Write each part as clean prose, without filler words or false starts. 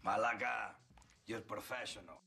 Malaga, you're professional.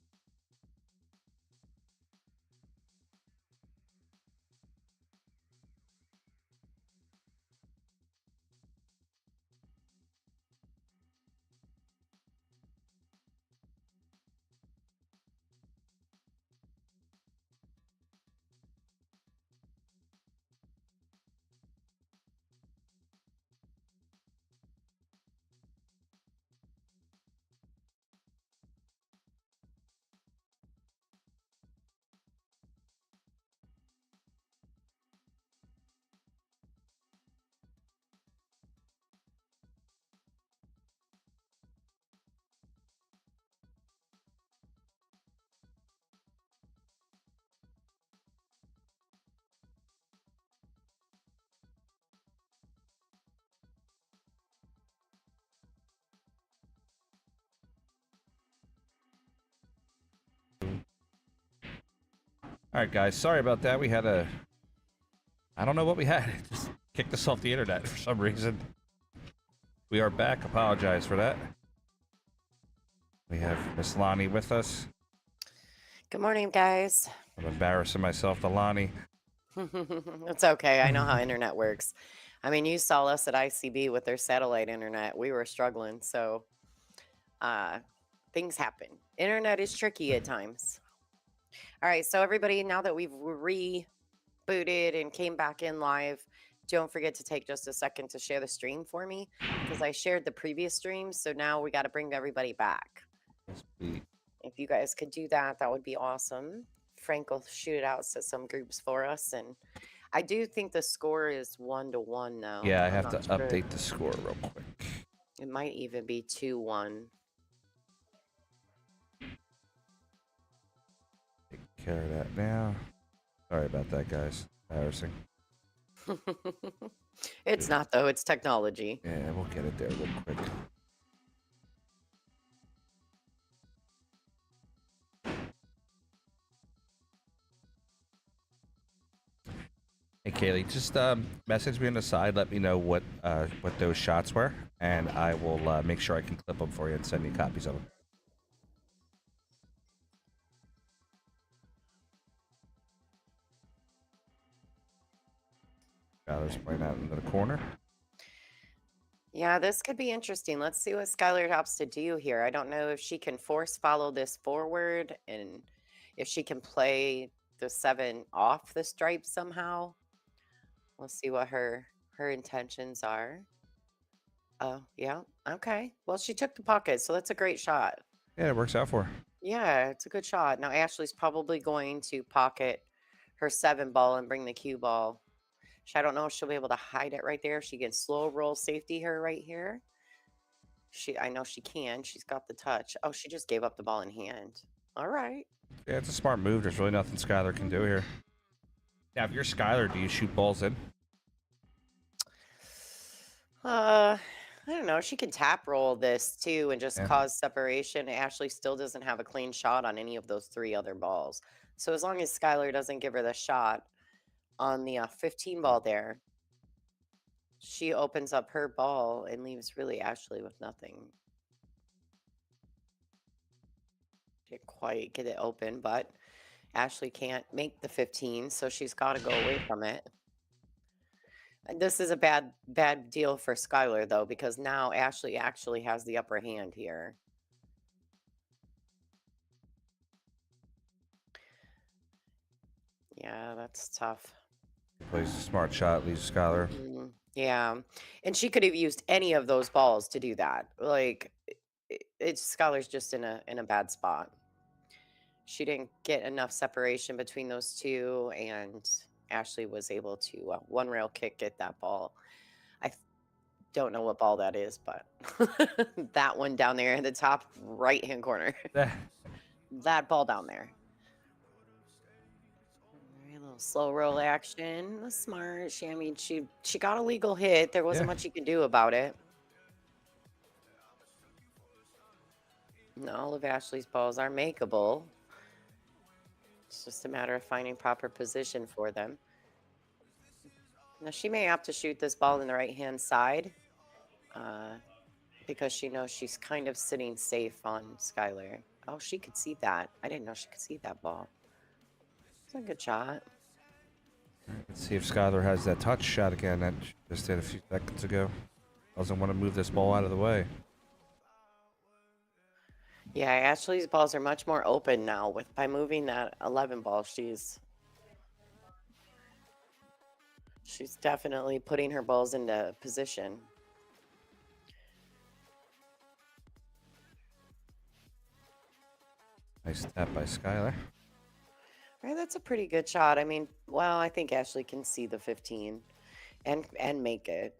All right, guys. Sorry about that. We had a. I don't know what we had. It just kicked us off the internet for some reason. We are back. Apologize for that. We have Miss Lonnie with us. Good morning, guys. I'm embarrassing myself to Lonnie. It's okay. I know how internet works. I mean, you saw us at ICB with their satellite internet. We were struggling, so things happen. Internet is tricky at times. All right, so everybody, now that we've rebooted and came back in live, don't forget to take just a second to share the stream for me because I shared the previous stream, so now we got to bring everybody back. If you guys could do that, that would be awesome. Frank will shoot it out to some groups for us, and I do think the score is 1-1 now. Yeah, I have to update the score real quick. It might even be 2-1. Take care of that now. Sorry about that, guys. Embarrassing. It's not, though. It's technology. Yeah, we'll get it there real quick. Hey, Kaylee, just message me on the side. Let me know what those shots were, and I will make sure I can clip them for you and send you copies of them. Skylar's playing out into the corner. Yeah, this could be interesting. Let's see what Skylar has to do here. I don't know if she can force follow this forward and if she can play the 7 off the stripe somehow. We'll see what her intentions are. Oh, yeah. Okay. Well, she took the pocket, so that's a great shot. Yeah, it works out for her. Yeah, it's a good shot. Now Ashley's probably going to pocket her 7 ball and bring the cue ball. I don't know if she'll be able to hide it right there. She can slow roll safety her right here. I know she can. She's got the touch. Oh, she just gave up the ball in hand. All right. Yeah, it's a smart move. There's really nothing Skylar can do here. Now, if you're Skylar, do you shoot balls in? I don't know. She can tap roll this too and just cause separation. Ashley still doesn't have a clean shot on any of those 3 other balls. So as long as Skylar doesn't give her the shot on the 15 ball there, she opens up her ball and leaves really Ashley with nothing. Didn't quite get it open, but Ashley can't make the 15, so she's got to go away from it. And this is a bad deal for Skylar, though, because now Ashley actually has the upper hand here. Yeah, that's tough. Plays a smart shot, leaves Skylar. Yeah, and she could have used any of those balls to do that. Like, Skylar's just in a bad spot. She didn't get enough separation between those 2, and Ashley was able to one rail kick at that ball. I don't know what ball that is, but that one down there in the top right-hand corner. That ball down there. A little slow roll action. That's smart. She got a legal hit. There wasn't much you could do about it. And all of Ashley's balls are makeable. It's just a matter of finding proper position for them. Now, she may have to shoot this ball in the right-hand side. because she knows she's kind of sitting safe on Skylar. Oh, she could see that. I didn't know she could see that ball. It's a good shot. Let's see if Skylar has that touch shot again that she just did a few seconds ago. Doesn't want to move this ball out of the way. Yeah, Ashley's balls are much more open now. By moving that 11 ball, she's definitely putting her balls into position. Nice tap by Skylar. All right, that's a pretty good shot. I mean, well, I think Ashley can see the 15 and make it.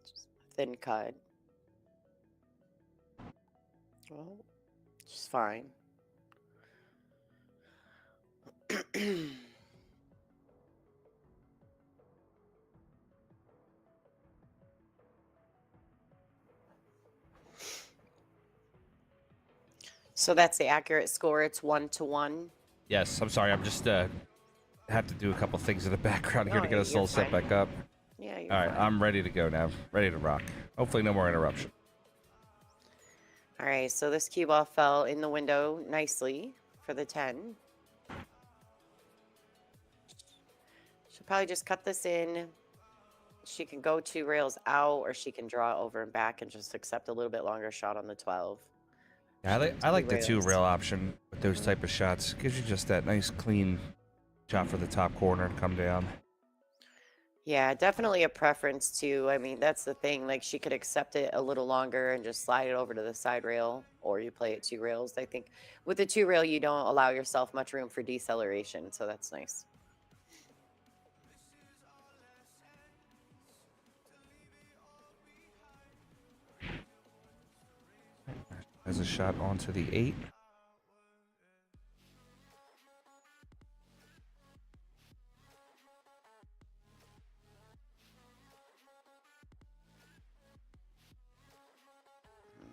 Just thin cut. Well, it's fine. So that's the accurate score. It's 1-1. Yes, I'm sorry. I'm just have to do a couple things in the background here No, to get us you're all set fine. back up. Yeah, you're All right, fine. I'm ready to go now. Ready to rock. Hopefully, no more interruption. All right, so this cue ball fell in the window nicely for the 10. She'll probably just cut this in. She can go 2 rails out, or she can draw over and back and just accept a little bit longer shot on the 12. Yeah, I like the 2 rails. rail option with those type of shots. Gives you just that nice clean shot for the top corner and come down. Yeah, definitely a preference too. I mean, that's the thing. Like, she could accept it a little longer and just slide it over to the side rail, or you play it 2 rails. I think with the 2 rail, you don't allow yourself much room for deceleration, so that's nice. Has a shot onto the 8.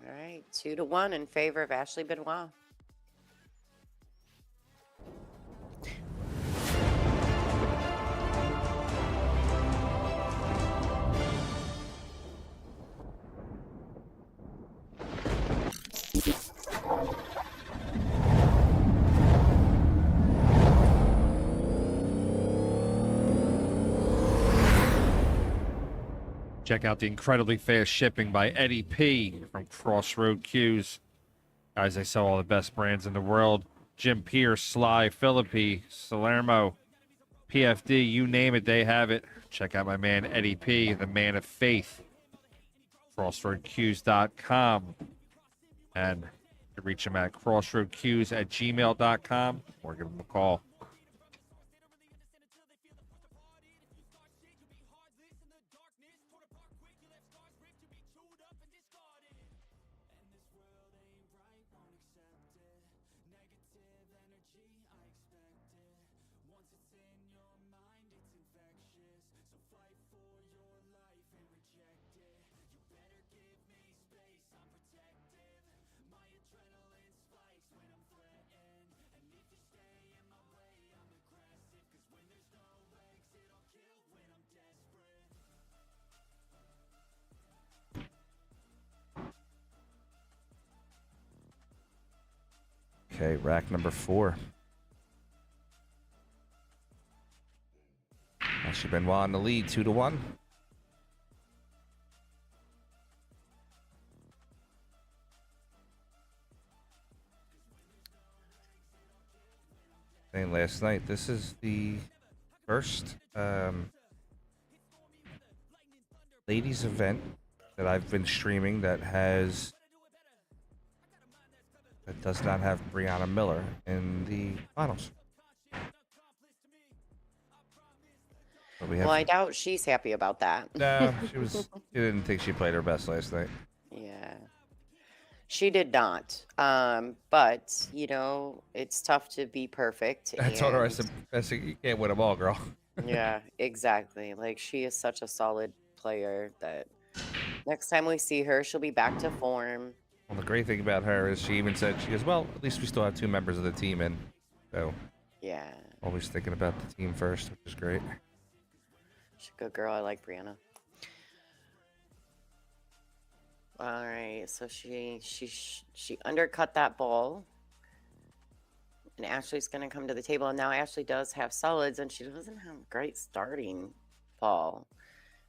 All right, 2-1 in favor of Ashley Benoit. Check out the incredibly fast shipping by Eddie P from Crossroad Cues. Guys, they sell all the best brands in the world. Jim Pierce, Sly, Philippi, Salermo, PFD, you name it, they have it. Check out my man Eddie P, the man of faith. CrossroadCues.com. And you can reach him at crossroadcues@gmail.com or give him a call. Okay, rack number 4. Ashley Benoit in the lead, 2-1. And last night, this is the first ladies event that I've been streaming that does not have Brianna Miller in the finals. But Well, I doubt she's happy about that. No, she didn't think she played her best last night. Yeah. She did not. But, you know, it's tough to be perfect. I told her, I and- said, you can't win them all, girl. Yeah, exactly. Like, she is such a solid player that next time we see her, she'll be back to form. Well, the great thing about her is she even said, she goes, well, at least we still have 2 members of the team in. So, Yeah. always thinking about the team first, which is great. She's a good girl. I like Brianna. All right, so she undercut that ball, and Ashley's going to come to the table. And now Ashley does have solids, and she doesn't have a great starting ball.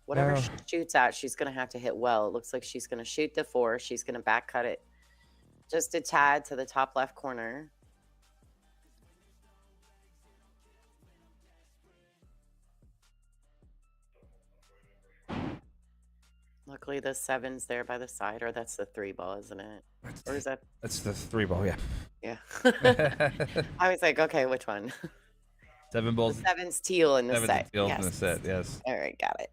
Whatever No. she shoots at, she's going to have to hit well. It looks like she's going to shoot the 4. She's going to back cut it just a tad to the top left corner. Luckily, the 7's there by the side, or that's the 3 ball, isn't it? Or is that? That's the 3 ball, yeah. Yeah. I was like, okay, which one? 7 The balls. 7's teal in the 7's set. teal Yes. in the set, yes. All right, got it.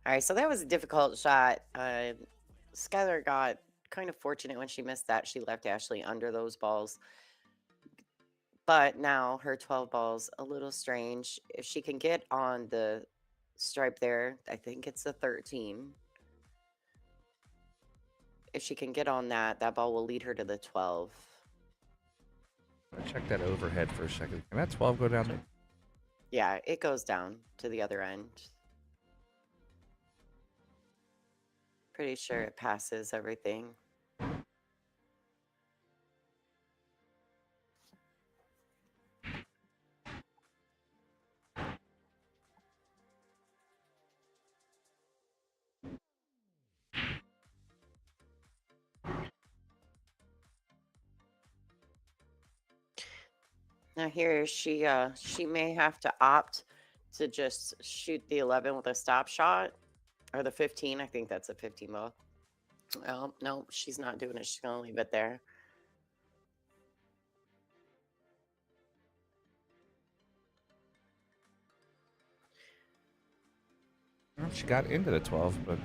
All right, so that was a difficult shot. Skylar got kind of fortunate when she missed that. She left Ashley under those balls. But now her 12 ball's a little strange. If she can get on the stripe there, I think it's the 13. If she can get on that, that ball will lead her to the 12. I'll check that overhead for a second. Can that 12 go down there? Yeah, it goes down to the other end. Pretty sure it passes everything. Now here she may have to opt to just shoot the 11 with a stop shot, or the 15. I think that's a 15 ball. Oh no, she's not doing it. She's gonna leave it there. Well, she got into the 12, but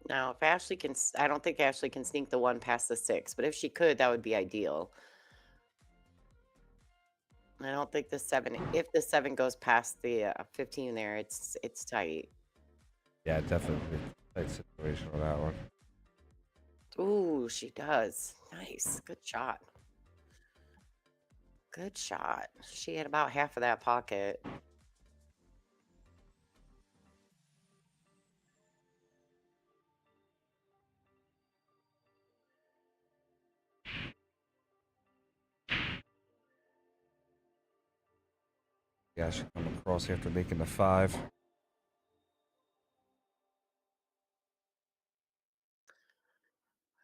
Now, if Ashley can, I don't think Ashley can sneak the 1 past the 6, but if she could, that would be ideal. I don't think the 7. If the 7 goes past the 15 there, it's tight. yeah, definitely tight situation with that one. Ooh, she does. Nice, good shot. Good shot. She had about half of that pocket. Yeah, she come across after making the 5.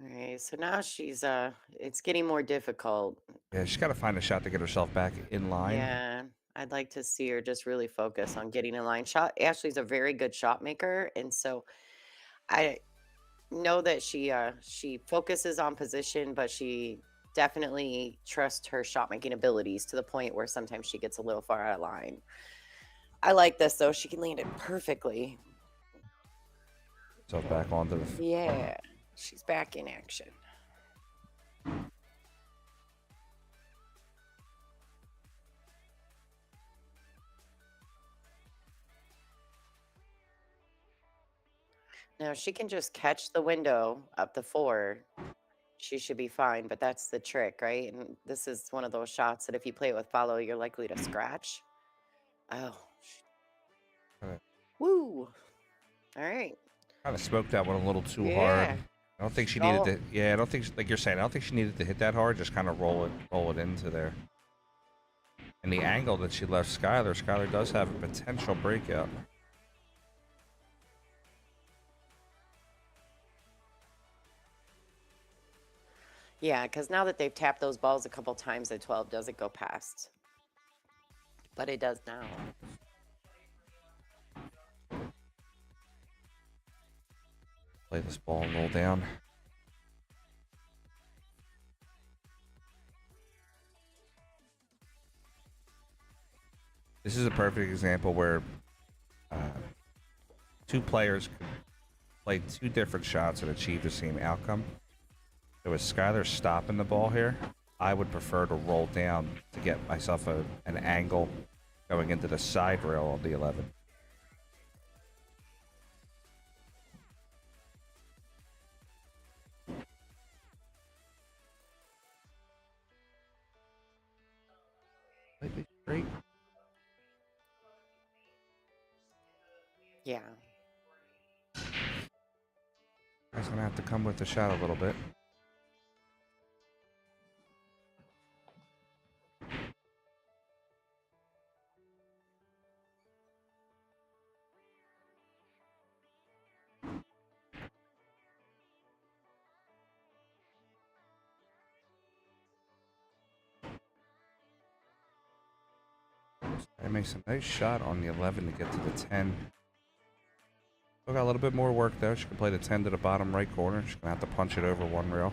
All right, so now she's it's getting more difficult. Yeah, she's got to find a shot to get herself back in line. Yeah, I'd like to see her just really focus on getting in line. Ashley's a very good shot maker, and so I know that she focuses on position, but she definitely trusts her shot making abilities to the point where sometimes she gets a little far out of line. I like this though; she can land it perfectly. So back onto the. Yeah, she's back in action. Now, if she can just catch the window up the 4, she should be fine, but that's the trick, right? And this is one of those shots that if you play it with follow, you're likely to scratch. Oh. Alright. Woo. All right. Kind of smoked that one a little too hard. Yeah. I don't think she needed to. Yeah, I don't think, like you're saying, I don't think she needed to hit that hard. Just kind of roll it into there. And the angle that she left Skylar does have a potential breakout. Yeah, because now that they've tapped those balls a couple times, the 12 doesn't go past. But it does now. Play this ball and roll down. This is a perfect example where 2 players could play 2 different shots and achieve the same outcome. So with Skylar stopping the ball here, I would prefer to roll down to get myself an angle going into the side rail of the 11. Great. Yeah. Guy's gonna have to come with the shot a little bit. It makes a nice shot on the 11 to get to the 10. Still got a little bit more work though. She can play the 10 to the bottom right corner. She's gonna have to punch it over one rail.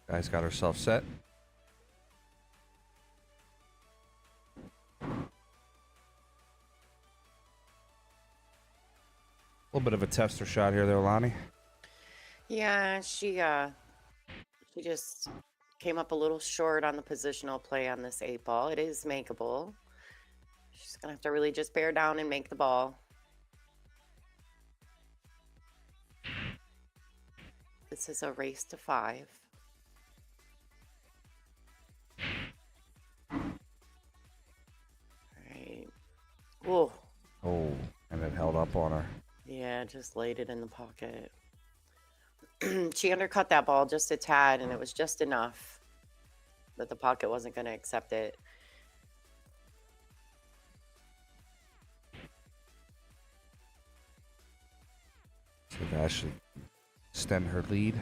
Guys got herself set. A little bit of a tester shot here, though, Lonnie. Yeah, she just came up a little short on the positional play on this 8-ball. It is makeable. She's gonna have to really just bear down and make the ball. This is a race to 5. All right. Whoa. Oh, and it held up on her. Yeah, just laid it in the pocket. She undercut that ball just a tad, and it was just enough that the pocket wasn't going to accept it. So Ashley extend her lead.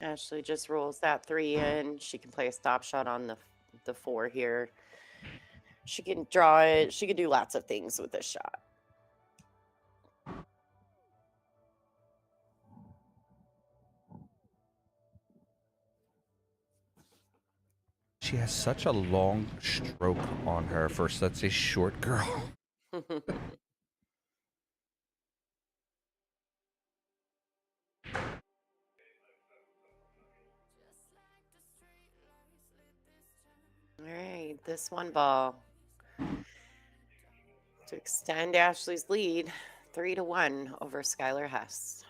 Ashley just rolls that 3 in. She can play a stop shot on the 4 here. She can draw it. She can do lots of things with this shot. She has such a long stroke on her for such a short girl. All right, this 1 ball to extend Ashley's lead 3-1 over Skylar Hess.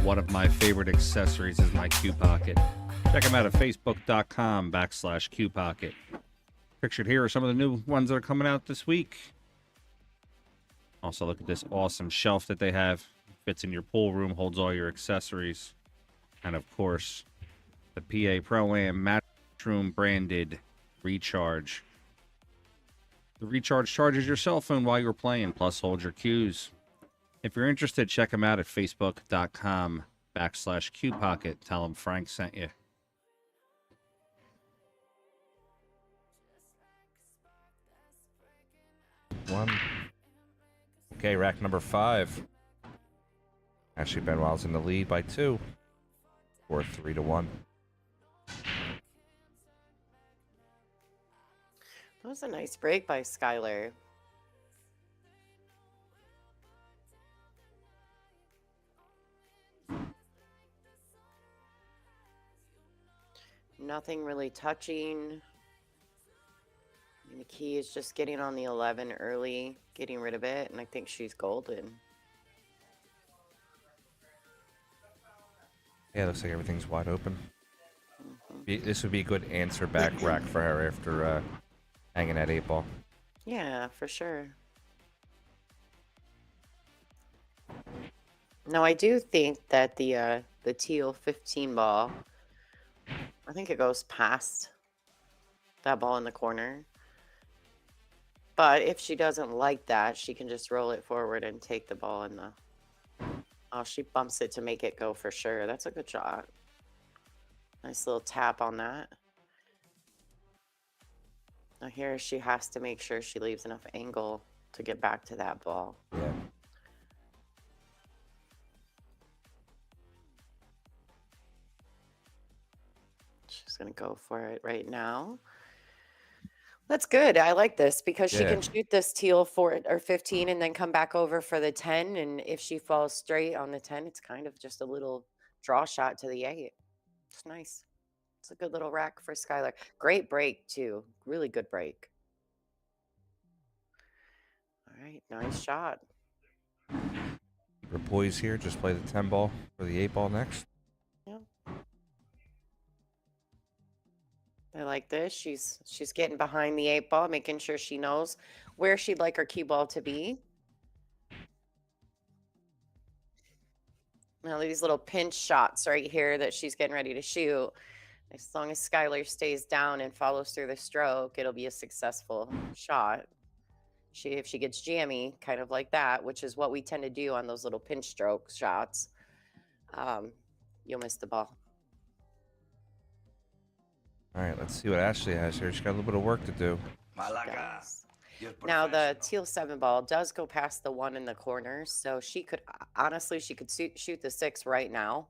One of my favorite accessories is my Q Pocket. Check them out at facebook.com/Q Pocket. Pictured here are some of the new ones that are coming out this week. Also, look at this awesome shelf that they have. Fits in your pool room, holds all your accessories. And of course, the PA Pro-Am Matchroom branded Recharge. The Recharge charges your cell phone while you're playing, plus holds your cues. If you're interested, check them out at facebook.com/Q Pocket. Tell them Frank sent you. One. Okay, rack number 5. Ashley Benwell's in the lead by 2. Or 3-1. That was a nice break by Skylar. Nothing really touching. And the key is just getting on the 11 early, getting rid of it, and I think she's golden. Yeah, looks like everything's wide open. This would be a good answer back rack for her after hanging that 8-ball. Yeah, for sure. Now, I do think that the teal 15 ball, I think it goes past that ball in the corner. But if she doesn't like that, she can just roll it forward and take the ball in the Oh, she bumps it to make it go for sure. That's a good shot. Nice little tap on that. Now here she has to make sure she leaves enough angle to get back to that ball. Yeah. She's going to go for it right now. That's good. I like this because she Yeah. can shoot this teal for or 15 and then come back over for the 10. And if she falls straight on the 10, it's kind of just a little draw shot to the 8. It's nice. It's a good little rack for Skylar. Great break, too. Really good break. All right. Nice shot. We're boys here. Just play the 10 ball for the 8 ball next. Yeah. I like this. She's getting behind the 8 ball, making sure she knows where she'd like her cue ball to be. Now these little pinch shots right here that she's getting ready to shoot. As long as Skylar stays down and follows through the stroke, it'll be a successful shot. If she gets jammy, kind of like that, which is what we tend to do on those little pinch stroke shots, you'll miss the ball. All right, let's see what Ashley has here. She's got a little bit of work to do. Malaga. Now the teal 7 ball does go past the 1 in the corner, so she could honestly shoot the 6 right now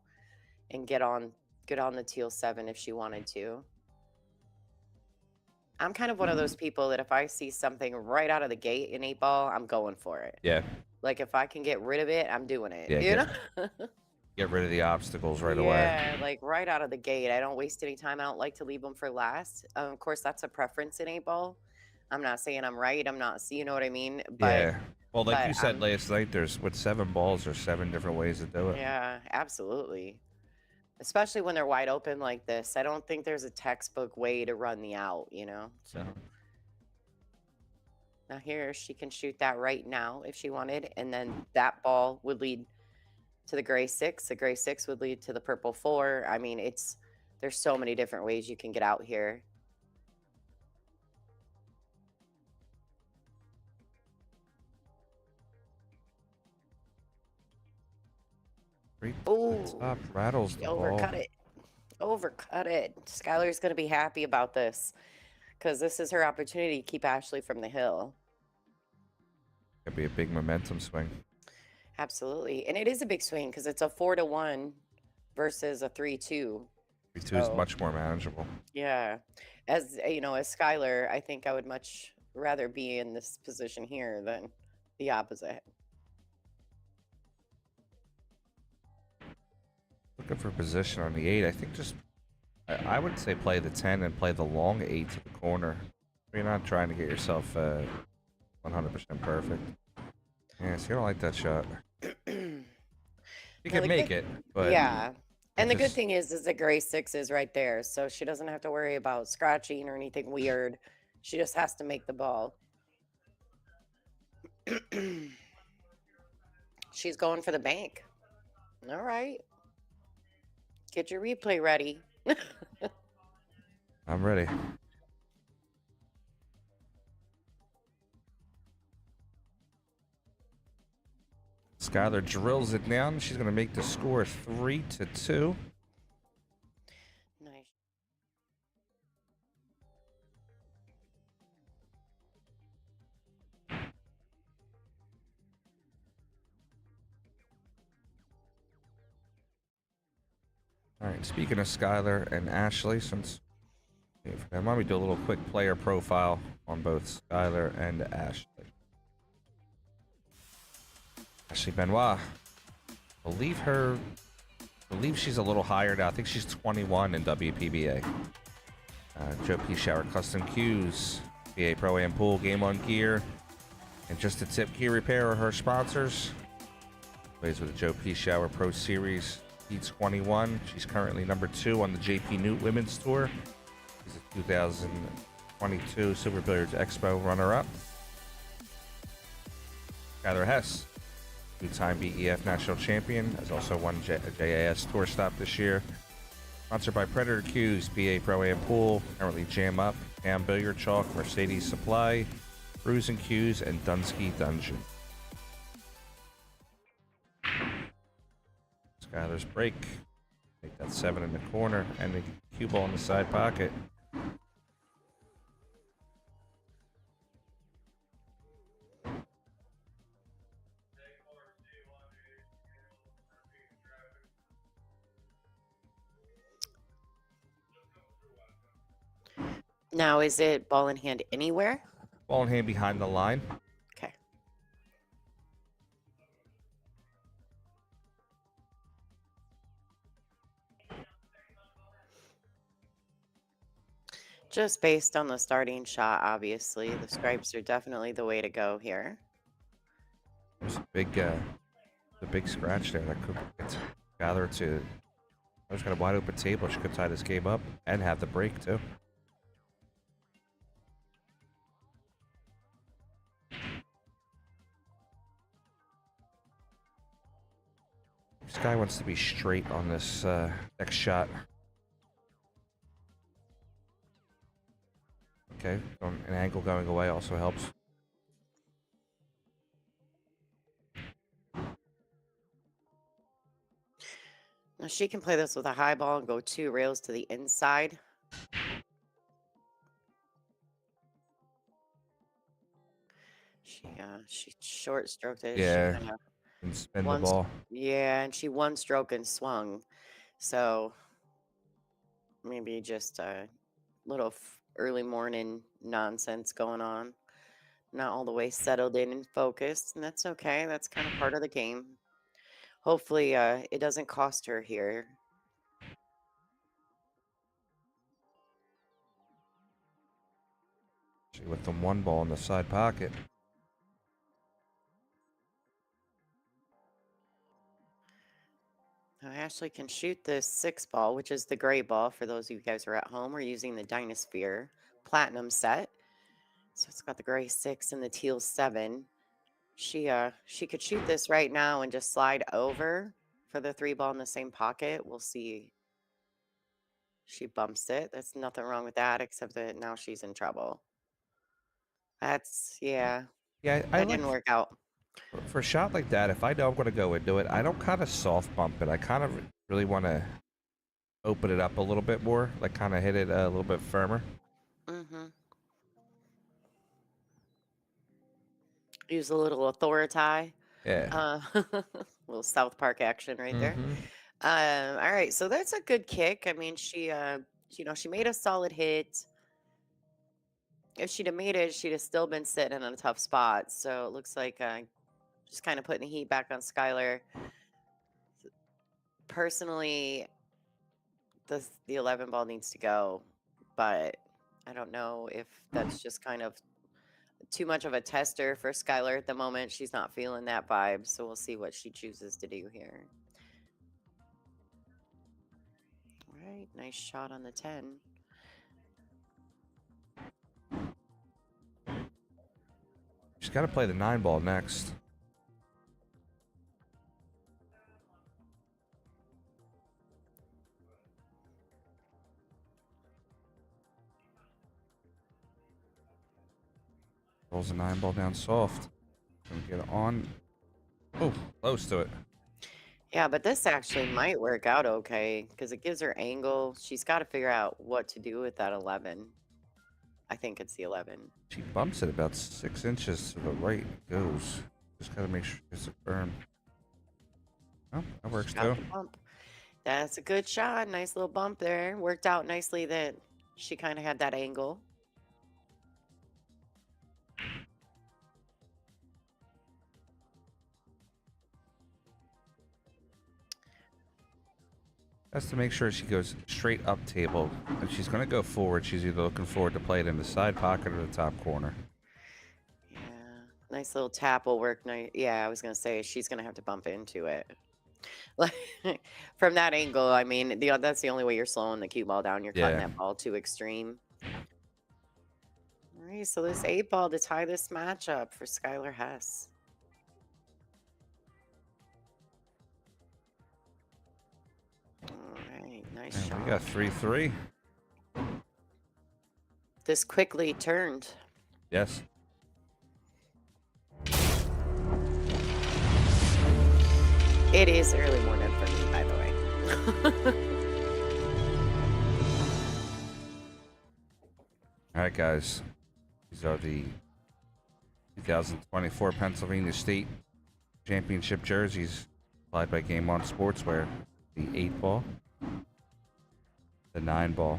and get on the teal 7 if she wanted to. I'm kind of one of those people that if I see something right out of the gate in 8 ball, I'm going for it. Yeah. Like if I can get rid of it, I'm doing it. Yeah, you know? Get rid of the obstacles right away. Yeah, like right out of the gate. I don't waste any time. I don't like to leave them for last. Of course, that's a preference in 8 ball. I'm not saying I'm right. I'm not, you know what I mean? But, yeah. Well, like you said last night, with 7 balls, there's 7 different ways to do it. Yeah, absolutely. Especially when they're wide open like this. I don't think there's a textbook way to run the out, you know? So now here she can shoot that right now if she wanted. And then that ball would lead to the gray 6. The gray 6 would lead to the purple 4. I mean, there's so many different ways you can get out here. Oh, top rattles the Overcut ball. it. Overcut it. Skylar's going to be happy about this because this is her opportunity to keep Ashley from the hill. Could be a big momentum swing. Absolutely. And it is a big swing because it's a 4-1 versus a 3-2. 3-2 is much more manageable. Yeah. As you know, as Skylar, I think I would much rather be in this position here than the opposite. Looking for position on the 8. I think I would say play the 10 and play the long 8 to the corner. You're not trying to get yourself 100% perfect. Yeah, so you don't like that shot. You can make it, but yeah. And the good thing is the gray 6 is right there, so she doesn't have to worry about scratching or anything weird. She just has to make the ball. She's going for the bank. All right. Get your replay ready. I'm ready. Skylar drills it down. She's going to make the score 3-2. Nice. All right, speaking of Skylar and Ashley, since why don't we do a little quick player profile on both Skylar and Ashley. Ashley Benoit, believe she's a little higher now. I think she's 21 in WPBA. Joe Pechauer Custom Cues, PA Pro Am Pool, Game On Gear, and Just a Tip Gear Repair are her sponsors. Plays with the Joe Pechauer Pro Series E21. She's currently number 2 on the JPNEWT Women's Tour. She's a 2022 Super Billiards Expo runner-up. Skylar Hess, 2-time BEF national champion, has also won a JAS tour stop this year. Sponsored by Predator Cues, PA Pro Am Pool, currently Jam Up, Ham Billiard Chalk, Mercedes Supply, Brews and Cues, and Dunsky Dungeon. Skylar's break. Make that 7 in the corner and the cue ball in the side pocket. Now, is it ball in hand anywhere? Ball in hand behind the line. Okay. Just based on the starting shot, obviously, the stripes are definitely the way to go here. There's a big scratch there that could get Skylar to. I just got a wide open table. She could tie this game up and have the break too. This guy wants to be straight on this next shot. Okay, an angle going away also helps. Now she can play this with a high ball and go 2 rails to the inside. She short stroked it. Yeah. She kinda And spin the one, ball. yeah, and she one stroke and swung. So maybe just a little early morning nonsense going on. Not all the way settled in and focused, and that's okay. That's kind of part of the game. Hopefully, it doesn't cost her here. She with the 1 ball in the side pocket. Now Ashley can shoot this 6 ball, which is the gray ball for those of you guys who are at home. We're using the Dynasphere Platinum set. So it's got the gray 6 and the teal 7. She could shoot this right now and just slide over for the 3 ball in the same pocket. We'll see. She bumps it. There's nothing wrong with that, except that now she's in trouble. That's, yeah, Yeah, that didn't work out. For a shot like that, if I know I'm going to go into it, I don't kind of soft bump it. I kind of really want to open it up a little bit more, like kind of hit it a little bit firmer. Mm-hmm. Use a little authority. Yeah. Little South Park action right there. All right, so that's a good kick. I mean, she made a solid hit. If she'd have made it, she'd have still been sitting in a tough spot. So it looks like just kind of putting the heat back on Skylar. Personally, the 11 ball needs to go, but I don't know if that's just kind of too much of a tester for Skylar at the moment. She's not feeling that vibe, so we'll see what she chooses to do here. All right, nice shot on the 10. She's got to play the 9 ball next. Rolls the 9 ball down soft. Gonna get it on. Oh, close to it. Yeah, but this actually might work out okay because it gives her angle. She's got to figure out what to do with that 11. I think it's the 11. She bumps it about 6 inches to the right. It goes. Just got to make sure it's firm. Oh, that works Got too. the bump. That's a good shot. Nice little bump there. Worked out nicely that she kind of had that angle. Has to make sure she goes straight up table. If she's going to go forward, she's either looking forward to play it in the side pocket or the top corner. Yeah, nice little tap will work. Yeah, I was going to say she's going to have to bump into it. Like from that angle, I mean, that's the only way you're slowing the cue ball down. You're cutting that ball too extreme. All right, so this 8 ball to tie this matchup for Skylar Hess. All right, nice shot. We got 3-3. This quickly turned. Yes. It is early morning for me, by the All right, guys. These are the 2024 Pennsylvania State Championship jerseys supplied by Game On Sportswear. The 8 ball, the 9 ball,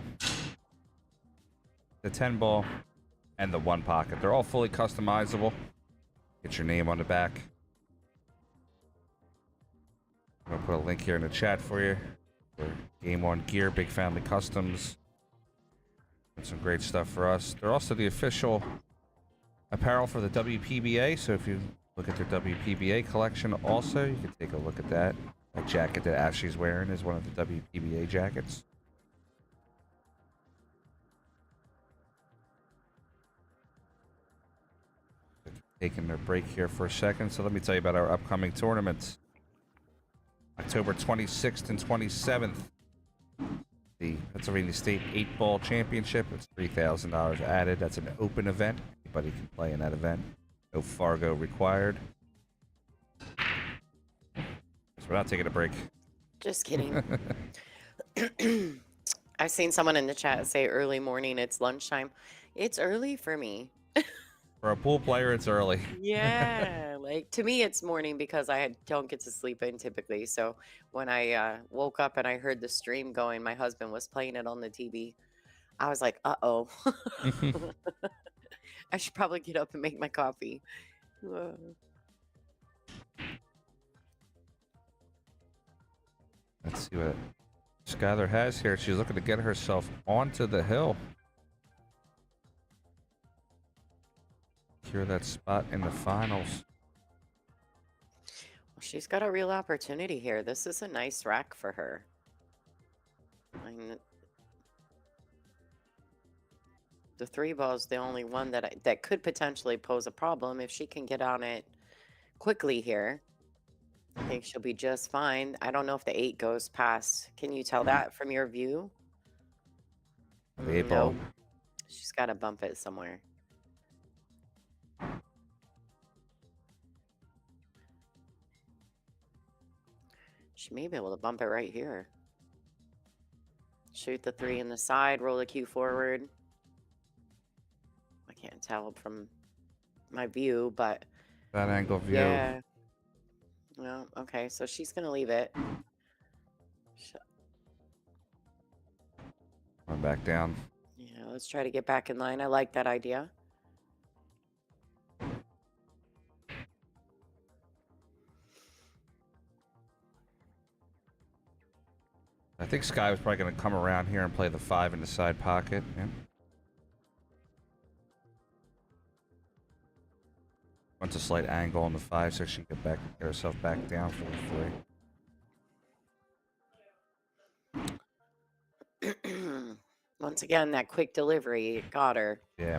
the 10 ball, and the 1 pocket. They're all fully customizable. Get your name on the back. I'm gonna put a link here in the chat for you. For Game On gear, Big Family Customs. And some great stuff for us. They're also the official apparel for the WPBA. So if you look at their WPBA collection also, you can take a look at that. That jacket that Ashley's wearing is one of the WPBA jackets. Taking their break here for a second. So let me tell you about our upcoming tournaments. October 26th and 27th. The Pennsylvania State 8-Ball Championship. It's $3,000 added. That's an open event. Anybody can play in that event. No Fargo required. So we're not taking a break. Just kidding. I've seen someone in the chat say early morning, it's lunchtime. It's early for me. For a pool player, it's early. Yeah, like to me, it's morning because don't get to sleep in typically. So when I woke up and I heard the stream going, my husband was playing it on the TV. I was like, uh-oh. I should probably get up and make my coffee. Let's see what Skylar has here. She's looking to get herself onto the hill. Secure that spot in the finals. Well, she's got a real opportunity here. This is a nice rack for her. I mean, the 3 ball is the only one that could potentially pose a problem if she can get on it quickly here. I think she'll be just fine. I don't know if the 8 goes past. Can you tell that from your view? The 8 ball. No. She's got to bump it somewhere. She may be able to bump it right here. Shoot the 3 in the side, roll the cue forward. I can't tell from my view, but That angle view. yeah. Well, okay, so she's gonna leave it. Going back down. Yeah, let's try to get back in line. I like that idea. I think Sky was probably going to come around here and play the 5 in the side pocket. Yeah. Wants a slight angle on the 5 so she can get herself back down for the 3. Once again, that quick delivery got her. Yeah.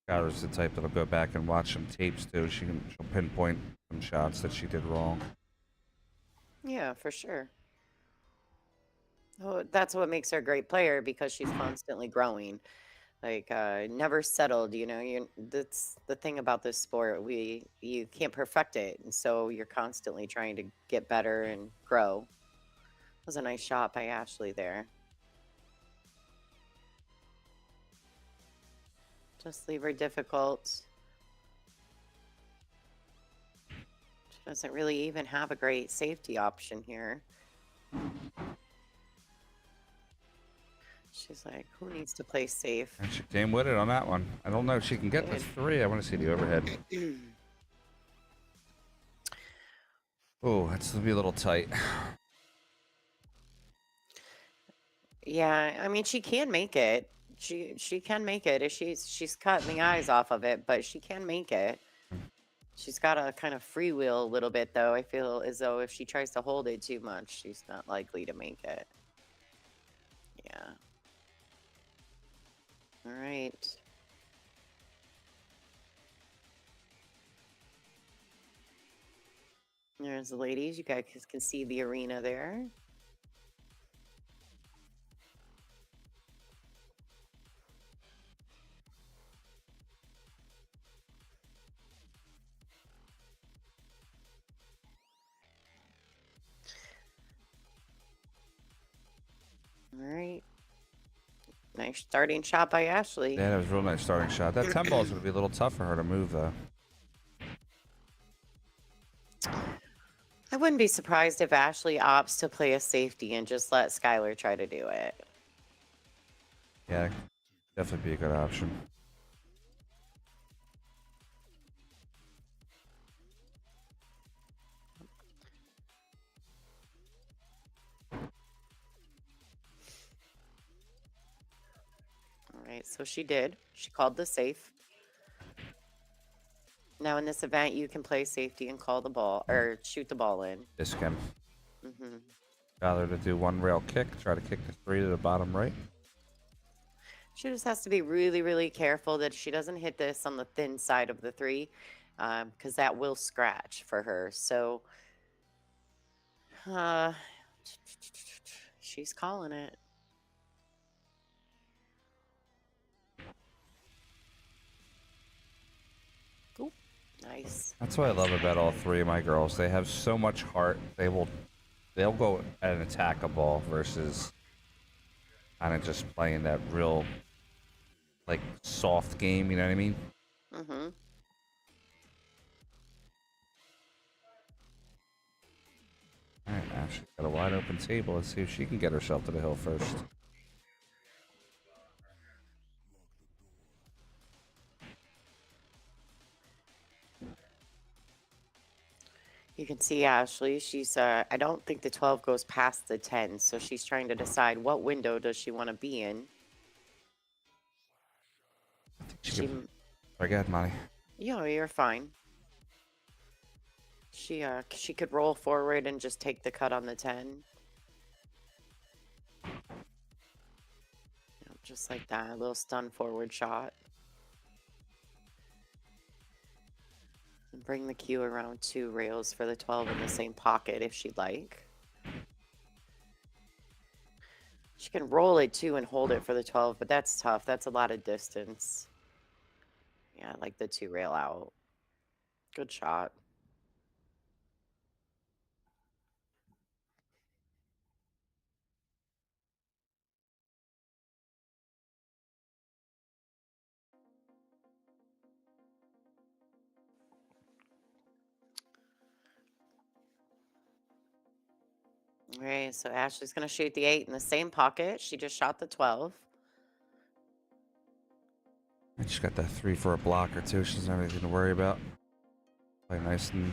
Skylar's the type that'll go back and watch some tapes too. She'll pinpoint some shots that she did wrong. Yeah, for sure. Oh, that's what makes her a great player because she's constantly growing. Like never settled, you know. That's the thing about this sport. You can't perfect it, and so you're constantly trying to get better and grow. That was a nice shot by Ashley there. Just leave her difficult. She doesn't really even have a great safety option here. She's like, who needs to play safe? And she came with it on that one. I don't know if she can get the 3. I want to see the overhead. Oh, that's going to be a little tight. Yeah, I mean, she can make it. She can make it. She's cutting the eyes off of it, but she can make it. She's got to kind of freewheel a little bit, though. I feel as though if she tries to hold it too much, she's not likely to make it. Yeah. All right. There's the ladies. You guys can see the arena there. Nice starting shot by Ashley. Yeah, that was a real nice starting shot. That 10 ball is going to be a little tough for her to move, though. I wouldn't be surprised if Ashley opts to play a safety and just let Skylar try to do it. Yeah, definitely be a good option. All right, so she did. She called the safe. Now in this event, you can play safety and call the ball or shoot the ball in. This can. Mm-hmm. Got her to do one rail kick, try to kick the 3 to the bottom right. She just has to be really, really careful that she doesn't hit this on the thin side of the 3, because that will scratch for her. So she's calling it. Cool. Nice. That's what I love about all 3 of my girls. They have so much heart. They'll go and attack a ball versus kind of just playing that real, like, soft game, you know what I mean? Mm-hmm. All right, now she's got a wide open table. Let's see if she can get herself to the hill first. You can see Ashley. She's I don't think the 12 goes past the 10, so she's trying to decide what window does she want to be in. Sorry, go ahead, Monty. Yeah, you're fine. She could roll forward and just take the cut on the 10. Just like that, a little stun forward shot. And bring the cue around 2 rails for the 12 in the same pocket if she'd like. She can roll it too and hold it for the 12, but that's tough. That's a lot of distance. Yeah, I like the 2 rail out. Good shot. All right, so Ashley's going to shoot the 8 in the same pocket. She just shot the 12. And she's got that 3 for a blocker, too. She doesn't have anything to worry about. Play nice and...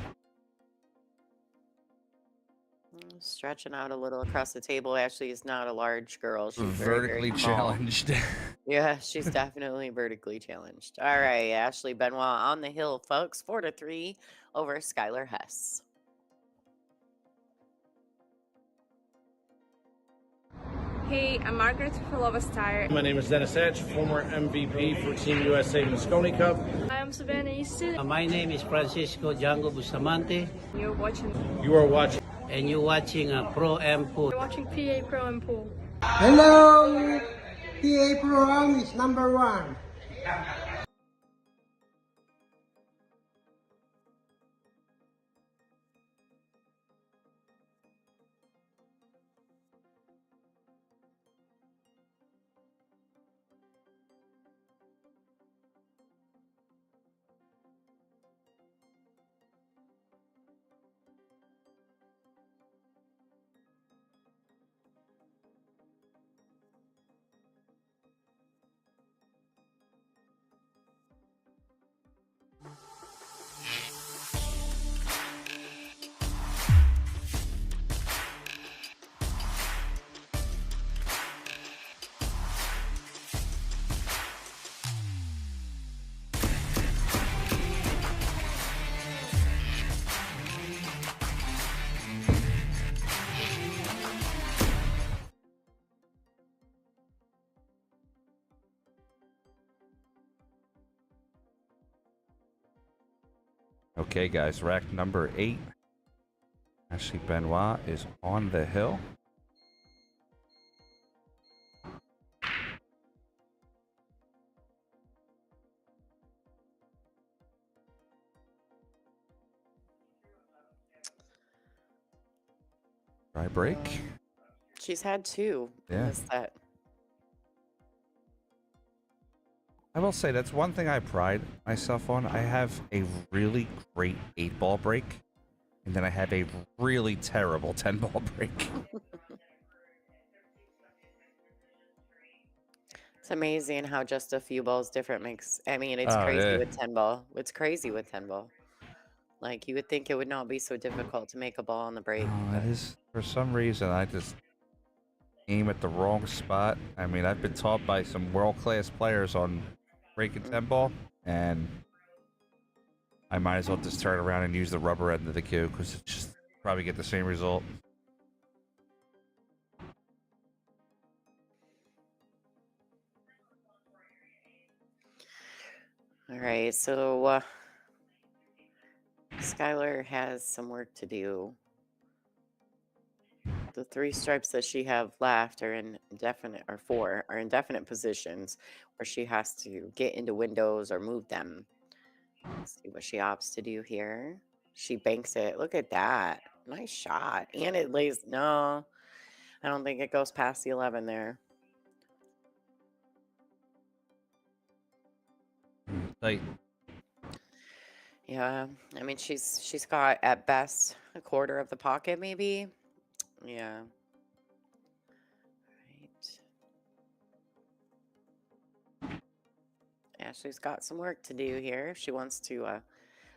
Stretching out a little across the table. Ashley is not a large girl. She's vertically very small. challenged. Yeah, she's definitely vertically challenged. All right, Ashley Benoit on the hill, folks. 4-3 over Skylar Hess. Hey, I'm Margaret Filova-Steyer. My name is Dennis Edge, former MVP for Team USA Mosconi Cup. I'm Savannah Easton. My name is Francisco Django Bustamante. You're watching. You are watching. And you're watching Pro Am Pool. You're watching PA Pro and Pool. Hello, PA Pro Am is number 1. Okay, guys, rack number 8. Ashley Benoit is on the hill. Try break. She's had 2 in Yeah. this set. I will say that's one thing I pride myself on. I have a really great 8-ball break, and then I have a really terrible 10-ball break. It's amazing how just a few balls different makes. I mean, it's Oh, crazy yeah. with 10 ball. It's crazy with 10 ball. Like you would think it would not be so difficult to make a ball on the break. No, it But is. For some reason, I just aim at the wrong spot. I mean, I've been taught by some world-class players on breaking 10-ball, and I might as well just turn around and use the rubber end of the cue because it's just probably get the same result. all right, so Skylar has some work to do. The 3 stripes that she have left are in indefinite, or 4 are indefinite positions where she has to get into windows or move them. Let's see what she opts to do here. She banks it. Look at that. Nice shot. And it lays. No, I don't think it goes past the 11 there. Tight. Yeah, I mean she's got at best a quarter of the pocket, maybe. Yeah. Right. Ashley's got some work to do here if she wants to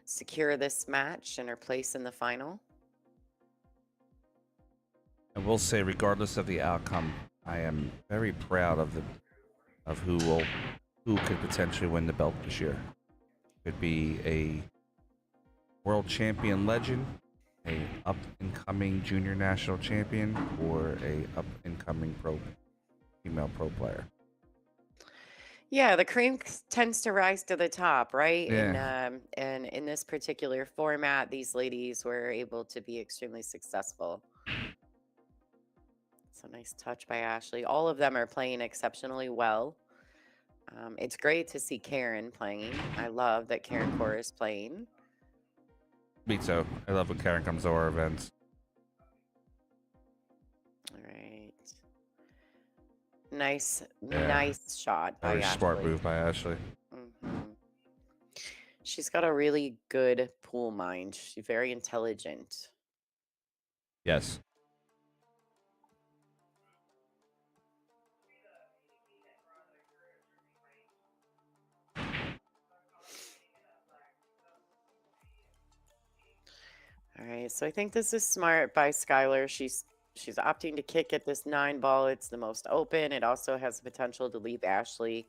secure this match and her place in the final. I will say, regardless of the outcome, I am very proud of who could potentially win the belt this year. Could be a world champion legend, a up-and-coming junior national champion, or a up-and-coming female pro player. Yeah, the cream tends to rise to the top, right? Yeah. And in this particular format, these ladies were able to be extremely successful. It's a nice touch by Ashley. All of them are playing exceptionally well. It's great to see Karen playing. I love that Karen Core is playing. Me too. I love when Karen comes to our events. All right. Nice, Yeah. nice shot by Very Ashley. smart move by Ashley. She's got a really good pool mind. She's very intelligent. Yes. All right, so I think this is smart by Skylar. She's opting to kick at this 9 ball. It's the most open. It also has the potential to leave Ashley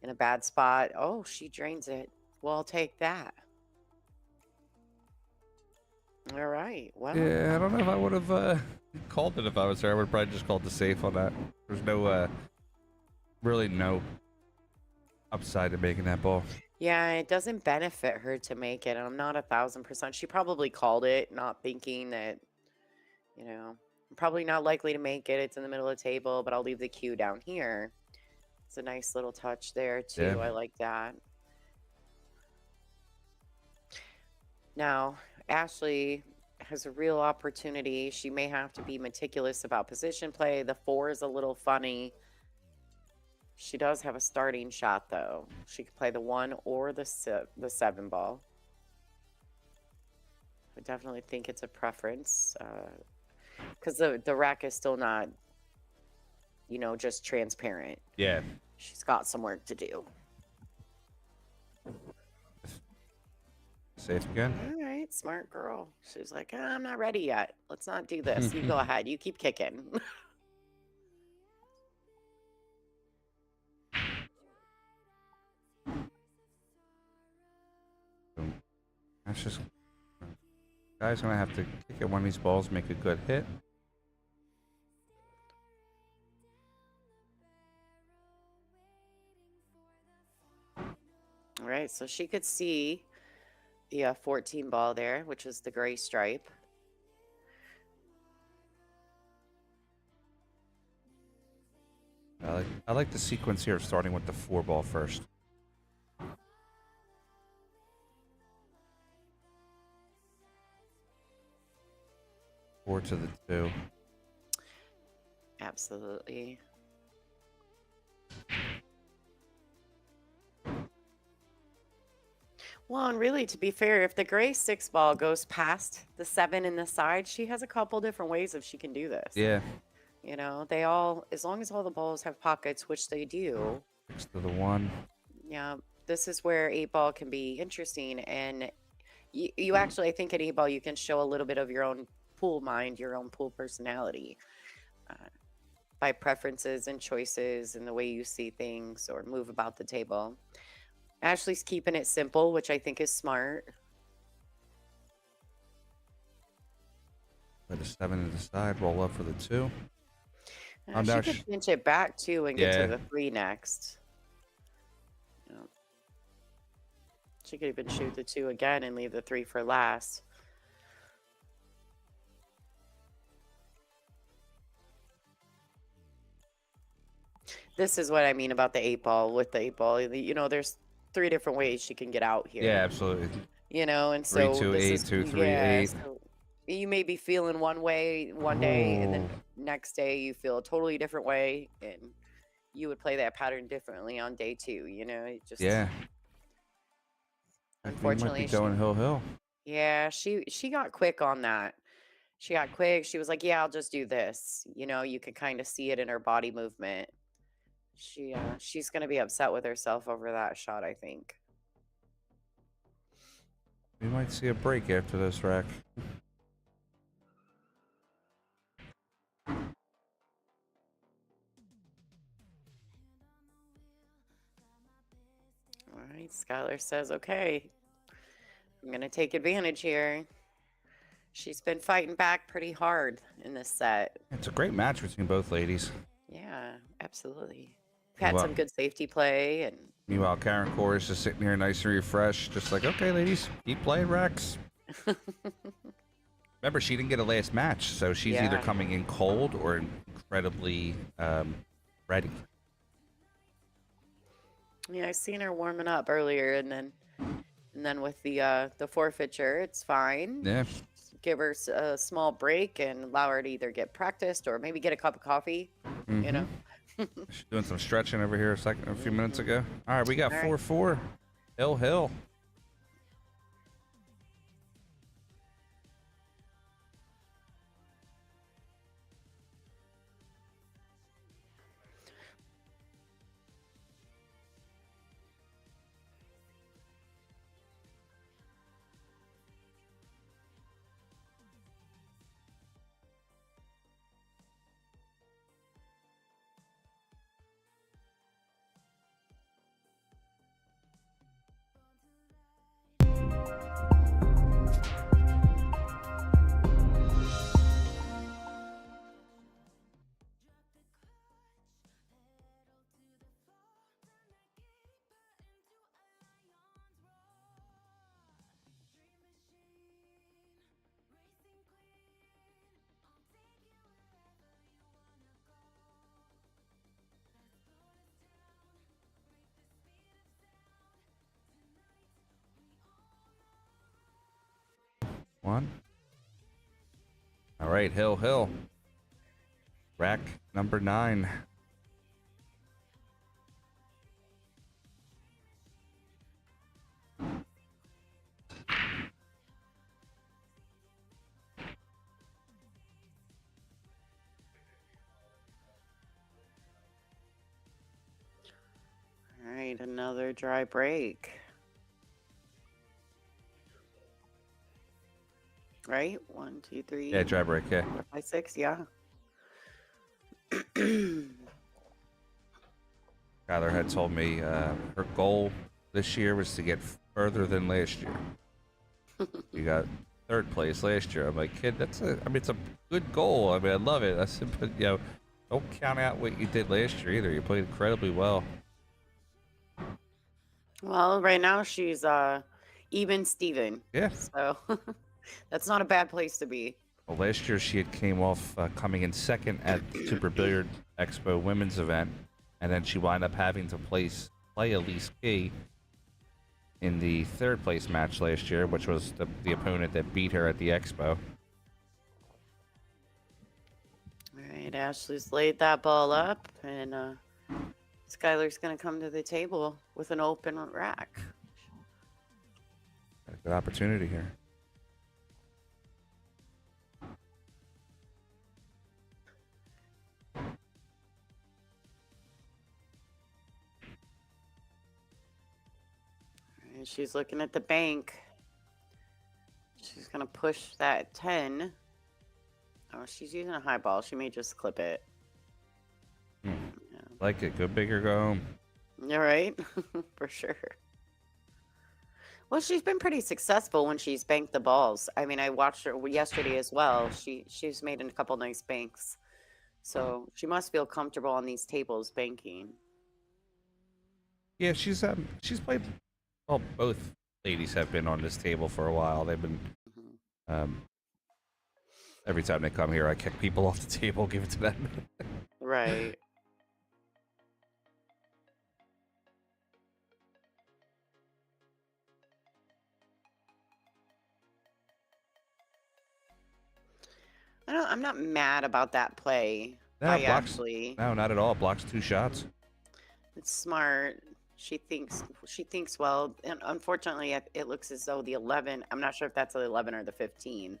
in a bad spot. Oh, she drains it. Well, I'll take that. All right. Well, Yeah, I don't know if I would have called it if I was there. I would have probably just called the safe on that. There's no, really no upside to making that ball. yeah, it doesn't benefit her to make it. And I'm not 1,000%. She probably called it, not thinking that, you know, I'm probably not likely to make it. It's in the middle of the table, but I'll leave the cue down here. It's a nice little touch there, too. Yeah. I like that. Now, Ashley has a real opportunity. She may have to be meticulous about position play. The 4 is a little funny. She does have a starting shot, though. She could play the 1 or the 7 ball. I definitely think it's a preference because the rack is still not, you know, just transparent. Yeah. She's got some work to do. Safe again. All right, smart girl. She's like, I'm not ready yet. Let's not do this. You go ahead. You keep kicking. That's just... Guy's gonna have to kick at one of these balls, make a good hit. All right, so she could see the 14 ball there, which is the gray stripe. I like the sequence here, starting with the 4 ball first. Four to the 2. Absolutely. Well, and really, to be fair, if the gray 6 ball goes past the 7 in the side, she has a couple different ways if she can do this. Yeah. You know, they all, as long as all the balls have pockets, which they do. 6 to the 1. Yeah, this is where 8 ball can be interesting. And you actually, I think at 8 ball, you can show a little bit of your own pool mind, your own pool personality by preferences and choices and the way you see things or move about the table. Ashley's keeping it simple, which I think is smart. Put a 7 to the side, roll up for the 2. She could pinch it back too and get Yeah. to the 3 next. Yeah. She could even shoot the 2 again and leave the 3 for last. This is what I mean about the 8 ball. With the 8 ball, you know, there's 3 different ways she can get out here. Yeah, absolutely. You know, and 3 so 2 this 8 is 2 3 yeah, 8. so you may be feeling one way one day, and then next day you feel a totally different way, and you would play that pattern differently on day 2. You know, it just Yeah. unfortunately, might be going hill. yeah, she got quick on that. She got quick. She was like, "Yeah, I'll just do this." You know, you could kind of see it in her body movement. She's gonna be upset with herself over that shot, I think. We might see a break after this rack. All right, Skylar says, "Okay, I'm gonna take advantage here." She's been fighting back pretty hard in this set. It's a great match between both ladies. Yeah, absolutely. We've had Well- some good safety play, and Meanwhile, Karen Core is just sitting here nice and refreshed, just like, okay, ladies, keep playing racks. Remember, she didn't get a last match, so she's either Yeah. coming in cold or incredibly ready. yeah, I seen her warming up earlier, and then with the forfeiture, it's fine. Yeah. Give her a small break and allow her to either get practiced or maybe get a cup of coffee. You know. She's doing some stretching over here a few minutes ago. All right, we got All right. 4-4. Hill. One. All right, Hill. Rack number 9. All right, another dry break. Right? 1, 2, 3. Yeah, dry break, yeah. 4, 5, 6, yeah. Skylar had told me her goal this year was to get further than last year. You got 3rd place last year. I'm like, kid, it's a good goal. I mean, I love it. I said, but don't count out what you did last year either. You played incredibly well. Well, right now she's even Steven. Yeah. So that's not a bad place to be. Well, last year she had came off coming in 2nd at the Super Billiard Expo women's event, and then she wound up having to play Elise Key in the 3rd place match last year, which was the opponent that beat her at the Expo. All right, Ashley's laid that ball up, and Skylar's going to come to the table with an open rack. Got a good opportunity here. And she's looking at the bank. She's going to push that 10. Oh, she's using a high ball. She may just clip it. Yeah. Like it. Go big or go home. You're right. For sure. Well, she's been pretty successful when she's banked the balls. I mean, I watched her yesterday as well. She's made a couple nice banks. So she must feel comfortable on these tables banking. Yeah, she's played. Well, both ladies have been on this table for a while. They've been. Every time they come here, I kick people off the table, give it to them. Right. I'm not mad about that play. No, Actually, no, not at all. Blocks 2 shots. it's smart. She thinks well, and unfortunately, it looks as though the 11. I'm not sure if that's the 11 or the 15.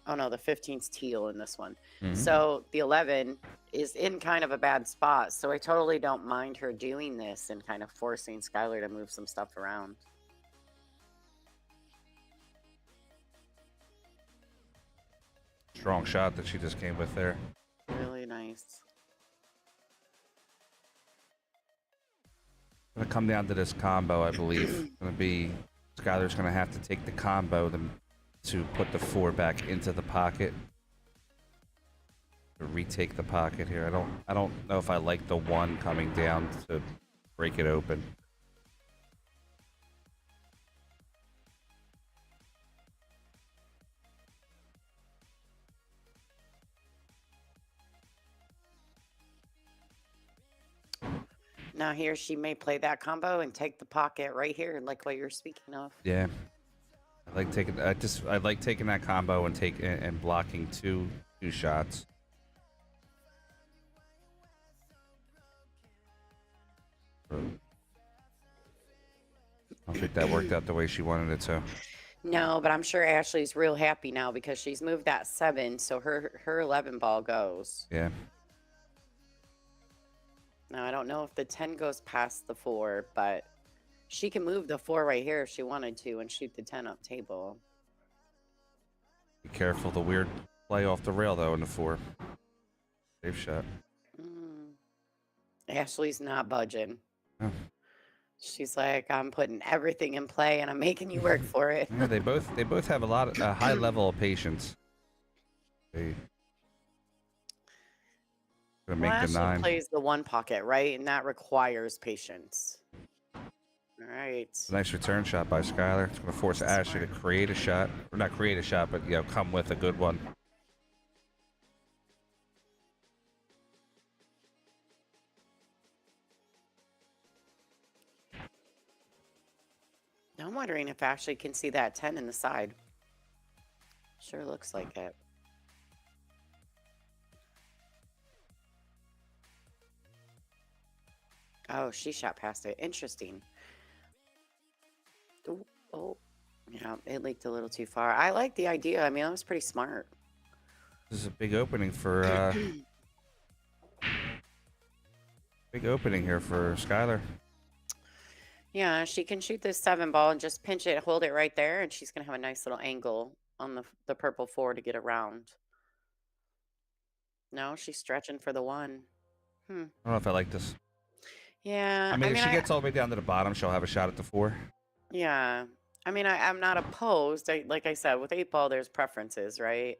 Oh no, the 15's teal in this one. So the 11 is in kind of a bad spot. So I totally don't mind her doing this and kind of forcing Skylar to move some stuff around. Strong shot that she just came with there. Really nice. Gonna come down to this combo, I believe. Gonna be Skylar's gonna have to take the combo to put the 4 back into the pocket. To retake the pocket here. I don't know if I like the 1 coming down to break it open. Now here she may play that combo and take the pocket right here, like what you're speaking of. Yeah. I like taking that combo and blocking two shots. I don't think that worked out the way she wanted it to. No, but I'm sure Ashley's real happy now because she's moved that 7, so her 11 ball goes. Yeah. Now I don't know if the 10 goes past the 4, but she can move the 4 right here if she wanted to and shoot the 10 up table. Be careful the weird play off the rail though in the 4. Safe shot. Ashley's not budging. Oh. She's like, I'm putting everything in play and I'm making you work for it. Yeah, they both have a high level of patience. They gonna make the Ashley 9. plays the 1 pocket, right? And that requires patience. All right. Nice return shot by Skylar. It's gonna force Ashley to create a shot, or not create a shot, but come with a good one. I'm wondering if Ashley can see that 10 in the side. Sure looks like it. Oh, she shot past it. Interesting. Ooh, oh, yeah, it leaked a little too far. I like the idea. I mean, that was pretty smart. This is a big opening for here for Skylar. Yeah, she can shoot this 7 ball and just pinch it, hold it right there, and she's gonna have a nice little angle on the purple 4 to get around. No, she's stretching for the 1. I don't know if I like this. Yeah, I mean, if she gets all the way down to the bottom, she'll have a shot at the 4. yeah. I mean, I'm not opposed. Like I said, with 8 ball, there's preferences, right?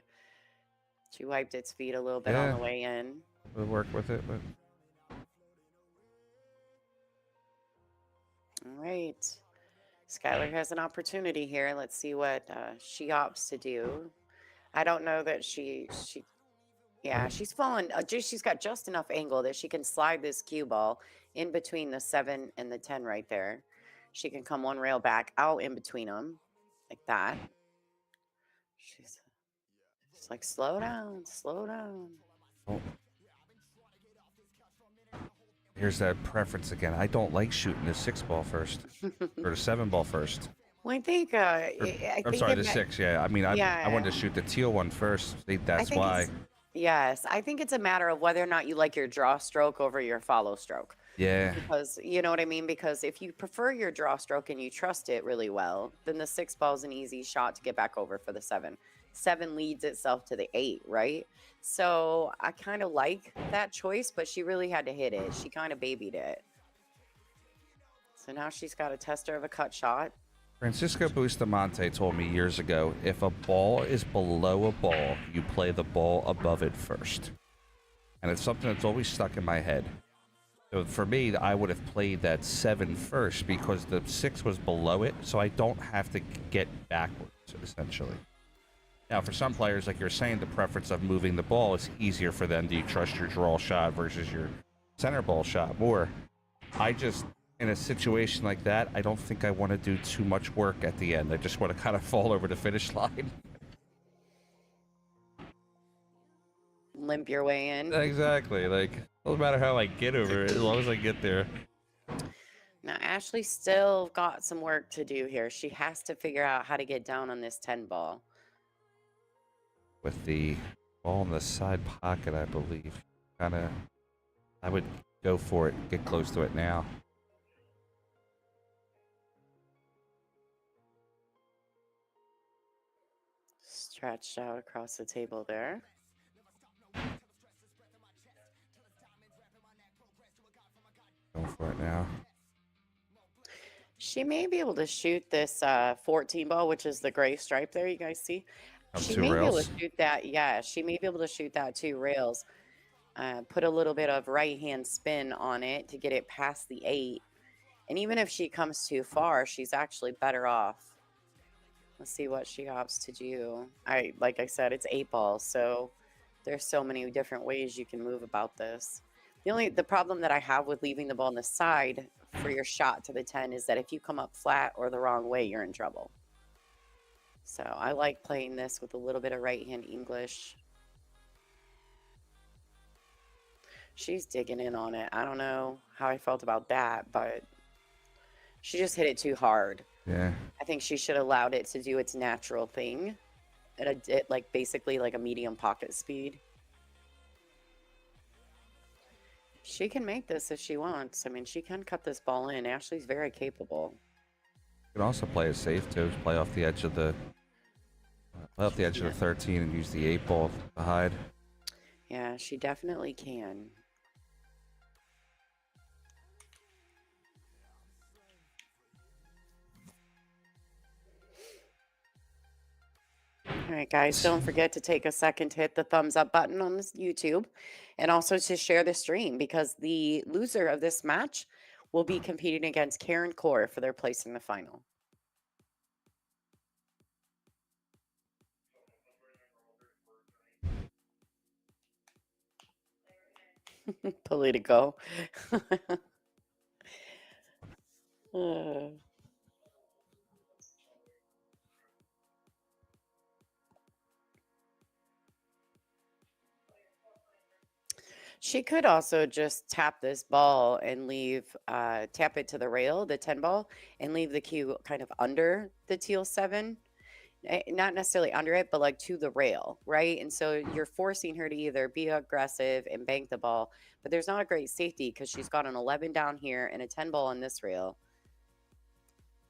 She wiped its feet a little bit on the way in. We'll work with it, but All right. Skylar has an opportunity here. Let's see what she opts to do. I don't know that she's fallen. She's got just enough angle that she can slide this cue ball in between the 7 and the 10 right there. She can come 1 rail back out in between them like that. She's like, slow down, slow down. oh. Here's that preference again. I don't like shooting the 6 ball first or the 7 ball first. Well, I think I I'm think sorry, it the ma- 6. Yeah, I mean, I wanted to yeah. shoot the teal one first. I That's think why. yes, I think it's a matter of whether or not you like your draw stroke over your follow stroke. Yeah. Because you know what I mean? Because if you prefer your draw stroke and you trust it really well, then the 6 ball is an easy shot to get back over for the 7. 7 leads itself to the 8, right? So I kind of like that choice, but she really had to hit it. She kind of babied it. So now she's got a tester of a cut shot. Francisco Bustamante told me years ago, if a ball is below a ball, you play the ball above it first. And it's something that's always stuck in my head. So for me, I would have played that 7 first because the 6 was below it, so I don't have to get backwards, essentially. Now, for some players, like you're saying, the preference of moving the ball is easier for them. Do you trust your draw shot versus your center ball shot more? I just, in a situation like that, I don't think I want to do too much work at the end. I just want to kind of fall over the finish line. Limp your way in. Exactly. Like, no matter how I get over it, as long as I get there. Now, Ashley still got some work to do here. She has to figure out how to get down on this 10 ball. With the ball in the side pocket, I believe. Kind of, I would go for it, get close to it now. Stretched out across the table there. Go for it now. She may be able to shoot this 14 ball, which is the gray stripe there, you guys see? Up She 2 may be able rails. to shoot that. Yeah, she may be able to shoot that 2 rails. Put a little bit of right hand spin on it to get it past the 8. And even if she comes too far, she's actually better off. Let's see what she opts to do. Like I said, it's 8 balls, so there's so many different ways you can move about this. The problem that I have with leaving the ball on the side for your shot to the 10 is that if you come up flat or the wrong way, you're in trouble. So I like playing this with a little bit of right hand English. She's digging in on it. I don't know how I felt about that, but she just hit it too hard. Yeah. I think she should have allowed it to do its natural thing at like basically like a medium pocket speed. She can make this if she wants. I mean, she can cut this ball in. Ashley's very capable. You can also play it safe too. Play off the edge of the of the 13 and use the 8 ball to hide. Yeah, she definitely can. All right, guys, don't forget to take a second to hit the thumbs up button on this YouTube and also to share the stream because the loser of this match will be competing against Karen Core for their place in the final. Politico. She could also just tap this ball and leave, tap it to the rail, the 10 ball, and leave the cue kind of under the teal 7. Not necessarily under it, but like to the rail, right? And so you're forcing her to either be aggressive and bank the ball, but there's not a great safety because she's got an 11 down here and a 10 ball on this rail.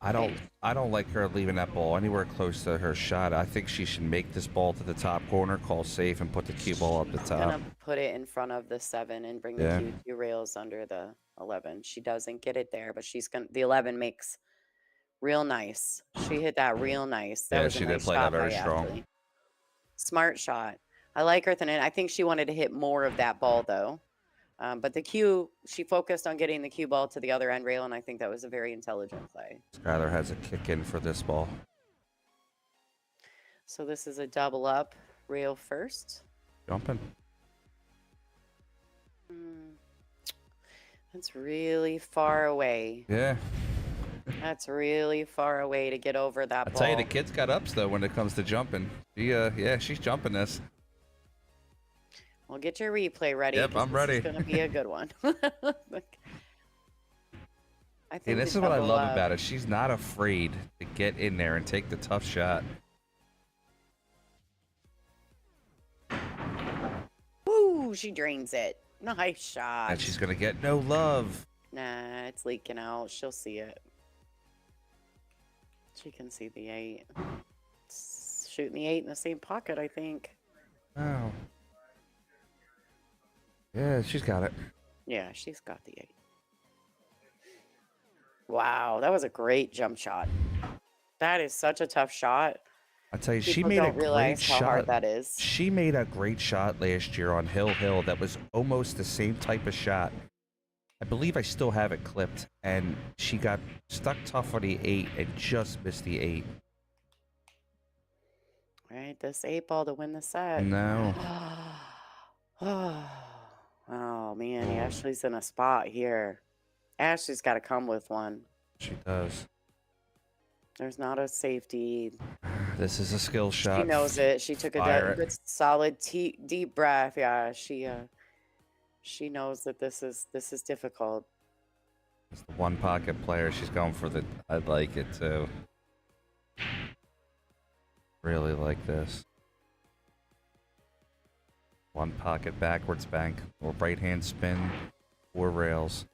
I don't like her leaving that ball anywhere close to her shot. I think she should make this ball to the top corner, call safe, and put the cue ball up the top. Gonna put it in front of the 7 and bring the two rails under the 11. She doesn't get it there, but she's gonna. The 11 makes real nice. She hit that real nice. That was she a did nice play that shot very by strong. Ashley. Smart shot. I like her, and I think she wanted to hit more of that ball though. But the cue, she focused on getting the cue ball to the other end rail, and I think that was a very intelligent play. Skylar has a kick in for this ball. So this is a double up rail first. Jumping. That's really far away. Yeah. That's really far away to get over that ball. I tell you, the kid's got ups though when it comes to jumping. Yeah, she's jumping this. Well, get your replay ready. Yep, I'm ready. It's going to be a good one. I Hey, think this the is what I double love up. about it. She's not afraid to get in there and take the tough shot. Woo! She drains it. Nice shot. And she's going to get no love. Nah, it's leaking out. She'll see it. She can see the 8. It's shooting the 8 in the same pocket, I think. Oh. Yeah, she's got it. Yeah, she's got the 8. Wow, that was a great jump shot. That is such a tough shot. I tell you, she People made a don't great realize how hard shot. that is. She made a great shot last year on Hill that was almost the same type of shot. I believe I still have it clipped, and she got stuck tough on the 8 and just missed the 8. Right, this 8 ball to win the set. No. Oh man, Oh. Ashley's in a spot here. Ashley's got to come with one. She does. There's not a safety. This is a skill shot. She knows it. She took Fire a it. good, solid, deep breath. Yeah, she knows that this is difficult. It's the one pocket player. She's going for the. I like it too. Really like this. One pocket backwards bank or right hand spin, 4 rails.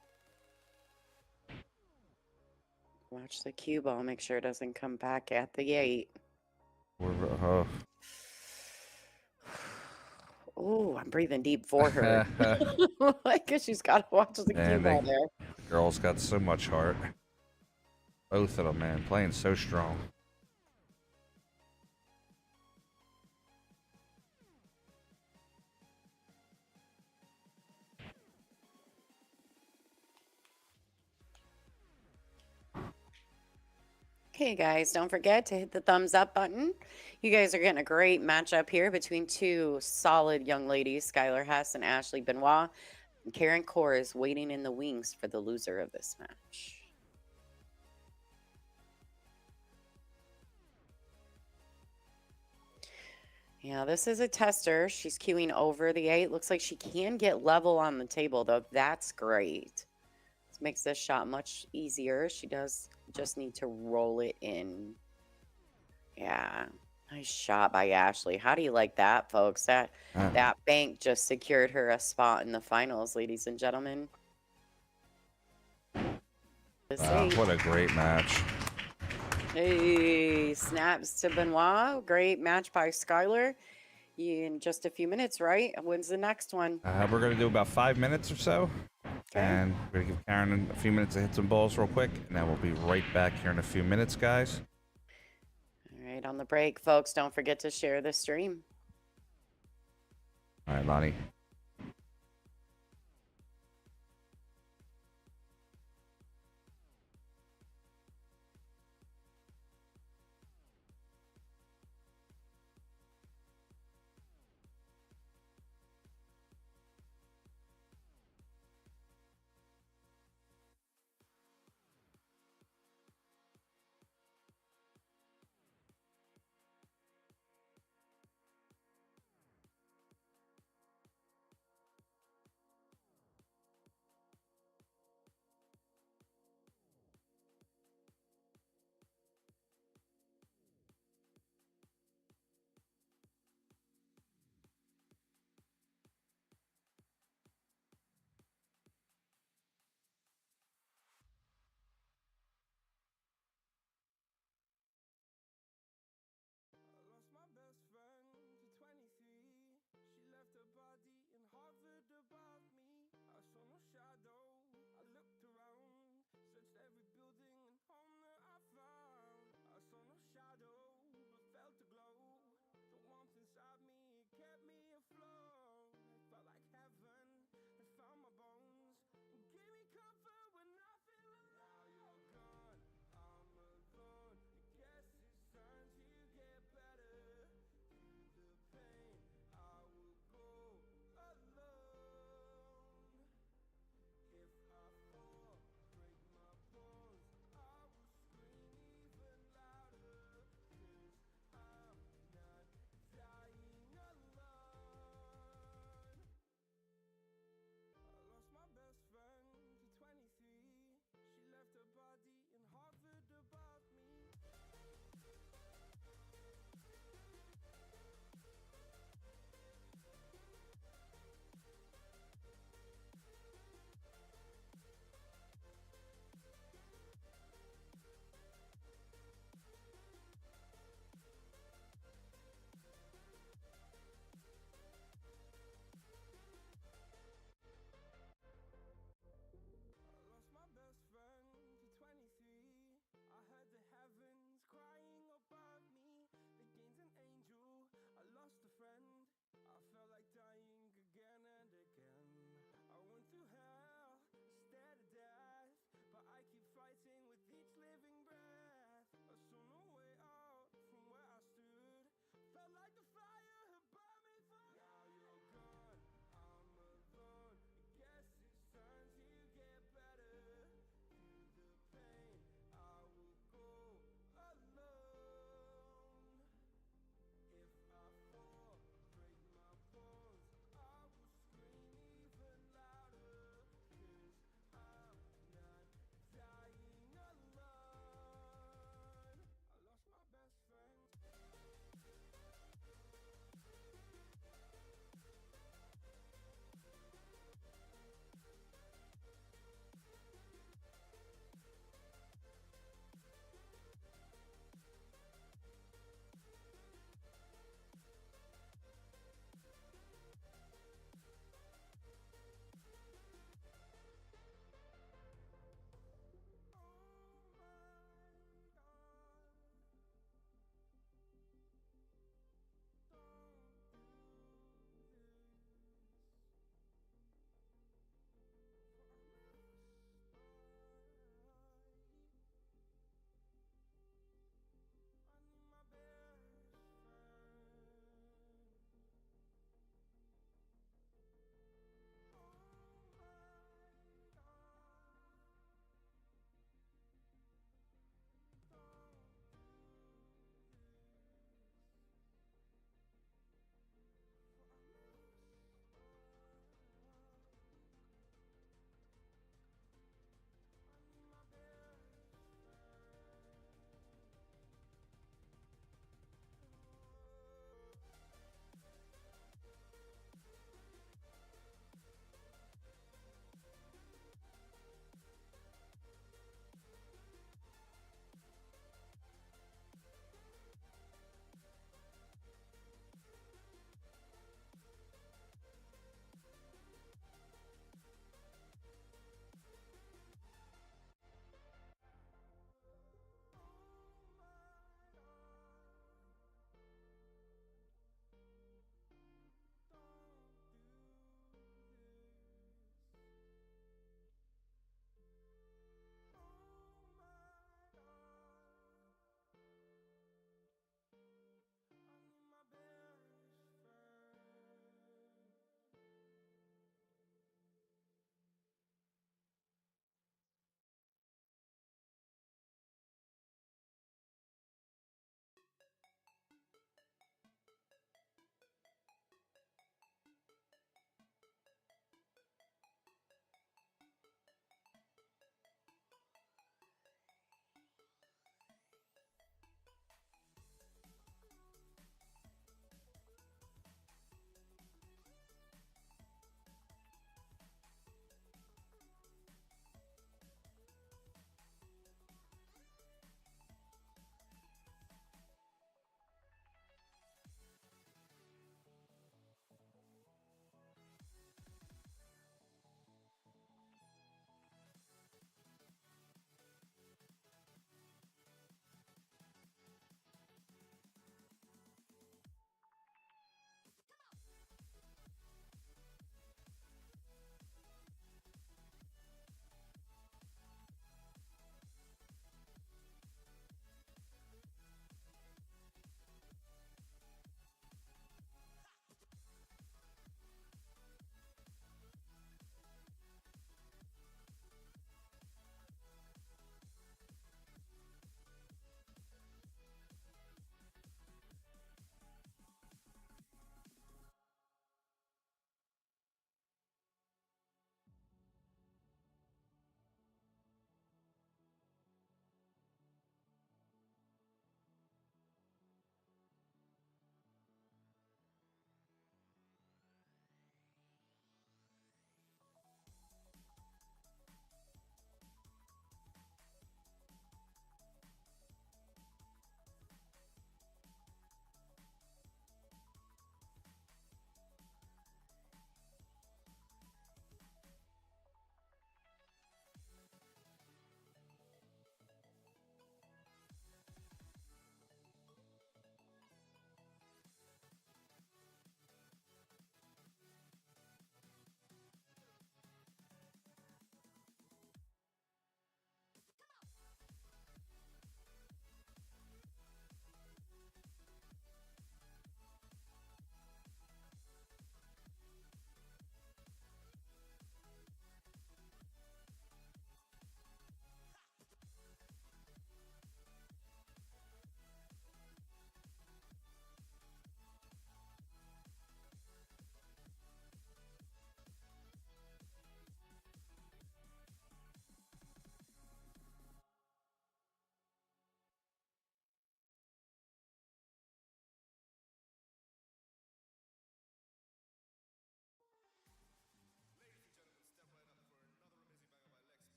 Watch the cue ball. Make sure it doesn't come back at the 8. Oh. Oh, I'm breathing deep for her. Because she's got to watch the cue Man, ball there. The girl's got so much heart. Both of them, man, playing so strong. Okay, guys, don't forget to hit the thumbs up button. You guys are getting a great matchup here between 2 solid young ladies, Skylar Hess and Ashley Benoit. And Karen Kaur is waiting in the wings for the loser of this match. Yeah, this is a tester. She's queuing over the 8. Looks like she can get level on the table, though. That's great. This makes this shot much easier. She does just need to roll it in. Yeah, nice shot by Ashley. How do you like that, folks? That bank just secured her a spot in the finals, ladies and gentlemen. Wow, what a great match. Hey, snaps to Benoit. Great match by Skylar. In just a few minutes, right? When's the next one? We're going to do about 5 minutes or so. Okay. And we're going to give Karen a few minutes to hit some balls real quick. And then we'll be right back here in a few minutes, guys. All right, on the break, folks, don't forget to share the stream. All right, Lonnie.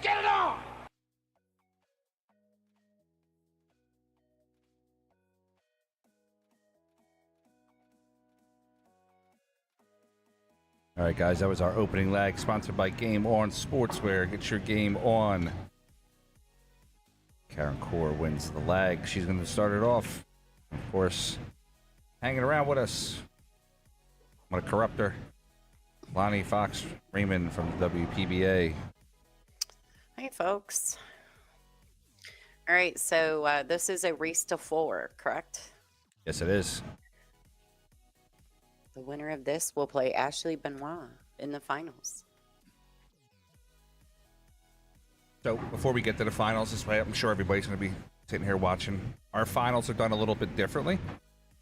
Let's get it on! All right, guys, that was our opening leg, sponsored by Game On Sportswear. Get your game on. Karen Core wins the leg. She's going to start it off. Of course, hanging around with us. I'm going to corrupt her. Lonnie Fox Raymond from the WPBA. Hey, folks. All right, so this is a race to 4, correct? Yes, it is. The winner of this will play Ashley Benoit in the finals. So before we get to the finals, this way I'm sure everybody's going to be sitting here watching. Our finals are done a little bit differently.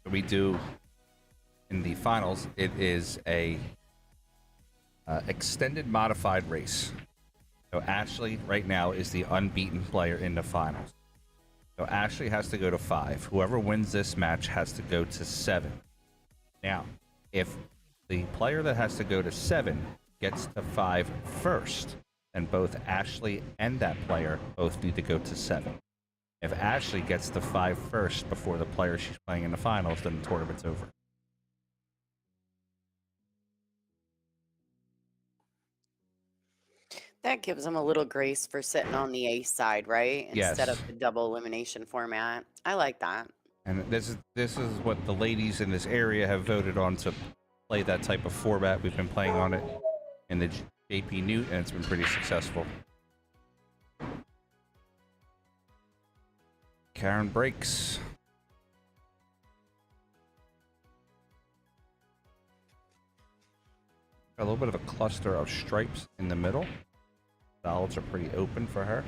So we do in the finals, it is a extended modified race. So Ashley right now is the unbeaten player in the finals. So Ashley has to go to 5. Whoever wins this match has to go to 7. Now, if the player that has to go to 7 gets to 5 first, then both Ashley and that player both need to go to 7. If Ashley gets to 5 first before the player she's playing in the finals, then the tournament's over. That gives them a little grace for sitting on the A side, right? Instead Yes. of the double elimination format. I like that. And this is what the ladies in this area have voted on to play that type of format. We've been playing on it in the JPNEWT, and it's been pretty successful. Karen breaks. Got a little bit of a cluster of stripes in the middle. Solids are pretty open for her.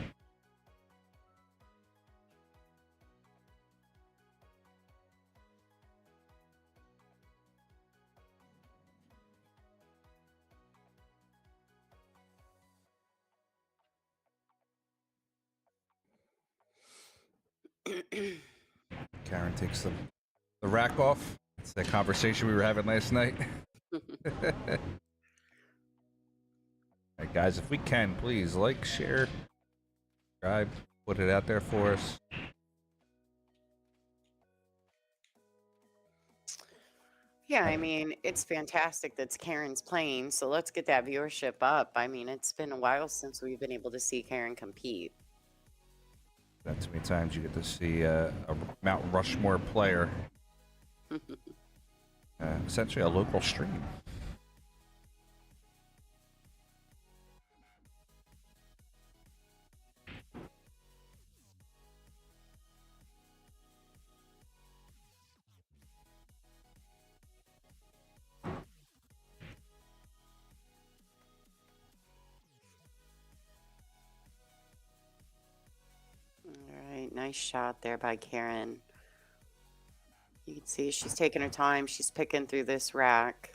Karen takes the rack off. It's the conversation we were having last night. All right, guys, if we can, please like, share, subscribe, put it out there for us. Yeah, I mean, it's fantastic that Karen's playing, so let's get that viewership up. I mean, it's been a while since we've been able to see Karen compete. Not too many times you get to see a Mount Rushmore player. Essentially a local stream. All right, nice shot there by Karen. You can see she's taking her time. She's picking through this rack.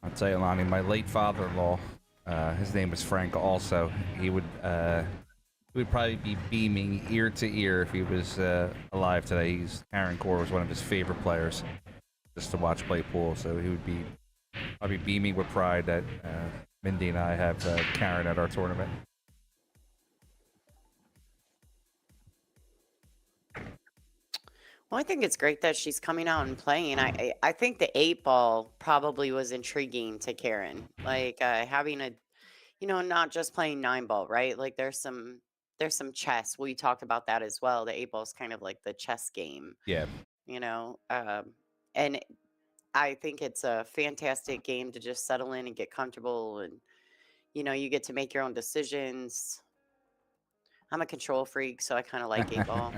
I'll tell you, Lonnie, my late father-in-law, his name was Frank also. He would probably be beaming ear to ear if he was alive today. Karen Core was one of his favorite players just to watch play pool, so he would be probably beaming with pride that Mindy and I have Karen at our tournament. Well, I think it's great that she's coming out and playing. I think the 8-ball probably was intriguing to Karen. Like having a, not just playing 9-ball, right? Like there's some chess. We talked about that as well. The 8-ball is kind of like the chess game. Yeah. And I think it's a fantastic game to just settle in and get comfortable, and you get to make your own decisions. I'm a control freak, so I kind of like 8-ball.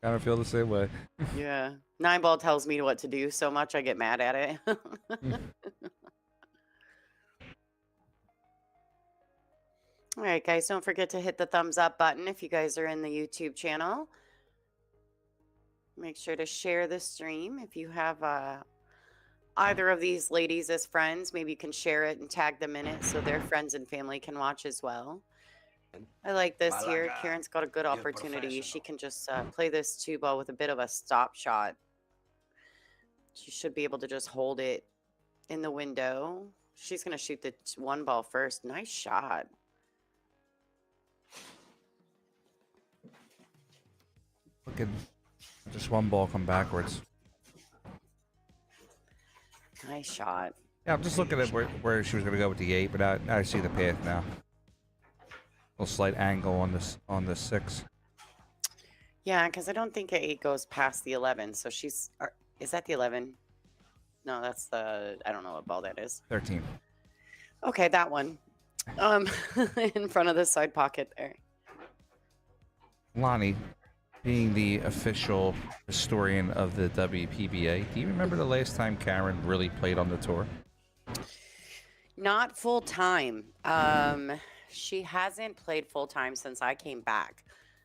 Kind of feel the same way. Yeah. 9-ball tells me what to do so much I get mad at it. All right, guys, don't forget to hit the thumbs up button if you guys are in the YouTube channel. Make sure to share the stream if you have either of these ladies as friends. Maybe you can share it and tag them in it so their friends and family can watch as well. I like this here. Malaga, Karen's got a good you're opportunity. She professional. can just play this two ball with a bit of a stop shot. She should be able to just hold it in the window. She's going to shoot the one ball first. Nice shot. Look at just one ball come backwards. Nice shot. Yeah, I'm just looking at where she was going to go with the 8, but now I see the path now. A little slight angle on this 6. Yeah, because I don't think an 8 goes past the 11. So she's... is that the 11? No, that's the... I don't know what ball that is. 13. Okay, that one. In front of the side pocket there. Lonnie, being the official historian of the WPBA, do you remember the last time Karen really played on the tour? Not full time. She hasn't played full time since I came back.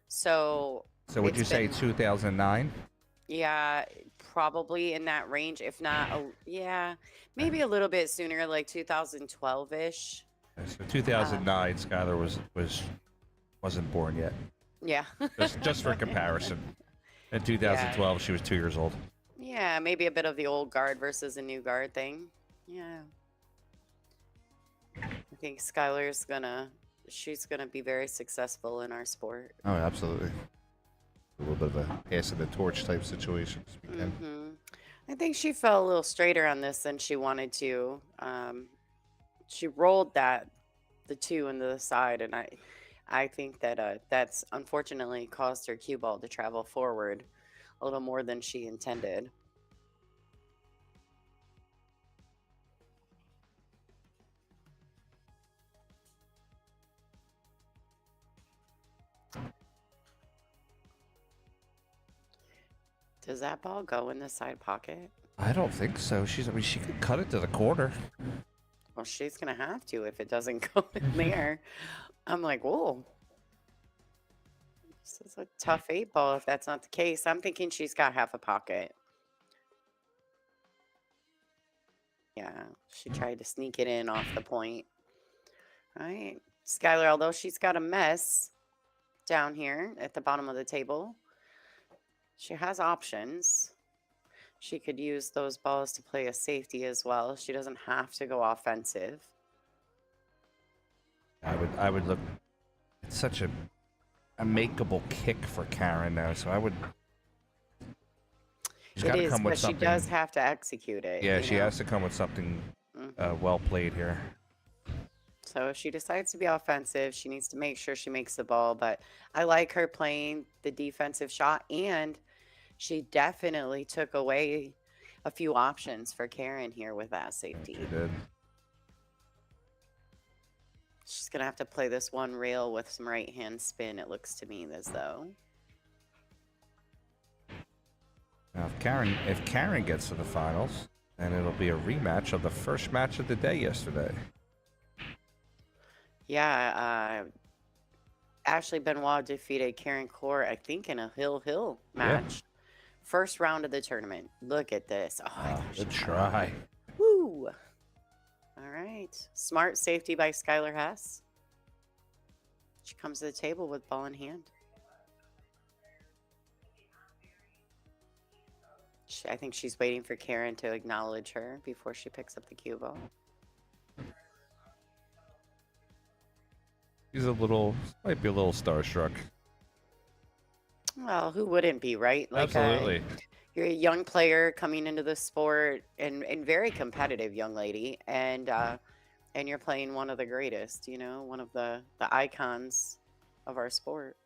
So Would you say 2009? Yeah, probably in that range. If not, yeah, maybe a little bit sooner, like 2012-ish. So 2009, Skylar wasn't born yet. Yeah. Just for comparison. In 2012, she was 2 years old. Yeah, maybe a bit of the old guard versus a new guard thing. Yeah. I think Skylar's she's gonna be very successful in our sport. Oh, absolutely. A little bit of a passing the torch type situation. I think she fell a little straighter on this than she wanted to. She rolled the 2 into the side, and I think that that's unfortunately caused her cue ball to travel forward a little more than she intended. Does that ball go in the side pocket? I don't think so. She could cut it to the corner. Well, she's going to have to if it doesn't go in there. I'm like, whoa. This is a tough 8 ball if that's not the case. I'm thinking she's got half a pocket. Yeah, she tried to sneak it in off the point. All right. Skylar, although she's got a mess down here at the bottom of the table, she has options. She could use those balls to play a safety as well. She doesn't have to go offensive. I would look. It's such a makeable kick for Karen now, so I would. She's got to come with something. She does have to execute it. Yeah, she has to come with something well played here. So if she decides to be offensive, she needs to make sure she makes the ball. But I like her playing the defensive shot, and she definitely took away a few options for Karen here with that safety. She did. She's going to have to play this one rail with some right-hand spin, it looks to me as though. Now, if Karen gets to the finals, then it'll be a rematch of the first match of the day yesterday. Yeah, Ashley Benoit defeated Karen Core, I think, in a Hill match. Yeah. First round of the tournament. Look at this. Oh, good try. Woo! All right. Smart safety by Skylar Hess. She comes to the table with ball in hand. I think she's waiting for Karen to acknowledge her before she picks up the cue ball. He's might be a little starstruck. Well, who wouldn't be, right? Like absolutely. You're a young player coming into the sport and very competitive young lady. And you're playing one of the greatest, one of the icons of our sport.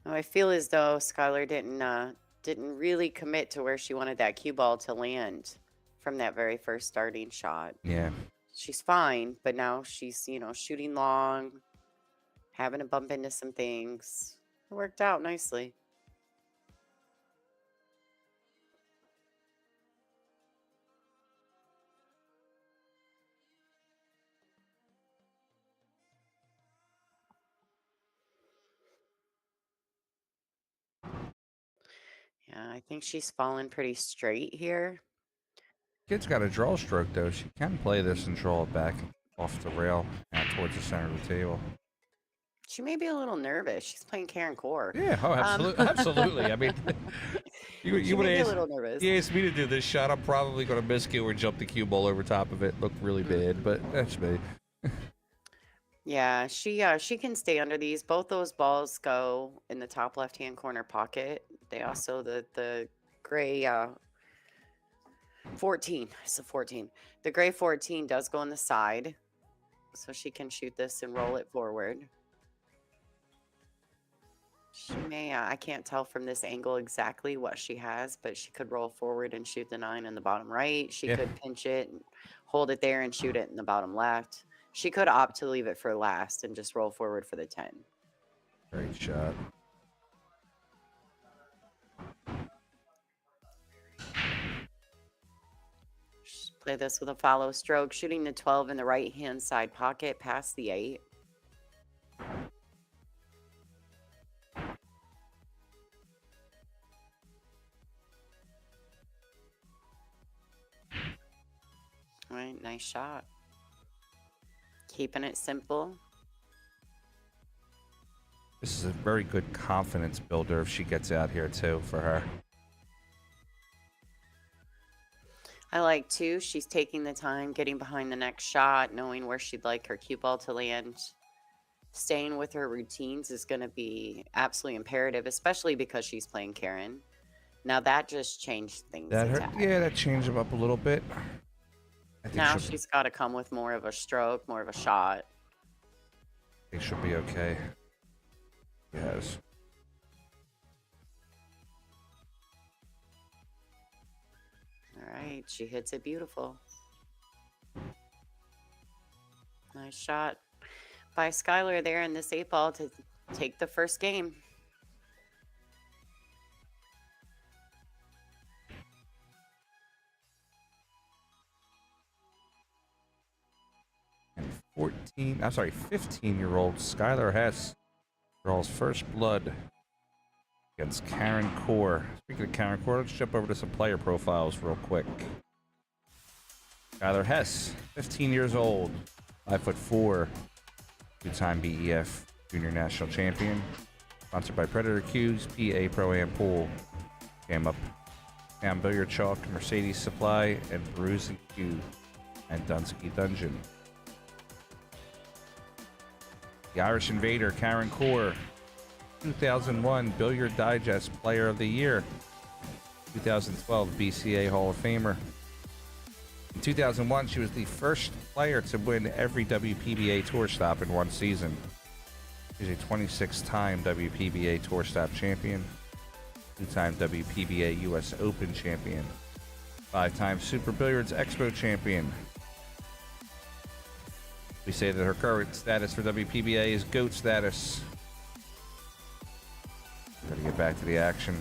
Now, I feel as though Skylar didn't really commit to where she wanted that cue ball to land from that very first starting shot. Yeah. She's fine, but now she's, shooting long, having to bump into some things. It worked out nicely. Yeah, I think she's fallen pretty straight here. Kid's got a draw stroke, though. She can play this and draw it back off the rail and towards the center of the table. She may be a little nervous. She's playing Karen Core. Yeah, oh, absolutely. Absolutely. I mean, you She would may be a ask, little nervous. you asked me to do this shot. I'm probably going to miss cue or jump the cue ball over top of it. Look really bad, but that's me. Yeah, she can stay under these. Both those balls go in the top left-hand corner pocket. They also the gray 14. It's a 14. The gray 14 does go on the side, so she can shoot this and roll it forward. She may, I can't tell from this angle exactly what she has, but she could roll forward and shoot the 9 in the bottom right. She Yeah. could pinch it and hold it there and shoot it in the bottom left. She could opt to leave it for last and just roll forward for the 10. Great shot. Just play this with a follow stroke, shooting the 12 in the right-hand side pocket past the 8. All right, nice shot. Keeping it simple. This is a very good confidence builder if she gets out here, too, for her. I like, too, she's taking the time, getting behind the next shot, knowing where she'd like her cue ball to land. Staying with her routines is going to be absolutely imperative, especially because she's playing Karen. Now, that just changed things. That a hurt. tad. Yeah, that changed them up a little bit. I think Now she'll, she's got to come with more of a stroke, more of a shot. I think she'll be okay. Yes. All right, she hits it beautiful. Nice shot by Skylar there in this 8 ball to take the first game. And 15-year-old Skylar Hess draws first blood against Karen Core. Speaking of Karen Core, let's jump over to some player profiles real quick. Skylar Hess, 15 years old, 5'4", two-time BEF Junior National Champion. Sponsored by Predator Cues, PA Pro-Am Pool. Came up Town Billiard Chalk, Mercedes Supply, and Brews and Q, and Dunsky Dungeon. The Irish Invader, Karen Core, 2001 Billiard Digest Player of the Year, 2012 BCA Hall of Famer. In 2001, she was the first player to win every WPBA Tour Stop in one season. She's a 26-time WPBA Tour Stop champion, 2-time WPBA US Open champion, 5-time Super Billiards Expo champion. We say that her current status for WPBA is GOAT status. Gotta get back to the action.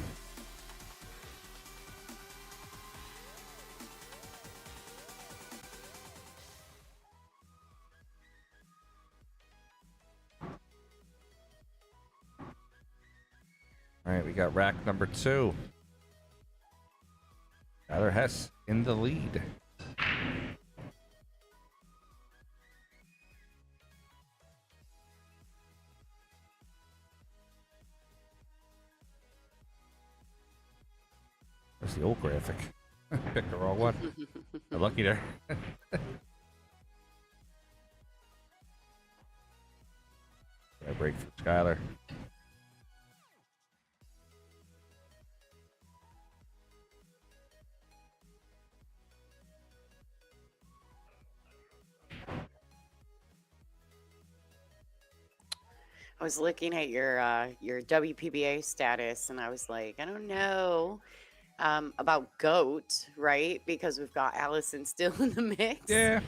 All right, we got rack number 2. Skylar Hess in the lead. There's the old graphic. Picked the wrong one. You're lucky there. Got a break for Skylar. I was looking at your WPBA status, and I was like, I don't know about GOAT, right? Because we've got Allison still in the mix. Yeah,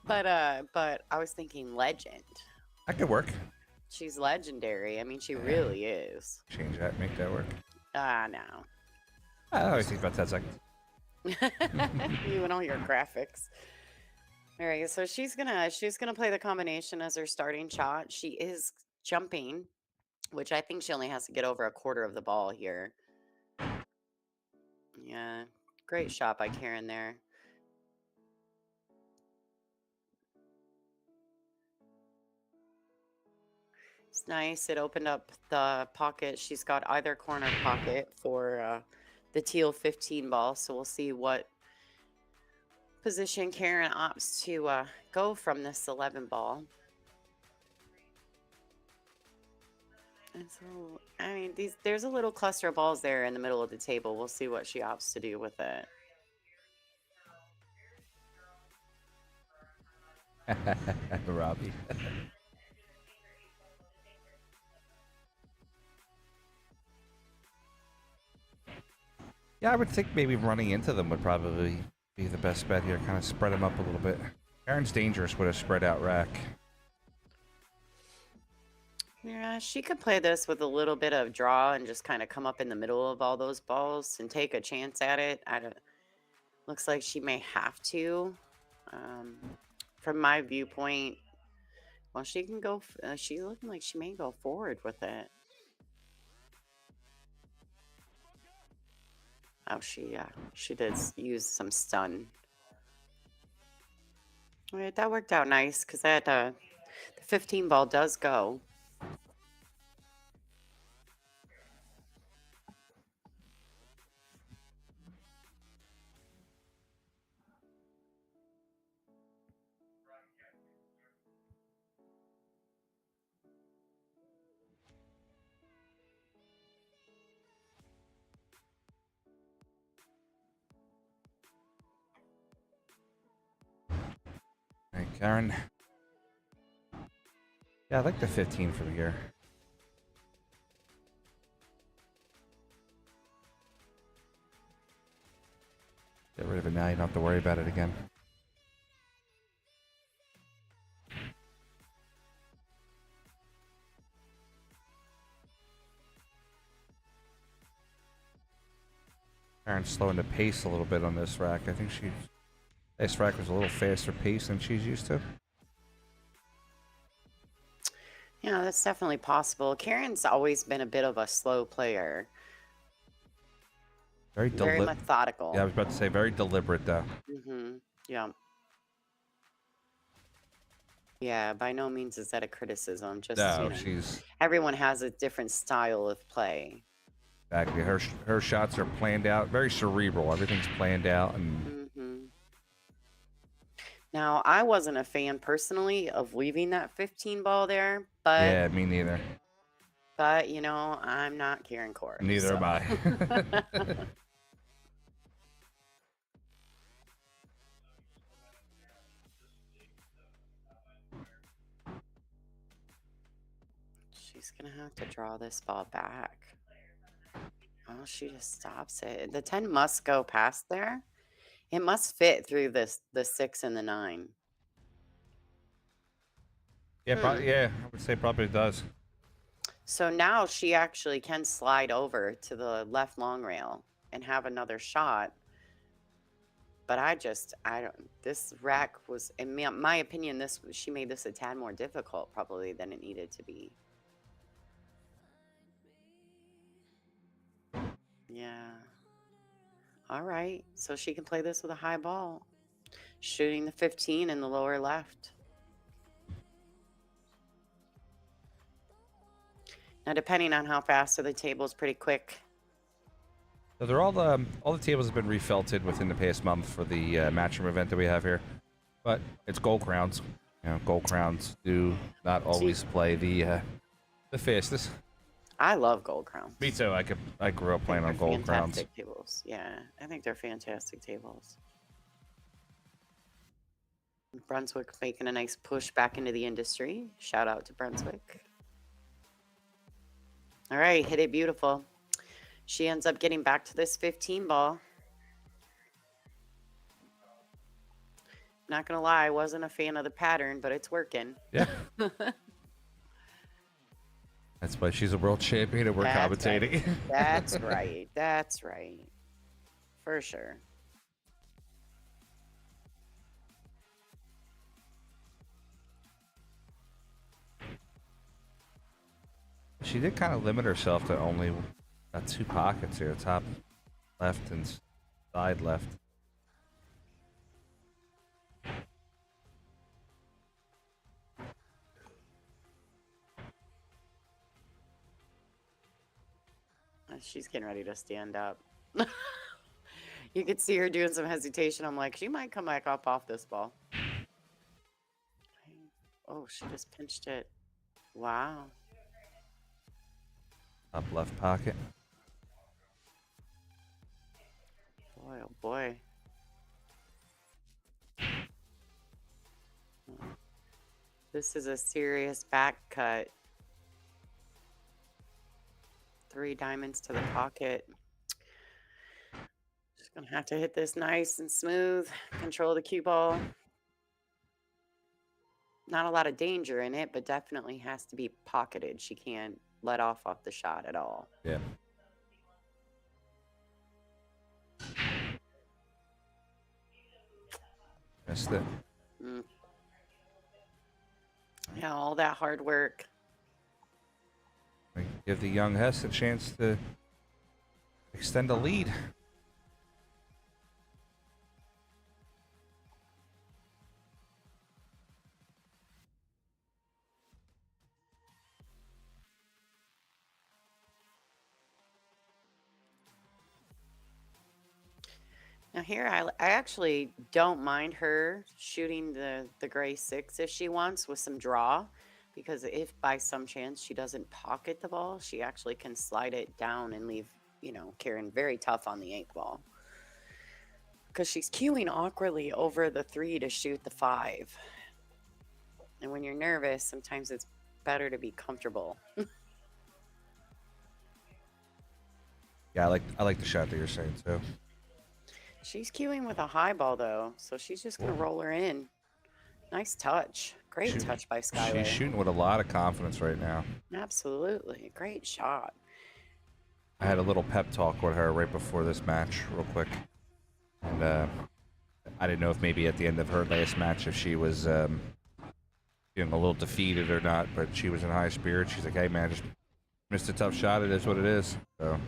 But I was thinking legend. that could work. She's legendary. I mean, she really is. Change that, make that work. No. I always think about 10 seconds. You and all your graphics. All right, so she's gonna play the combination as her starting shot. She is jumping, which I think she only has to get over a quarter of the ball here. Yeah, great shot by Karen there. It's nice. It opened up the pocket. She's got either corner pocket for the teal 15 ball. So we'll see what position Karen opts to go from this 11 ball. And so, I mean, there's a little cluster of balls there in the middle of the table. We'll see what she opts to do with it. Robbie. Yeah, I would think maybe running into them would probably be the best bet here. Kind of spread them up a little bit. Karen's dangerous with a spread out rack. Yeah, she could play this with a little bit of draw and just kind of come up in the middle of all those balls and take a chance at it. Looks like she may have to. From my viewpoint, well, she can go. She's looking like she may go forward with it. Oh, she did use some stun. All right, that worked out nice because that the 15 ball does go. All right, Karen. Yeah, I like the 15 from here. Get rid of it now. You don't have to worry about it again. Karen's slowing the pace a little bit on this rack. I think this rack was a little faster pace than she's used to. Yeah, that's definitely possible. Karen's always been a bit of a slow player. Very methodical. Yeah, I was about to say very deliberate though. Yeah. Yeah, by no means is that a criticism. Just No, she's everyone has a different style of play. exactly her shots are planned out, very cerebral. Everything's planned out, and Now, I wasn't a fan personally of leaving that 15 ball there, but yeah, me neither. But you know, I'm not Karen Core. Neither am I. She's gonna have to draw this ball back. Oh, she just stops it. The 10 must go past there. It must fit through the 6 and the 9. Yeah, yeah, I would say probably does. So now she actually can slide over to the left long rail and have another shot. But I don't. This rack was, in my opinion, she made this a tad more difficult probably than it needed to be. Yeah. All right. So she can play this with a high ball. Shooting the 15 in the lower left. Now, depending on how fast, the table is pretty quick. So they're all the tables have been refelted within the past month for the matchroom event that we have here, but it's gold crowns. You know, gold crowns do not always play the fastest. I love gold crowns. Me too. I grew up playing on gold crowns. Fantastic tables. Yeah, I think they're fantastic tables. Brunswick making a nice push back into the industry. Shout out to Brunswick. All right, hit it beautiful. She ends up getting back to this 15 ball. Not gonna lie, I wasn't a fan of the pattern, but it's working. Yeah. That's why she's a world champion and we're commentating. Right. That's right. That's right. For sure. She did kind of limit herself to only 2 pockets here, top left and Side left. She's getting ready to stand up. You could see her doing some hesitation. I'm like, she might come back up off this ball. Oh, she just pinched it. Wow. Up left pocket. Boy, oh boy. This is a serious back cut. 3 diamonds to the pocket. Just gonna have to hit this nice and smooth. Control the cue ball. Not a lot of danger in it, but definitely has to be pocketed. She can't let off the shot at all. Yeah. Missed it. Mm. Yeah, all that hard work. Give the young Hess a chance to extend a lead. Now here, I actually don't mind her shooting the gray 6 if she wants with some draw, because if by some chance she doesn't pocket the ball, she actually can slide it down and leave, you know, Karen very tough on the 8th ball. Because she's queuing awkwardly over the 3 to shoot the 5. And when you're nervous, sometimes it's better to be comfortable. Yeah, I like the shot that you're saying too. She's queuing with a high ball, though, so she's just going to roll her in. Nice touch. Great touch by Skylar. She's shooting with a lot of confidence right now. Absolutely. Great shot. I had a little pep talk with her right before this match, real quick. And I didn't know if maybe at the end of her last match if she was feeling a little defeated or not, but she was in high spirits. She's like, hey, man, just missed a tough shot. It is what it is. So.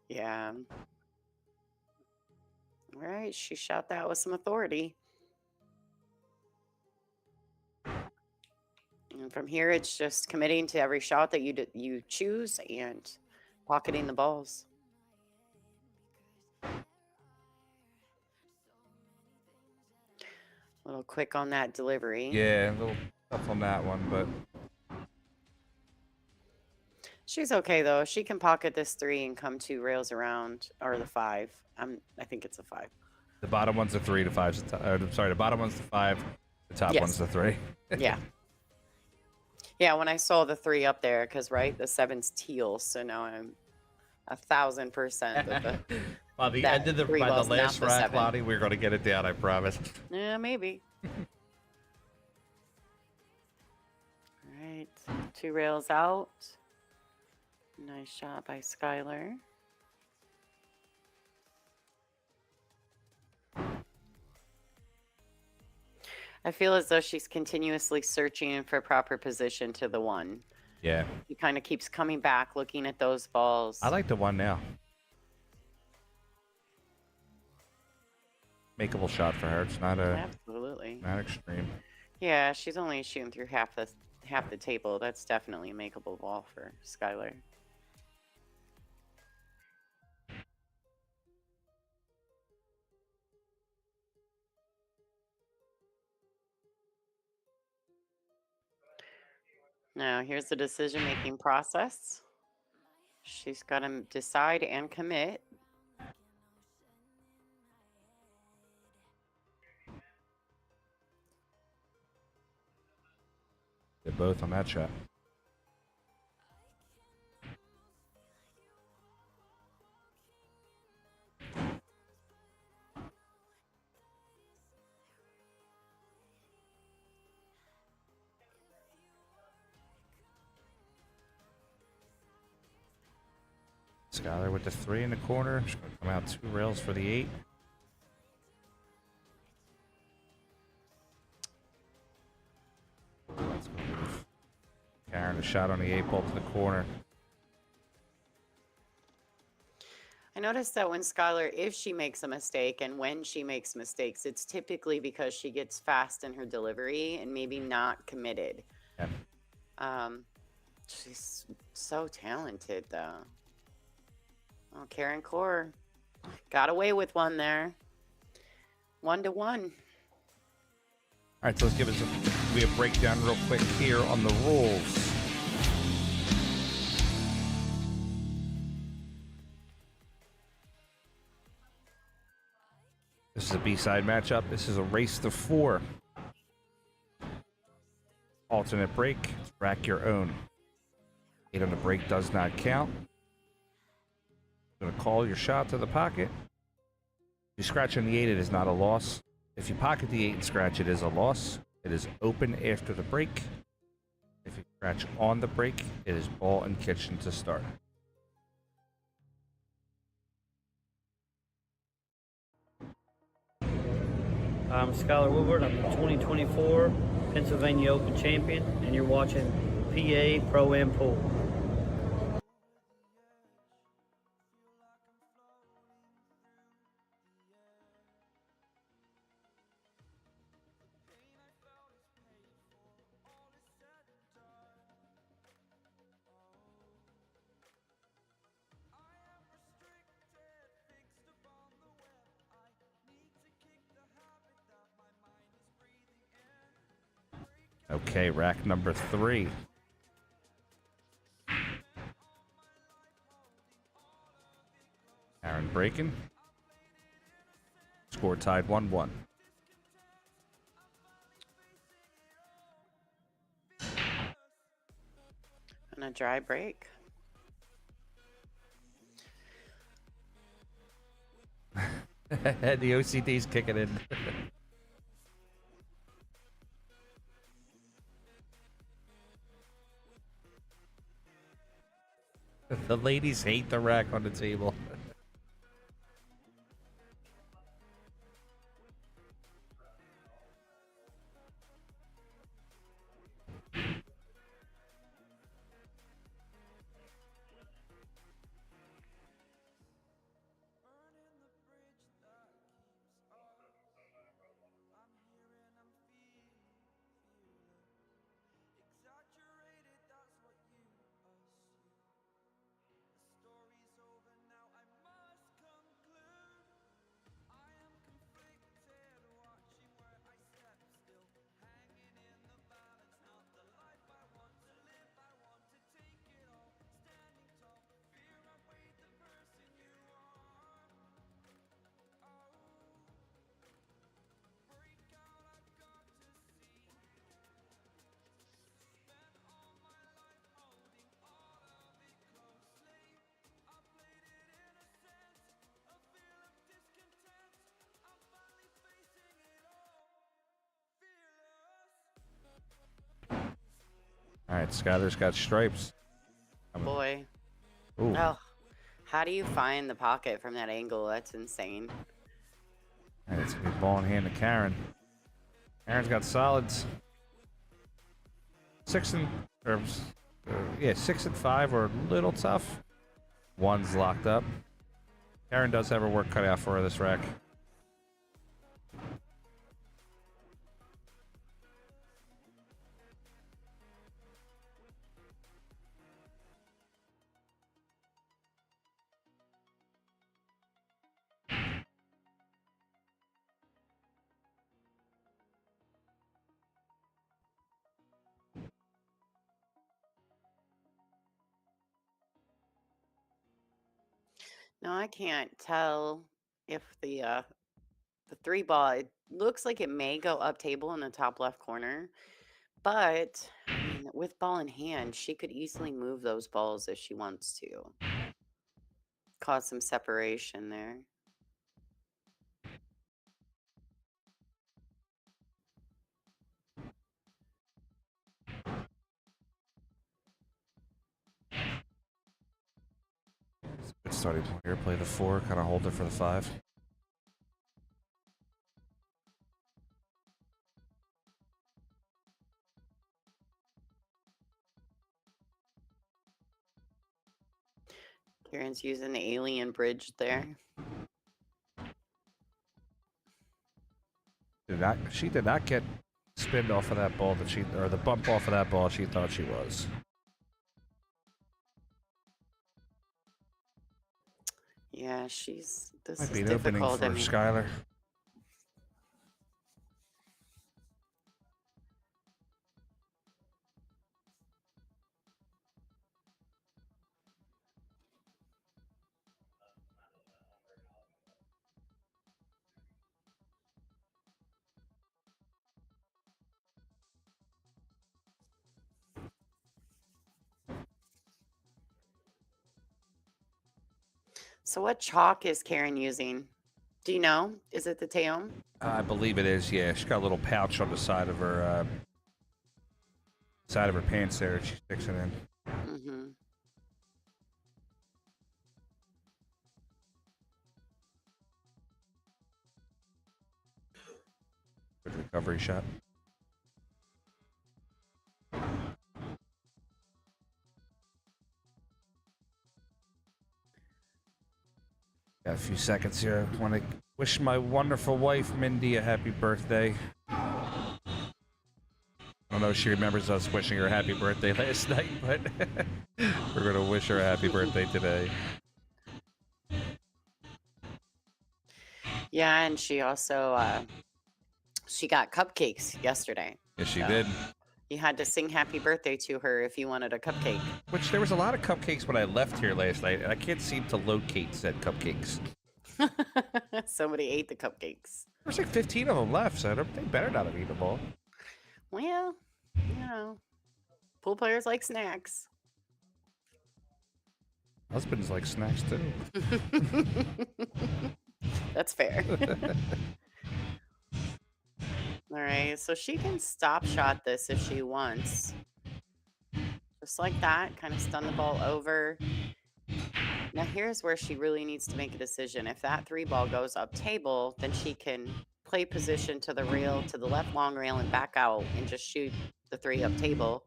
Yeah. All right, she shot that with some authority. And from here, it's just committing to every shot that you choose and pocketing the balls. A little quick on that delivery. Yeah, a little tough on that one, but she's okay, though. She can pocket this 3 and come 2 rails around, or the 5. I think it's a 5. the bottom one's the 3, the 5's the I'm sorry, the bottom one's the 5, the top one's the 3. Yeah. Yeah, when I saw the 3 up there, because, right, the 7's teal, so now I'm 1,000% that the By the that end of the, three by the ball's not last the rack, 7. Lottie, we're going to get it down, I promise. Yeah, maybe. All right, 2 rails out. Nice shot by Skylar. I feel as though she's continuously searching for proper position to the 1. Yeah. She kind of keeps coming back, looking at those balls. I like the 1 now. Makeable shot for her. It's not Absolutely. not extreme. Yeah, she's only shooting through half the table. That's definitely a makeable ball for Skylar. Now, here's the decision-making process. She's got to decide and commit. They're both on that shot. Skylar with the 3 in the corner. She's going to come out 2 rails for the 8. Let's go with Karen a shot on the 8 ball to the corner. I noticed that when Skylar, if she makes a mistake and when she makes mistakes, it's typically because she gets fast in her delivery and maybe not committed. Yeah. She's so talented, though. Oh, Karen Core got away with one there. 1-1. All right, so let's give us a breakdown real quick here on the rules. This is a B-side matchup. This is a race to 4. Alternate break. Rack your own. 8 on the break does not count. Going to call your shot to the pocket. If you scratch on the 8, it is not a loss. If you pocket the 8 and scratch, it is a loss. It is open after the break. If you scratch on the break, it is ball and kitchen to start. I'm Skylar Woodward. I'm the 2024 Pennsylvania Open champion, and you're watching PA Pro Am Pool. Okay, rack number 3. Aaron breaking. Score tied 1-1. On a dry break. The OCD's kicking in. The ladies hate the rack on the table. All right, Skylar's got stripes. Boy. Ooh. Oh, how do you find the pocket from that angle? That's insane. All right, it's going to be ball in hand to Karen. Karen's got solids. 6 and 5 are a little tough. 1's locked up. Karen does have her work cut out for her this rack. No, I can't tell if the 3 ball, it looks like it may go up table in the top left corner, but I mean, with ball in hand, she could easily move those balls if she wants to. Cause some separation there. Good starting point here. Play the 4, kind of hold it for the 5. Karen's using the alien bridge there. She did not get spinned off of that ball or the bump off of that ball she thought she was. Yeah, this Might is be an opening difficult. for I mean, Skylar. so what chalk is Karen using? Do you know? Is it the Teom? I believe it is. Yeah, she's got a little pouch on the side of her pants there. She sticks it in. Mm-hmm. Good recovery shot. Got a few seconds here. I want to wish my wonderful wife, Mindy, a happy birthday. I don't know if she remembers us wishing her a happy birthday last night, but we're going to wish her a happy birthday today. Yeah, and she also she got cupcakes yesterday. Yes, she did. You had to sing happy birthday to her if you wanted a cupcake. Which there was a lot of cupcakes when I left here last night, and I can't seem to locate said cupcakes. Somebody ate the cupcakes. There's like 15 of them left, so they better not have eaten them all. Well, you know, pool players like snacks. Husbands like snacks too. That's fair. All right, so she can stop shot this if she wants. Just like that, kind of stun the ball over. Now here's where she really needs to make a decision. If that 3 ball goes up table, then she can play position to the rail, to the left long rail and back out and just shoot the 3 up table,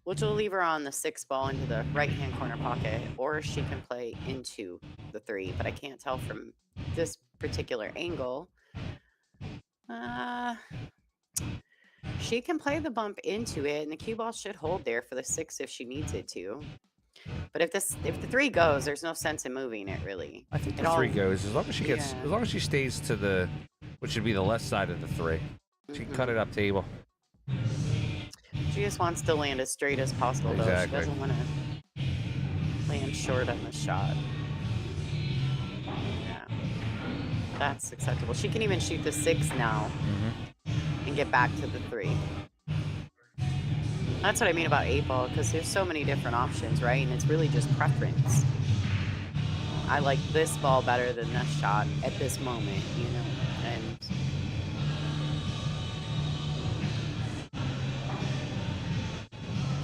which will leave her on the 6 ball into the right-hand corner pocket, or she can play into the 3, but I can't tell from this particular angle. She can play the bump into it, and the cue ball should hold there for the 6 if she needs it to. But if the 3 goes, there's no sense in moving it, really. I think the 3 goes as long as she gets, as long as she stays to the, which would be the left side of the 3. She can cut it up table. She just wants to land as straight as possible, though. Exactly. She doesn't want to land short on the shot. Yeah, that's acceptable. She can even shoot the 6 now and get back to the 3. That's what I mean about 8 ball, because there's so many different options, right? And it's really just preference. I like this ball better than this shot at this moment, you know? And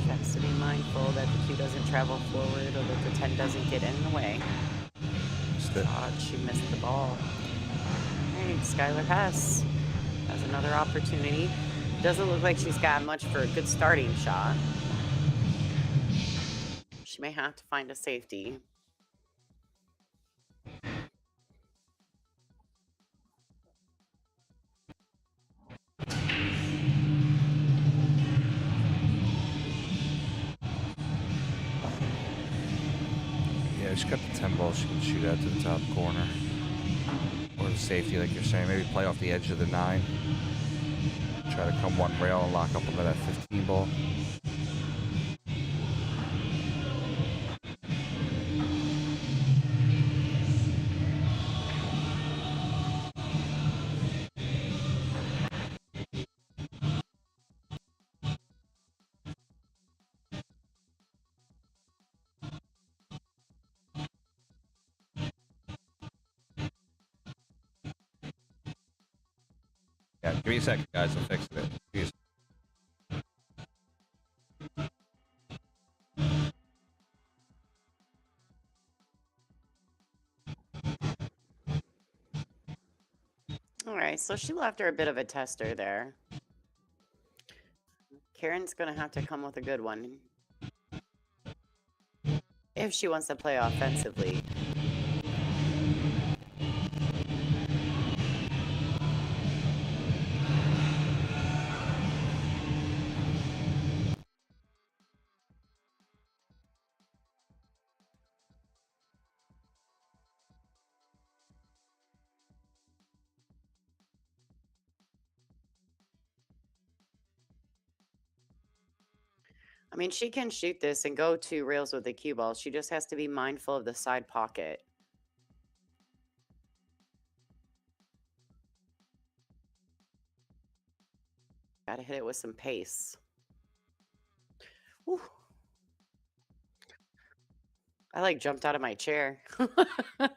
she has to be mindful that the cue doesn't travel forward or that the 10 doesn't get in the way. God, she missed the ball. All right, Skylar Hess has another opportunity. Doesn't look like she's got much for a good starting shot. She may have to find a safety. Yeah, she's got the 10 ball she can shoot out to the top corner. Or the safety, like you're saying. Maybe play off the edge of the 9. Try to come one rail and lock up into that 15 ball. Yeah, give me a second, guys. I'm fixing it. Jeez. All right, so she left her a bit of a tester there. Karen's going to have to come with a good one. if she wants to play offensively. I mean, she can shoot this and go 2 rails with the cue ball. She just has to be mindful of the side pocket. Gotta hit it with some pace. Whew. I like jumped out of my chair. All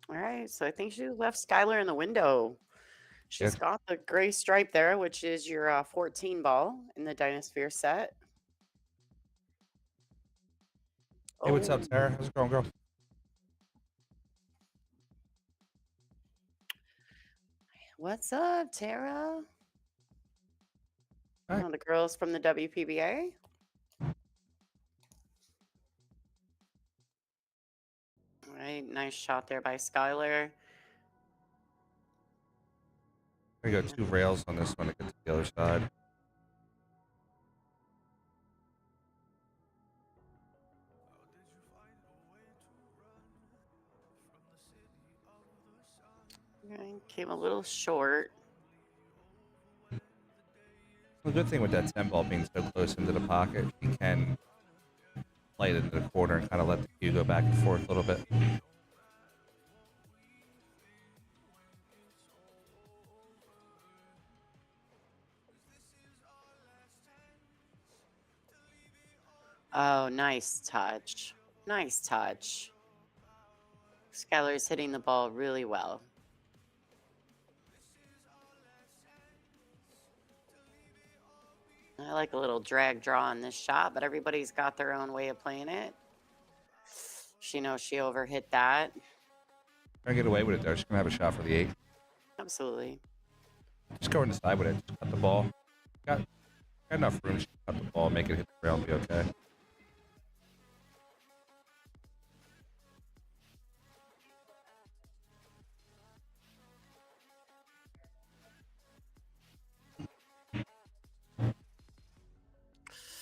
right, so I think she left Skylar in the window. She's got the gray stripe there, which is your 14 ball in the Dinosphere set. Hey, what's up, Tara? How's it going, girl? What's up, Tara? Hi. One of the girls from the WPBA. All right, nice shot there by Skylar. I go 2 rails on this one to get to the other side. Okay, came a little short. The good thing with that 10 ball being so close into the pocket, you can play it into the corner and kind of let the cue go back and forth a little bit. Oh, nice touch. Nice touch. Skylar's hitting the ball really well. I like a little drag draw on this shot, but everybody's got their own way of playing it. She knows she overhit that. Trying to get away with it there. She's going to have a shot for the 8. Absolutely. Just go inside with it. Just cut the ball. Got enough room to cut the ball, make it hit the rail and be okay.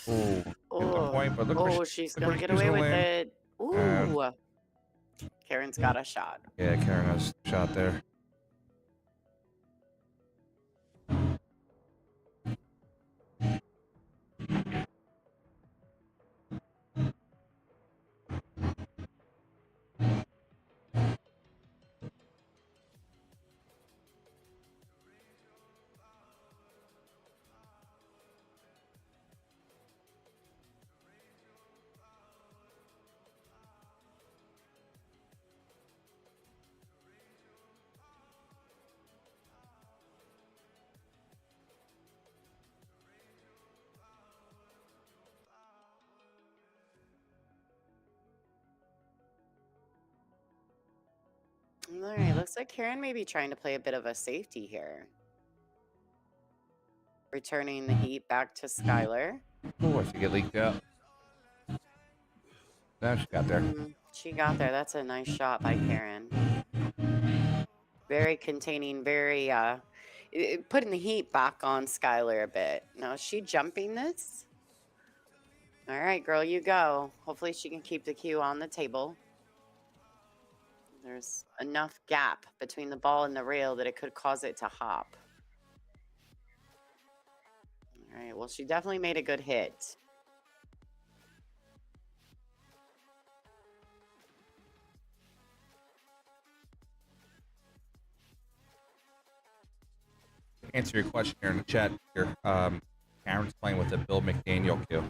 Ooh, Oh, point, but look where she's look going where to get she's away gonna with land. it. Ooh. Karen's got a shot. Yeah, Karen has a shot there. All right, looks like Karen may be trying to play a bit of a safety here. Returning the heat back to Skylar. Oh, I think it leaked out. No, she got there. She got there. That's a nice shot by Karen. Very containing, very putting the heat back on Skylar a bit. Now, is she jumping this? All right, girl, you go. Hopefully she can keep the cue on the table. There's enough gap between the ball and the rail that it could cause it to hop. All right, well, she definitely made a good hit. Answer your question here in the chat here. Karen's playing with a Bill McDaniel cue.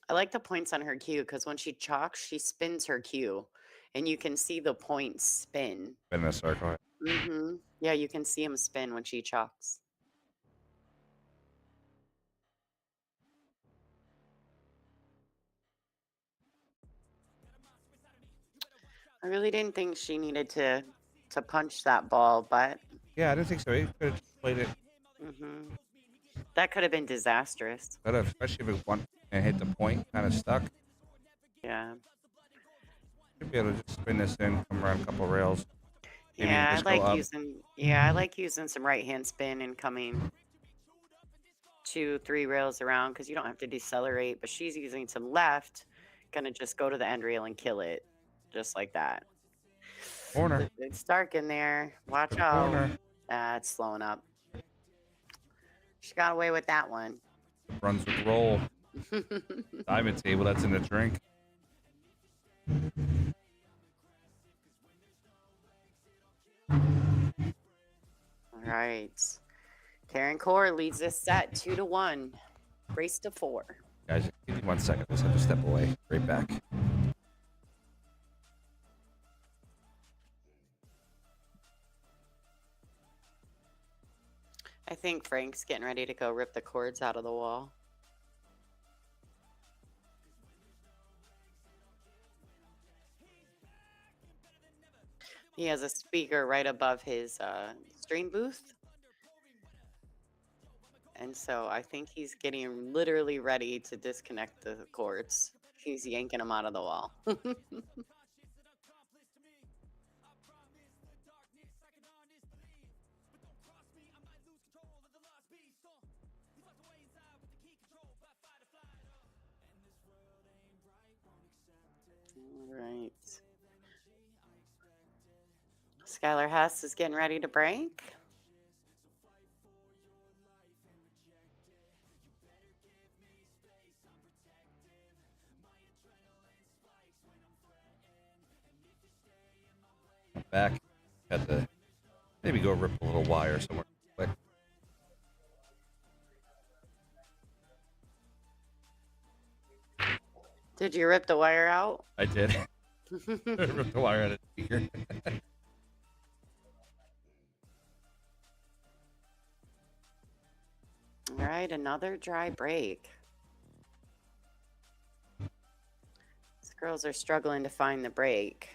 I like the points on her cue because when she chalks, she spins her cue, and you can see the points spin. In a circle. Yeah, you can see them spin when she chalks. I really didn't think she needed to punch that ball, but Yeah, I didn't think so. He could have just played it. Hmm. That could have been disastrous. Could have, especially if it went and hit the point, kind of stuck. Yeah. Should be able to just spin this in, come around a couple rails. Maybe Yeah, I just go like up. using some right hand spin and coming 2-3 rails around because you don't have to decelerate, but she's using some left, gonna just go to the end rail and kill it. Just like that. Corner. It's dark in there. Watch The out. corner. It's slowing up. She got away with that one. Runs with roll. Diamond table, that's in the drink. All right. Karen Core leads this set 2-1. Race to 4. Guys, give me 1 second. Just have to step away. Right back. I think Frank's getting ready to go rip the cords out of the wall. He has a speaker right above his stream booth. And so I think he's getting literally ready to disconnect the cords. He's yanking them out of the wall. All right. Skylar Hess is getting ready to break. Back. Had to maybe go rip a little wire somewhere quick. Did you rip the wire out? I did. Rip the wire out of the speaker. All right, another dry break. These girls are struggling to find the break.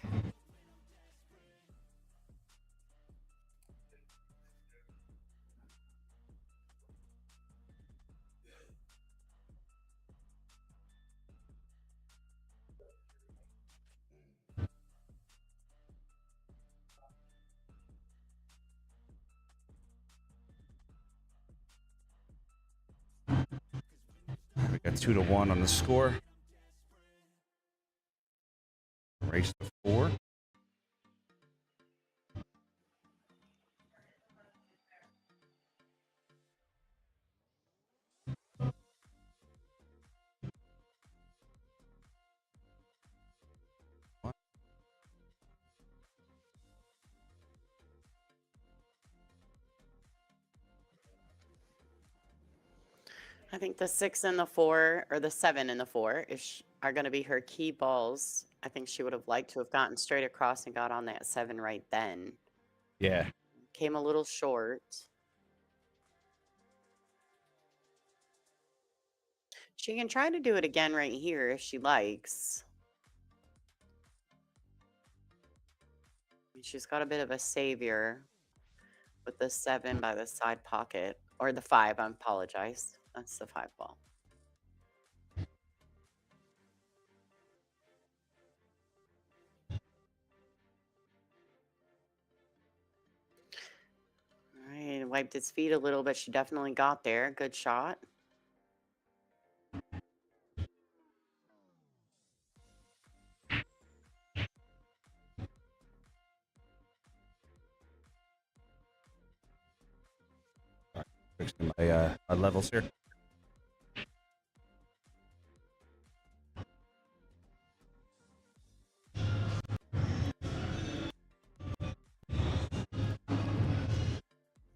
We got 2-1 on the score. Race to 4. I think the 6 and the 4, or the 7 and the 4, are going to be her key balls. I think she would have liked to have gotten straight across and got on that 7 right then. Yeah. Came a little short. She can try to do it again right here if she likes. She's got a bit of a savior with the 7 by the side pocket. Or the 5, I apologize. That's the 5 ball. All right, wiped its feet a little, but she definitely got there. Good shot. Fixing my levels here.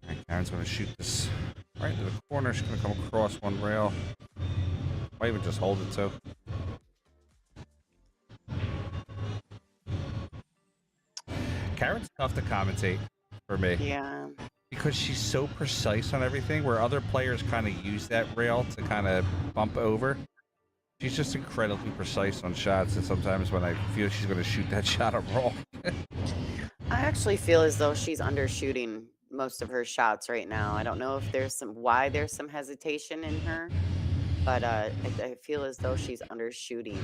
Alright, Karen's gonna shoot this right into the corner. She's gonna come across one rail. Might even just hold it too. Karen's tough to commentate for me. Yeah. Because she's so precise on everything, where other players kind of use that rail to kind of bump over. She's just incredibly precise on shots, and sometimes when I feel she's going to shoot that shot, I'm wrong. I actually feel as though she's undershooting most of her shots right now. I don't know if there's some hesitation in her, but I feel as though she's undershooting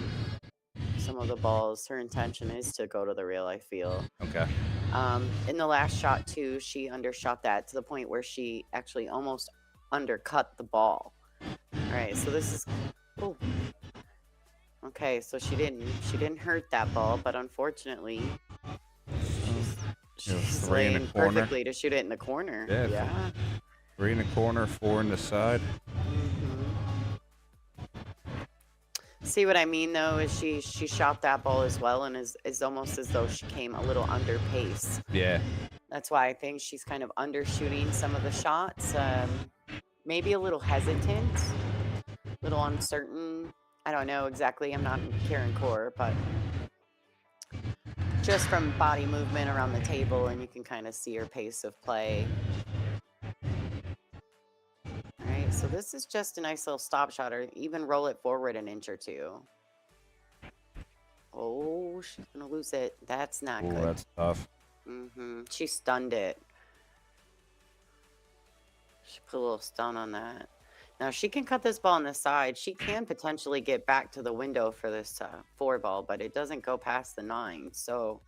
some of the balls. Her intention is to go to the rail, I feel. Okay. In the last shot too, she undershot that to the point where she actually almost undercut the ball. All right, so this is okay, so she didn't hurt that ball, but unfortunately she's three in the laying corner. perfectly to shoot it in the corner. Yeah. Yeah. 3 in the corner, 4 in the side. See what I mean though is she shot that ball as well, and is almost as though she came a little under pace. Yeah. That's why I think she's kind of undershooting some of the shots. Maybe a little hesitant, a little uncertain. I don't know exactly. I'm not Karen Core, but just from body movement around the table, and you can kind of see her pace of play. All right, so this is just a nice little stop shot, or even roll it forward an inch or two. Oh, she's gonna lose it. That's not Ooh, good. that's tough. She stunned it. She put a little stun on that. Now she can cut this ball on the side. She can potentially get back to the window for this 4 ball, but it doesn't go past the 9. So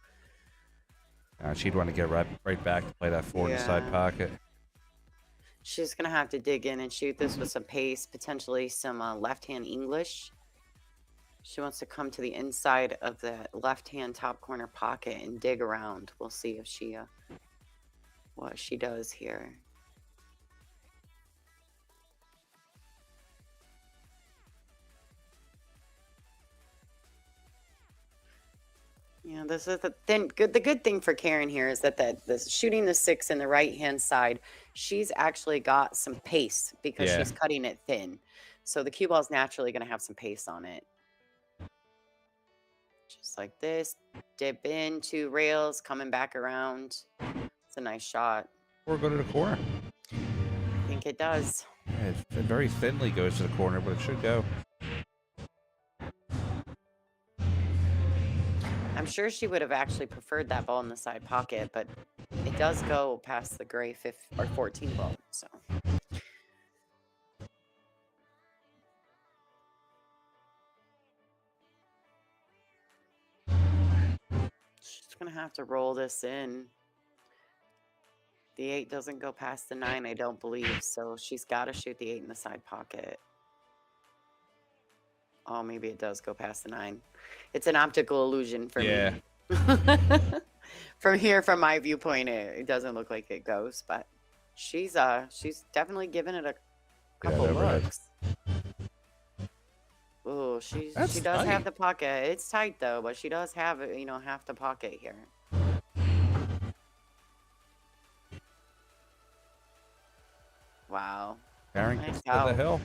She'd want to get right back to play that 4 in the side Yeah. pocket. she's gonna have to dig in and shoot this with some pace, potentially some left-hand English. She wants to come to the inside of the left-hand top corner pocket and dig around. We'll see if she what she does here. Yeah, this is the good thing for Karen here is that the shooting the 6 in the right hand side, she's actually got some pace because Yeah. she's cutting it thin. So the cue ball is naturally going to have some pace on it. Just like this, dip in 2 rails, coming back around. It's a nice shot. Or go to the corner. I think it does. Yeah, it very thinly goes to the corner, but it should go. I'm sure she would have actually preferred that ball in the side pocket, but it does go past the gray 14 ball. So she's gonna have to roll this in. The 8 doesn't go past the 9, I don't believe, so she's got to shoot the 8 in the side pocket. Oh, maybe it does go past the 9. It's an optical illusion for Yeah. me. From here, from my viewpoint, it doesn't look like it goes, but she's definitely given it a couple overhead. looks. Oh, she That's does tight. have the pocket. It's tight though, but she does have half the pocket here. Wow. Karen Nice gets to the out. hill.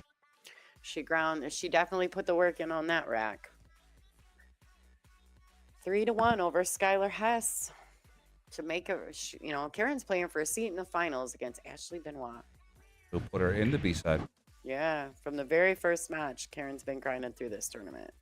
She definitely put the work in on that rack. 3-1 over Skylar Hess to make Karen's playing for a seat in the finals against Ashley Benoit. He'll put her in the B side. Yeah, from the very first match, Karen's been grinding through this tournament.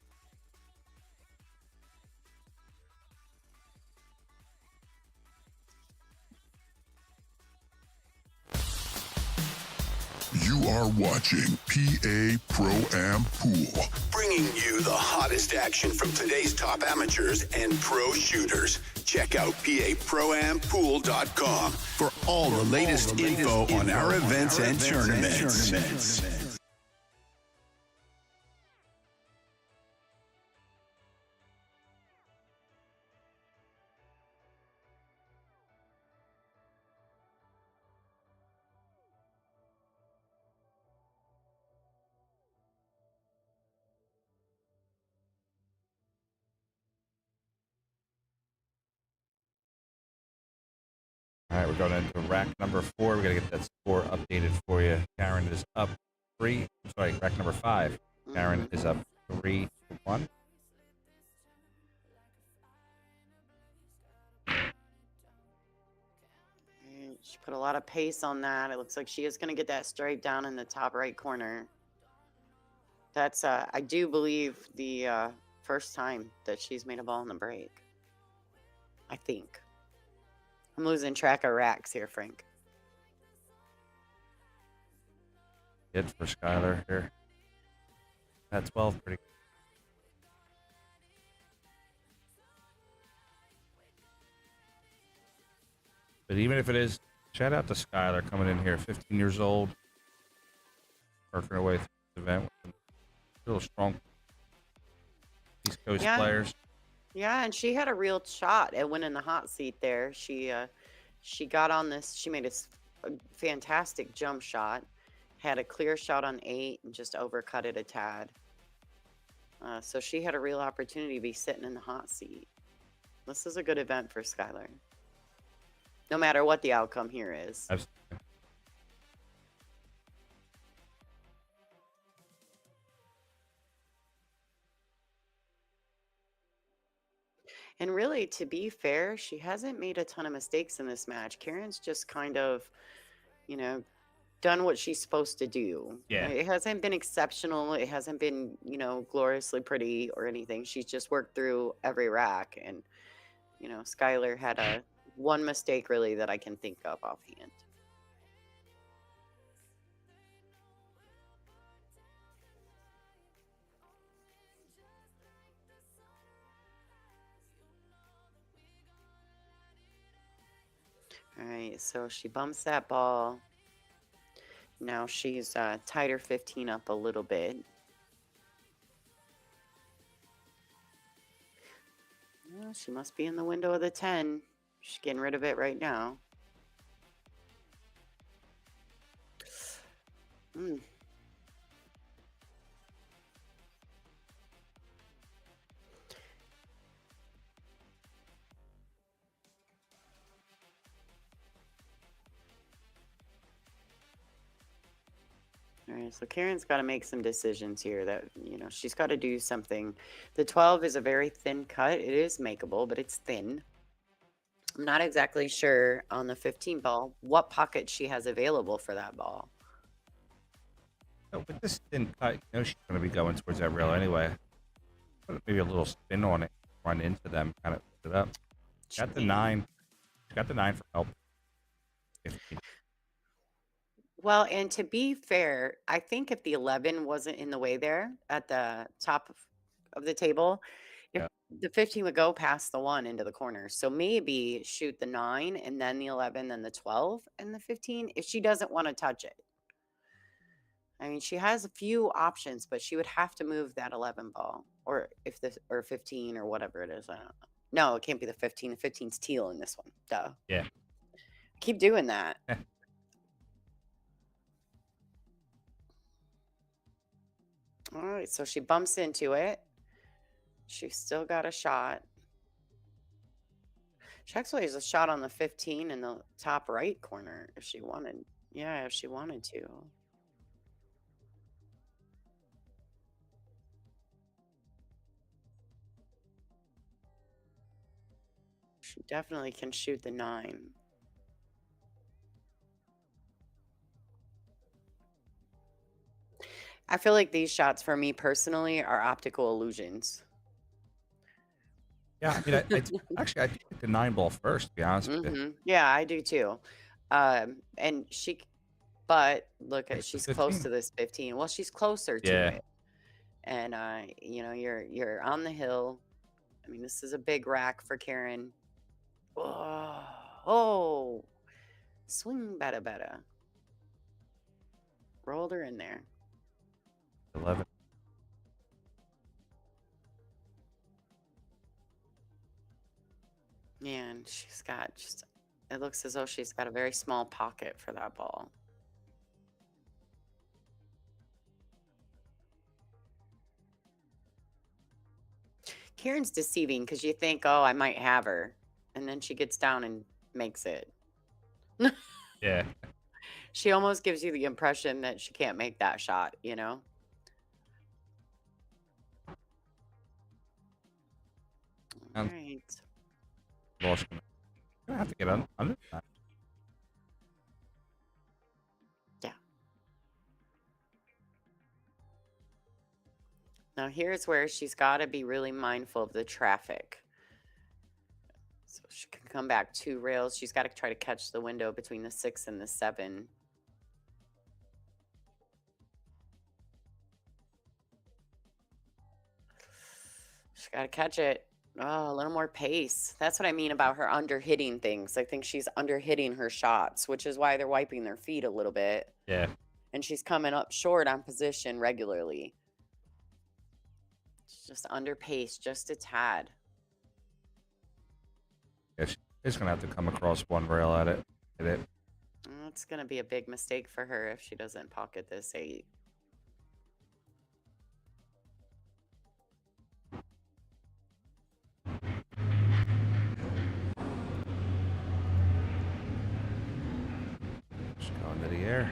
You are watching PA Pro-Am Pool. Bringing you the hottest action from today's top amateurs and pro shooters. Check out paproampool.com for all the latest info on our events and tournaments. All right, we're going into rack number 4. We got to get that score updated for you. Karen is up 3. Sorry, rack number 5. Karen is up 3-1. She put a lot of pace on that. It looks like she is going to get that straight down in the top right corner. That's, I do believe, the first time that she's made a ball in the break. I think. I'm losing track of racks here, Frank. Good for Skylar here. At 12, pretty good. But even if it is, shout out to Skylar coming in here, 15 years old, working her way through the event with real strong East Coast players. Yeah, and she had a real shot at winning the hot seat there. She got on this. She made a fantastic jump shot, had a clear shot on 8, and just overcut it a tad. So she had a real opportunity to be sitting in the hot seat. This is a good event for Skylar, no matter what the outcome here is. Absolutely. And really, to be fair, she hasn't made a ton of mistakes in this match. Karen's just kind of, done what she's supposed to do. Yeah. It hasn't been exceptional. It hasn't been, gloriously pretty or anything. She's just worked through every rack. And, Skylar had one mistake really that I can think of offhand. All right, so she bumps that ball. Now she's tied her 15 up a little bit. Well, she must be in the window of the 10. She's getting rid of it right now. All right, so Karen's got to make some decisions here that, she's got to do something. The 12 is a very thin cut. It is makeable, but it's thin. I'm not exactly sure on the 15 ball what pocket she has available for that ball. No, with this thin cut, she's going to be going towards that rail anyway. Put maybe a little spin on it, run into them, kind of put it up. Got the 9. She got the 9 for help. 15. Well, and to be fair, I think if the 11 wasn't in the way there at the top of the table, if the 15 would go past the 1 into the corner. So maybe shoot the 9 and then the 11, then the 12 and the 15 if she doesn't want to touch it. I mean, she has a few options, but she would have to move that 11 ball or 15 or whatever it is. I don't know. No, it can't be the 15. The 15's teal in this one. Duh. Yeah. Keep doing that. All right, so she bumps into it. She's still got a shot. She actually has a shot on the 15 in the top right corner if she wanted. Yeah, if she wanted to. She definitely can shoot the 9. I feel like these shots for me personally are optical illusions. Yeah, I mean, I think the 9 ball first, to be honest with you. Yeah, I do too. And but look at, she's close to this 15. Well, she's closer to it. And you're on the hill. I mean, this is a big rack for Karen. Oh, swing better. Rolled her in there. 11. Man, she's got it looks as though she's got a very small pocket for that ball. Karen's deceiving because you think, oh, I might have her. And then she gets down and makes it. Yeah. She almost gives you the impression that she can't make that shot, All right. Ball's gonna have to get under that. Yeah. Now here's where she's got to be really mindful of the traffic. So she can come back 2 rails. She's got to try to catch the window between the 6 and the 7. Gotta catch it. Oh, a little more pace. That's what I mean about her under-hitting things. I think she's under-hitting her shots, which is why they're wiping their feet a little bit. Yeah. And she's coming up short on position regularly. She's just under pace, just a tad. Yeah, she's gonna have to come across one rail at it. Hit it. It's going to be a big mistake for her if she doesn't pocket this 8. Just go into the air.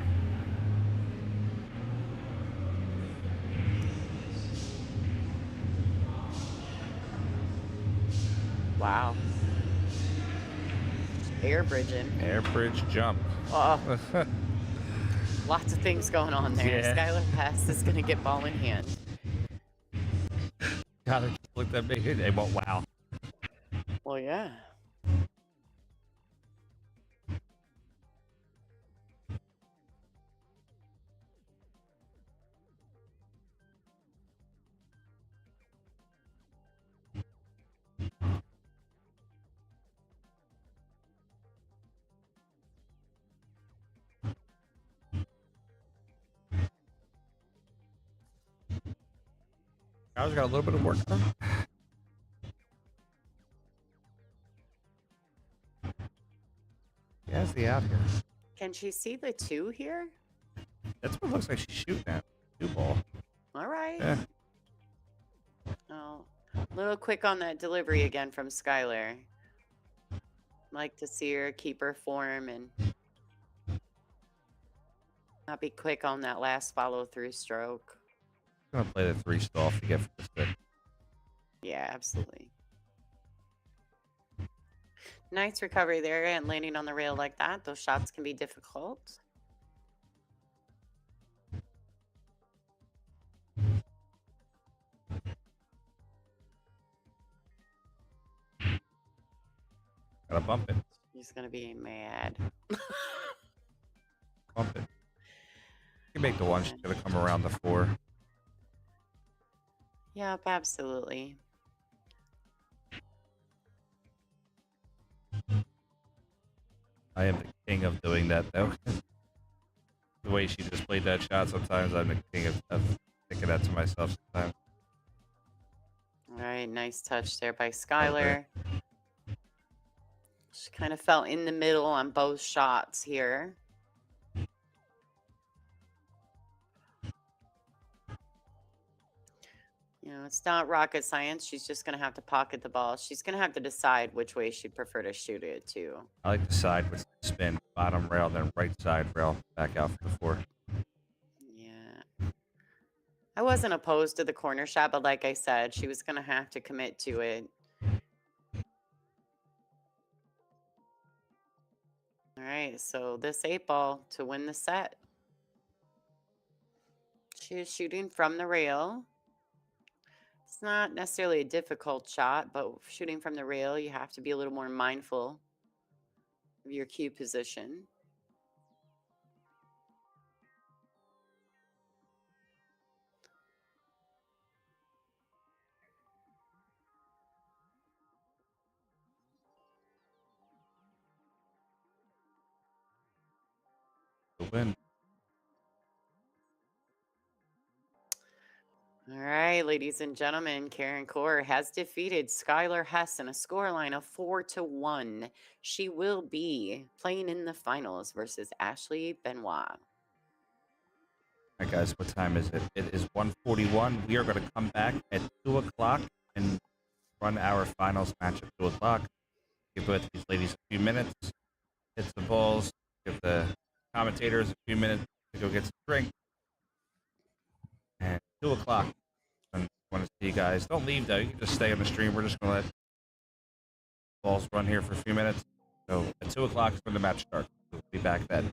Wow. Air bridging. Air bridge jump. Oh. Lots of things going on there. Yeah. Skylar Hess is going to get ball in hand. God, they just looked at me. They went, wow. Well, yeah. I was got a little bit of work done. Yeah, the out here. Can she see the 2 here? That's what it looks like she's shooting at. 2 ball. All right. Yeah. Oh, a little quick on that delivery again from Skylar. Like to see her keep her form and not be quick on that last follow-through stroke. I'm gonna play the 3 stall to get for the stick. Yeah, absolutely. Nice recovery there and landing on the rail like that. Those shots can be difficult. Gotta bump it. He's going to be mad. Bump it. You can make the 1. She's gonna come around the 4. Yep, absolutely. I am the king of doing that, though. The way she just played that shot, sometimes I'm the king of thinking that to myself sometimes. All right, nice touch there by Skylar. She kind of fell in the middle on both shots here. You know, it's not rocket science. She's just going to have to pocket the ball. She's going to have to decide which way she'd prefer to shoot it to. I like the side with spin, bottom rail, then right side rail, back out for the 4. Yeah. I wasn't opposed to the corner shot, but like I said, she was going to have to commit to it. All right, so this 8 ball to win the set. She is shooting from the rail. It's not necessarily a difficult shot, but shooting from the rail, you have to be a little more mindful of your cue position. The win. All right, ladies and gentlemen, Karen Corr has defeated Skylar Hess in a scoreline of 4-1. She will be playing in the finals versus Ashley Benoit. All right, guys, what time is it? It is 1:41. We are going to come back at 2 o'clock and run our finals match at 2 o'clock. Give both these ladies a few minutes, hit the balls, give the commentators a few minutes to go get some drink. And 2 o'clock. I want to see you guys. Don't leave, though. You can just stay on the stream. We're just going to let balls run here for a few minutes. So at 2 o'clock is when the match starts. We'll be back then.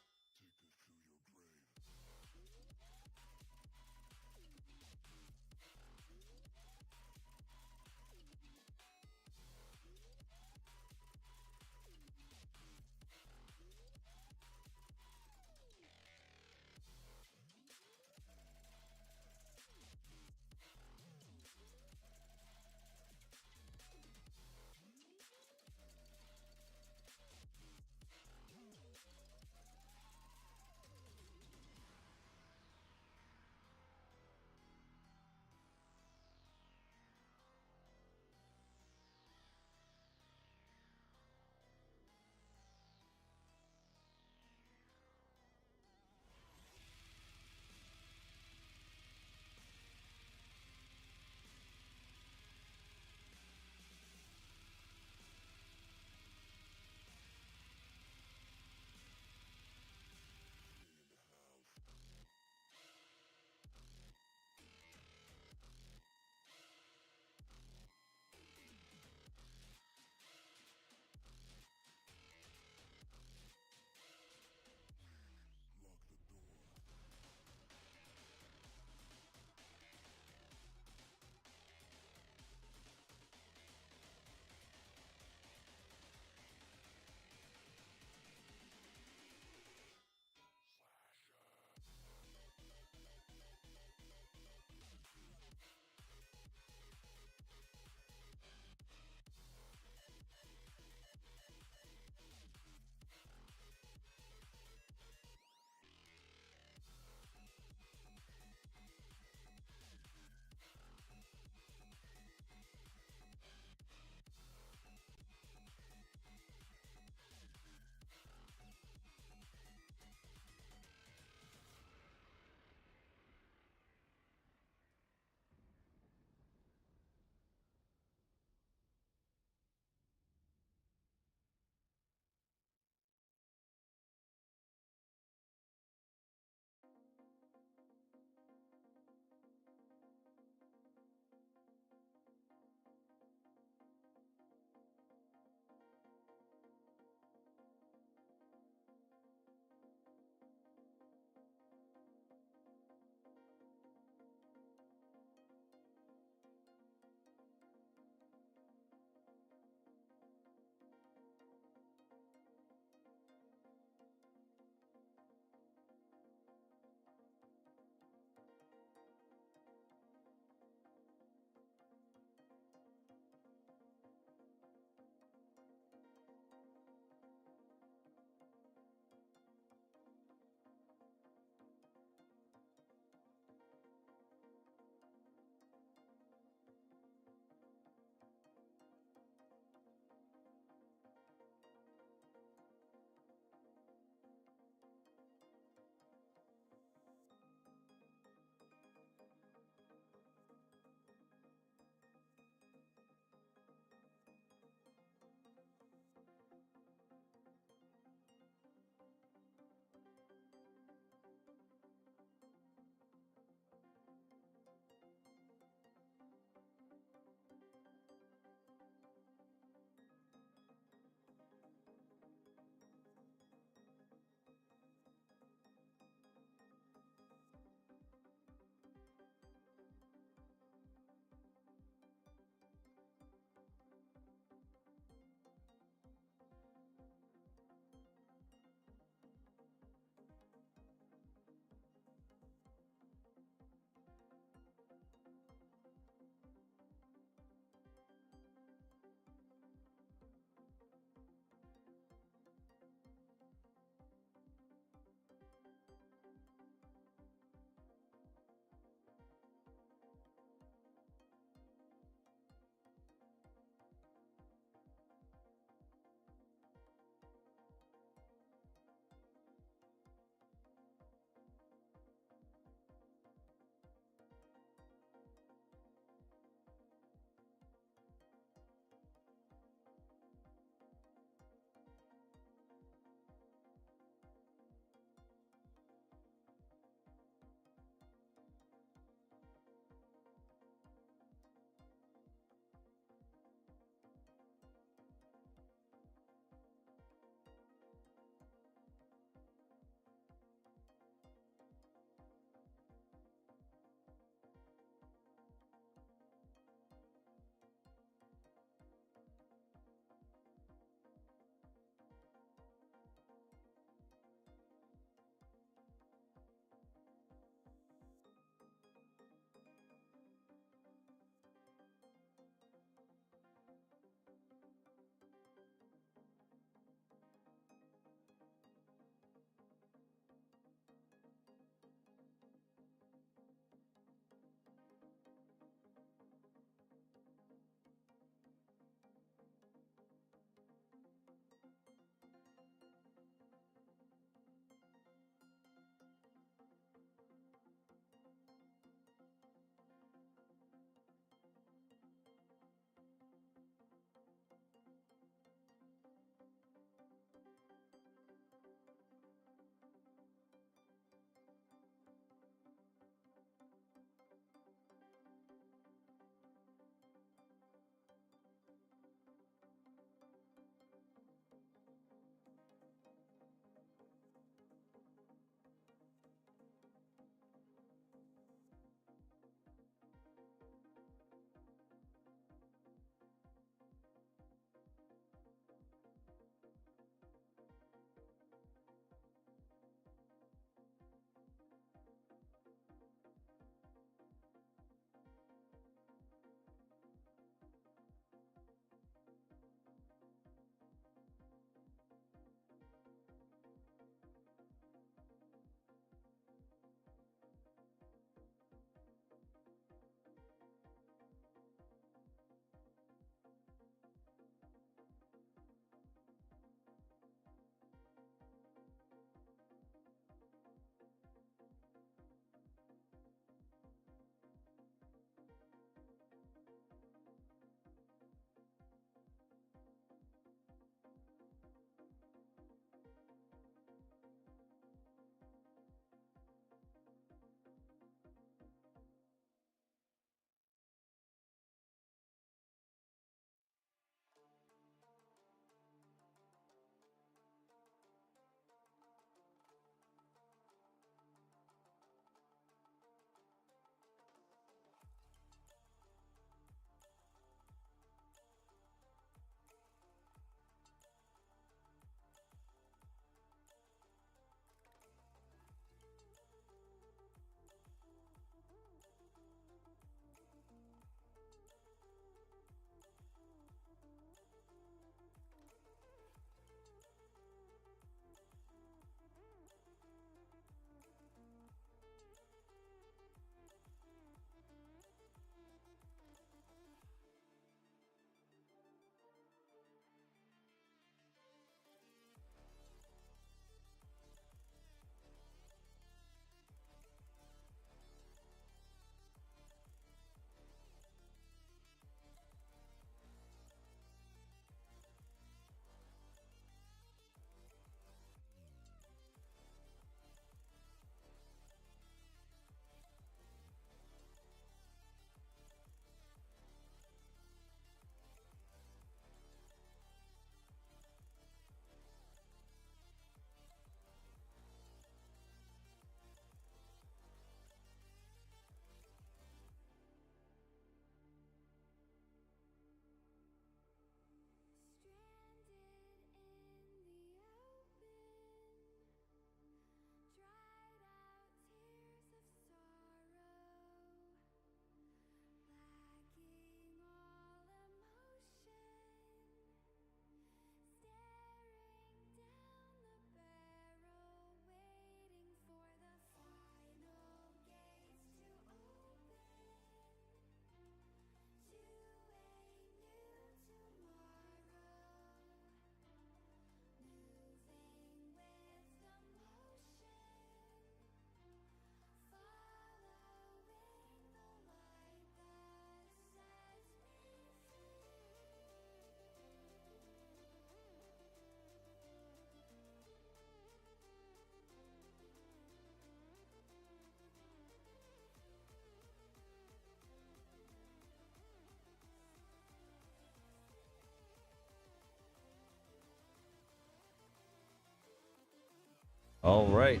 All right.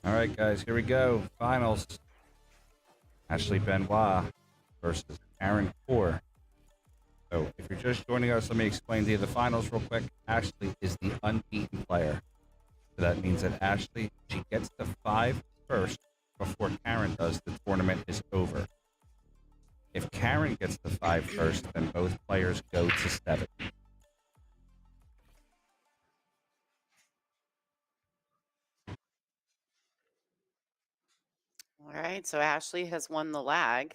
All right, guys, here we go. Finals. Ashley Benoit versus Aaron Core. So if you're just joining us, let me explain to you the finals real quick. Ashley is the unbeaten player. So that means that Ashley, she gets to 5 first before Karen does. The tournament is over. If Karen gets to 5 first, then both players go to 7. All right, so Ashley has won the lag.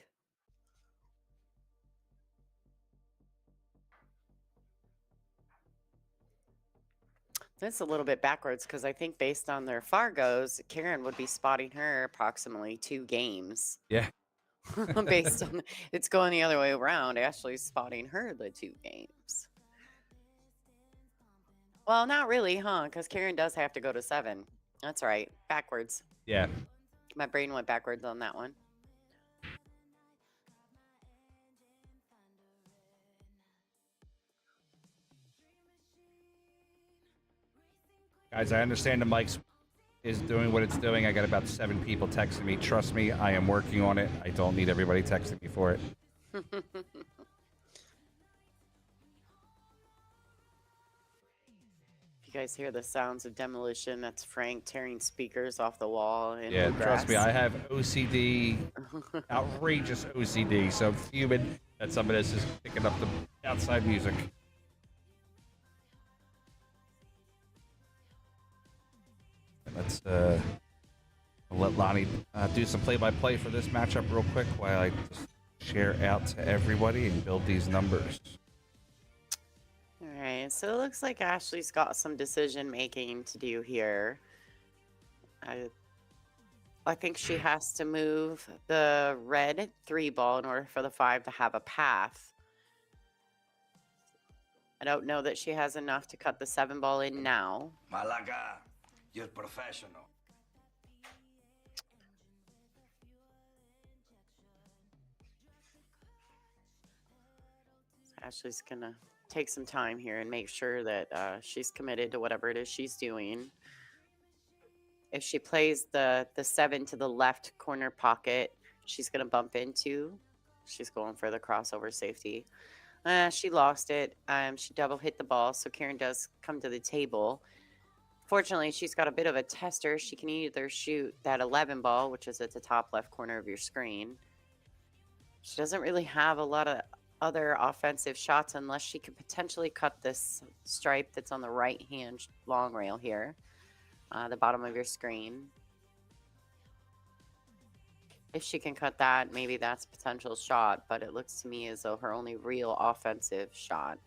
That's a little bit backwards because I think based on their Fargos, Karen would be spotting her approximately 2 games. Yeah. Based on it's going the other way around. Ashley's spotting her the 2 games. Well, not really, huh? Because Karen does have to go to 7. That's right. Backwards. Yeah. My brain went backwards on that one. Guys, I understand the mic is doing what it's doing. I got about 7 people texting me. Trust me, I am working on it. I don't need everybody texting me for it. If you guys hear the sounds of demolition, that's Frank tearing speakers off the wall. In Yeah, bluegrass. trust me, I have OCD, outrageous OCD, so I'm fuming that some of this is picking up the outside music. Let's let Lonnie do some play-by-play for this matchup real quick while I just share out to everybody and build these numbers. All right, so it looks like Ashley's got some decision making to do here. I think she has to move the red 3 ball in order for the 5 to have a path. I don't know that she has enough to cut the 7 ball in now. Malaga, you're professional. Ashley's gonna take some time here and make sure that she's committed to whatever it is she's doing. If she plays the 7 to the left corner pocket, she's gonna bump into. She's going for the crossover safety. She lost it. She double hit the ball, so Karen does come to the table. Fortunately, she's got a bit of a tester. She can either shoot that 11 ball, which is at the top left corner of your screen. She doesn't really have a lot of other offensive shots unless she could potentially cut this stripe that's on the right hand long rail here, the bottom of your screen. If she can cut that, maybe that's a potential shot, but it looks to me as though her only real offensive shot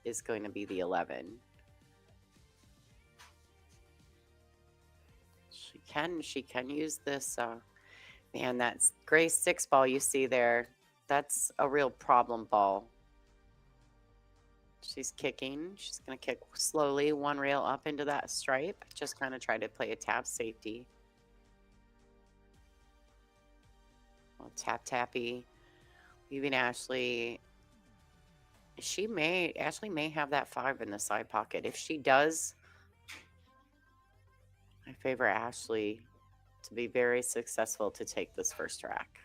is going to be the 11. She can use this man, that gray 6 ball you see there, that's a real problem ball. She's kicking. She's going to kick slowly 1 rail up into that stripe. Just kind of try to play a tap safety. Well, tap-tappy. Leaving Ashley. Ashley may have that 5 in the side pocket. If she does, I favor Ashley to be very successful to take this first rack.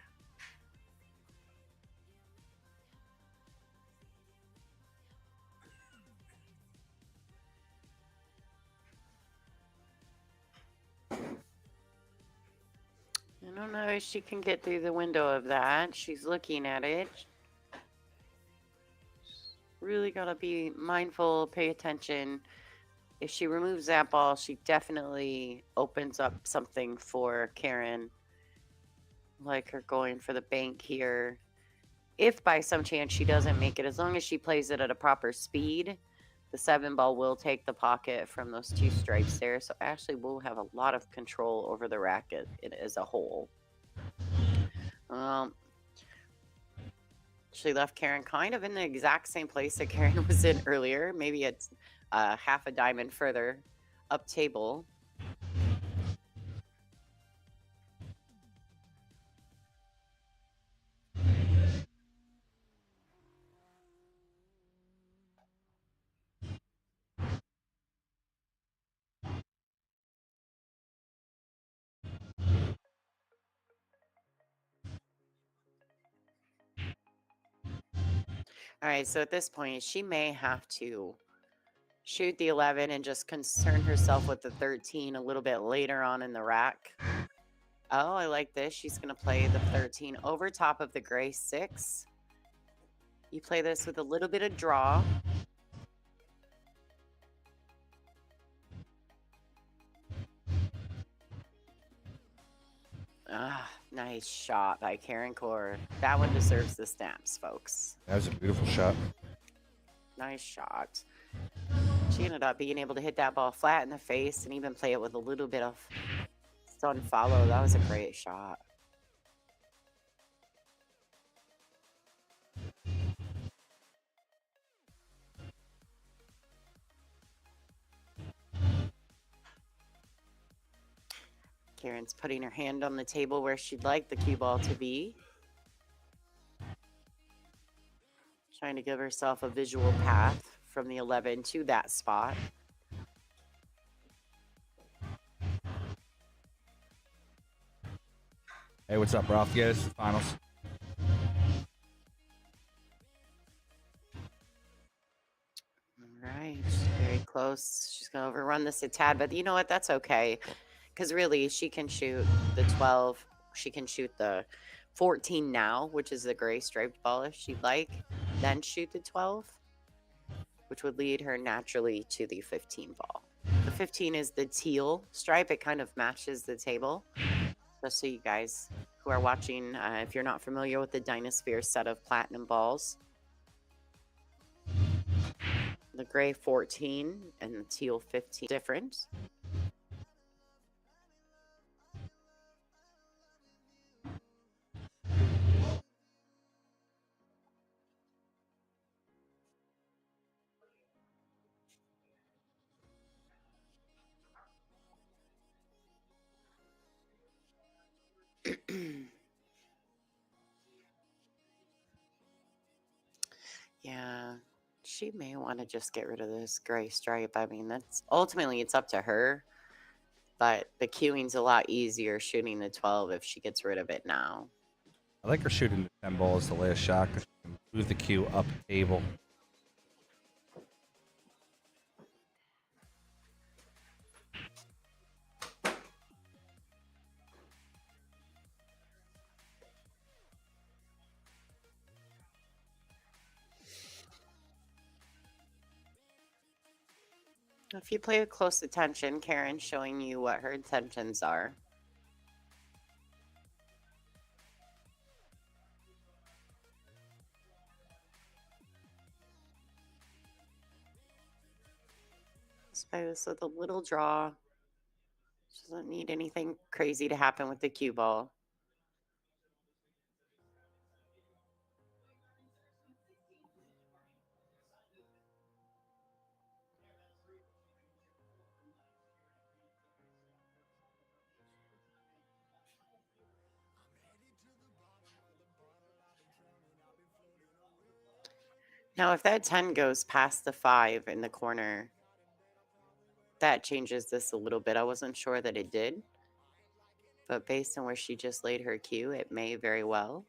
I don't know if she can get through the window of that. She's looking at it. Really got to be mindful, pay attention. If she removes that ball, she definitely opens up something for Karen. Like her going for the bank here. if by some chance she doesn't make it, as long as she plays it at a proper speed, the 7 ball will take the pocket from those 2 stripes there. So Ashley will have a lot of control over the racket as a whole. She left Karen kind of in the exact same place that Karen was in earlier. Maybe it's half a diamond further up table. All right, so at this point, she may have to shoot the 11 and just concern herself with the 13 a little bit later on in the rack. Oh, I like this. She's going to play the 13 over top of the gray 6. You play this with a little bit of draw. Ah, nice shot by Karen Core. That one deserves the stamps, folks. That was a beautiful shot. Nice shot. She ended up being able to hit that ball flat in the face and even play it with a little bit of stun follow. That was a great shot. Karen's putting her hand on the table where she'd like the cue ball to be. Trying to give herself a visual path from the 11 to that spot. Hey, what's up, Ralph? Yeah, this is the finals. All right, very close. She's going to overrun this a tad, but you know what? That's okay. Because really, she can shoot the 12. She can shoot the 14 now, which is the gray striped ball if she'd like. Then shoot the 12, which would lead her naturally to the 15 ball. The 15 is the teal stripe. It kind of matches the table. Just so you guys who are watching, if you're not familiar with the Dynasphere set of platinum balls, the gray 14 and the teal 15 different. Yeah, she may want to just get rid of this gray stripe. I mean, that's ultimately it's up to her, but the cueing's a lot easier shooting the 12 if she gets rid of it now. I like her shooting the 10 ball as the last shot because she can move the cue up table. If you play with close attention, Karen's showing you what her intentions are. Let's play this with a little draw. She doesn't need anything crazy to happen with the cue ball. Now, if that 10 goes past the 5 in the corner, that changes this a little bit. I wasn't sure that it did, but based on where she just laid her cue, it may very well.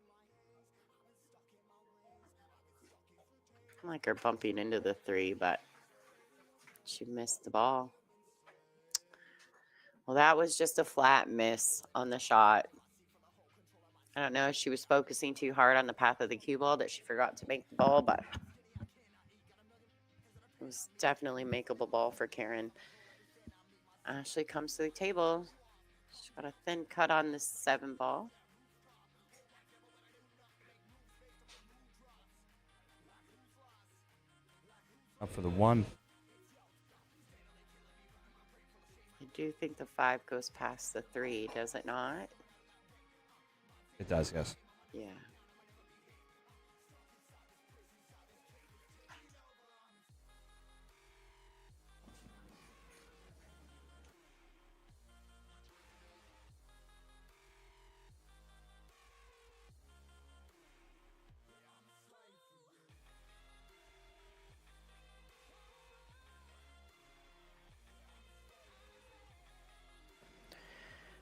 I like her bumping into the 3, but she missed the ball. Well, that was just a flat miss on the shot. I don't know if she was focusing too hard on the path of the cue ball that she forgot to make the ball, but it was definitely makeable ball for Karen. Ashley comes to the table. She's got a thin cut on this 7 ball. for the 1. I do think the 5 goes past the 3, does it not? It does, yes. Yeah.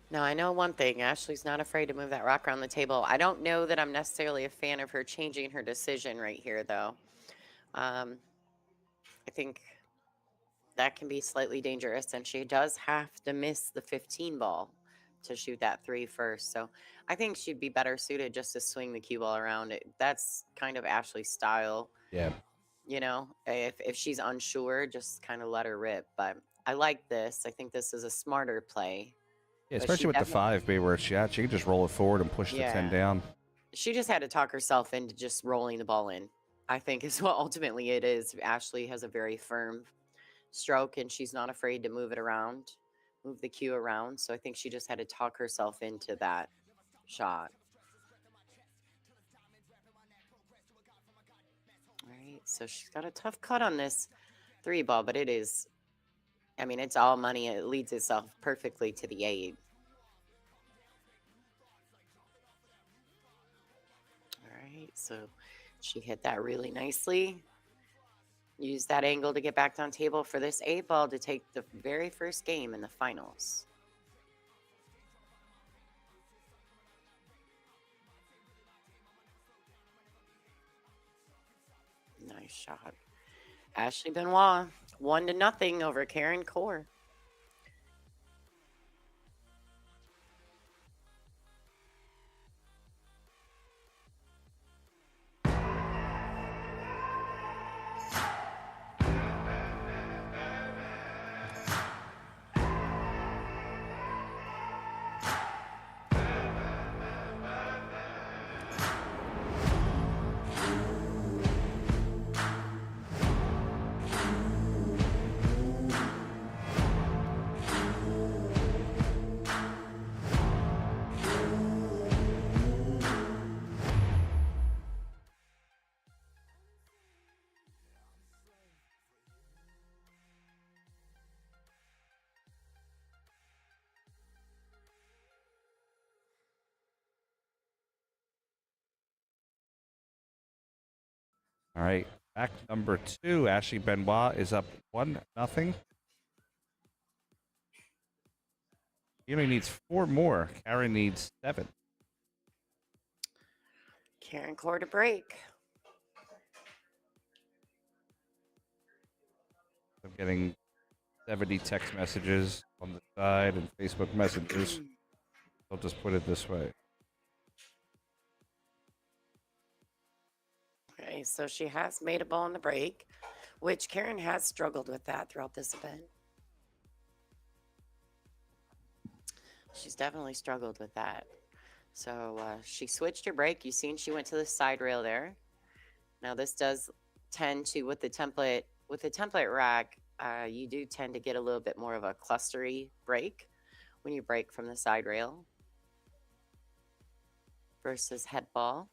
Now, I know one thing. Ashley's not afraid to move that rock around the table. I don't know that I'm necessarily a fan of her changing her decision right here, though. I think that can be slightly dangerous, and she does have to miss the 15 ball to shoot that 3 first. So I think she'd be better suited just to swing the cue ball around. That's kind of Ashley's style. Yeah. You know, if she's unsure, just kind of let her rip. But I like this. I think this is a smarter play. Yeah, But especially she with the definitely- 5 be where it's at. She can just roll it forward and push the 10 Yeah. down. She just had to talk herself into just rolling the ball in, I think is what ultimately it is. Ashley has a very firm stroke, and she's not afraid to move it around, move the cue around. So I think she just had to talk herself into that shot. All right, so she's got a tough cut on this 3 ball, but it is, I mean, it's all money. It leads itself perfectly to the 8. All right, so she hit that really nicely. Use that angle to get back down table for this 8 ball to take the very first game in the finals. Nice shot. Ashley Benoit, 1-0 over Karen Core. All right. Back number 2. Ashley Benoit is up 1-0. He only needs 4 more. Karen needs 7. Karen Core to break. I'm getting 70 text messages on the side and Facebook messages. I'll just put it this way. Okay, so she has made a ball in the break, which Karen has struggled with that throughout this event. She's definitely struggled with that. So she switched her break. You've seen she went to the side rail there. Now this does tend to, with the template rack, you do tend to get a little bit more of a clustery break when you break from the side rail versus head ball.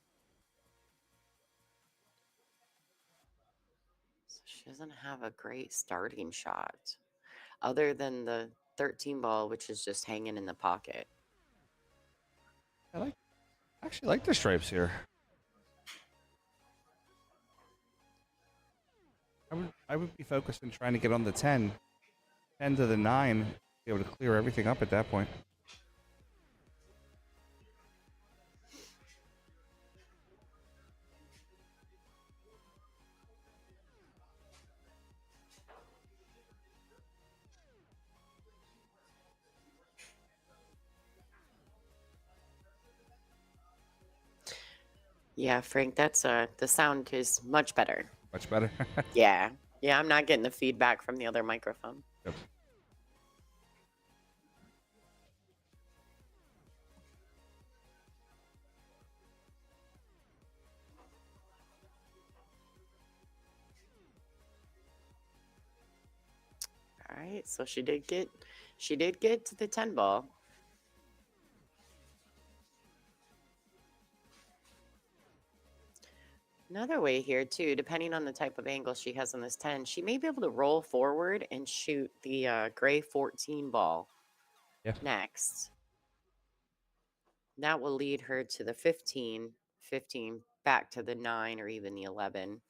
So she doesn't have a great starting shot other than the 13 ball, which is just hanging in the pocket. I actually like the stripes here. I would be focused on trying to get on the 10. 10 to the 9. Be able to clear everything up at that point. Yeah, Frank, that's the sound is much better. Much better. Yeah. Yeah, I'm not getting the feedback from the other microphone. Yep. right, so she did get to the 10 ball. Another way here too, depending on the type of angle she has on this 10, she may be able to roll forward and shoot the gray 14 ball next. That will lead her to the 15, back to the 9 or even the 11.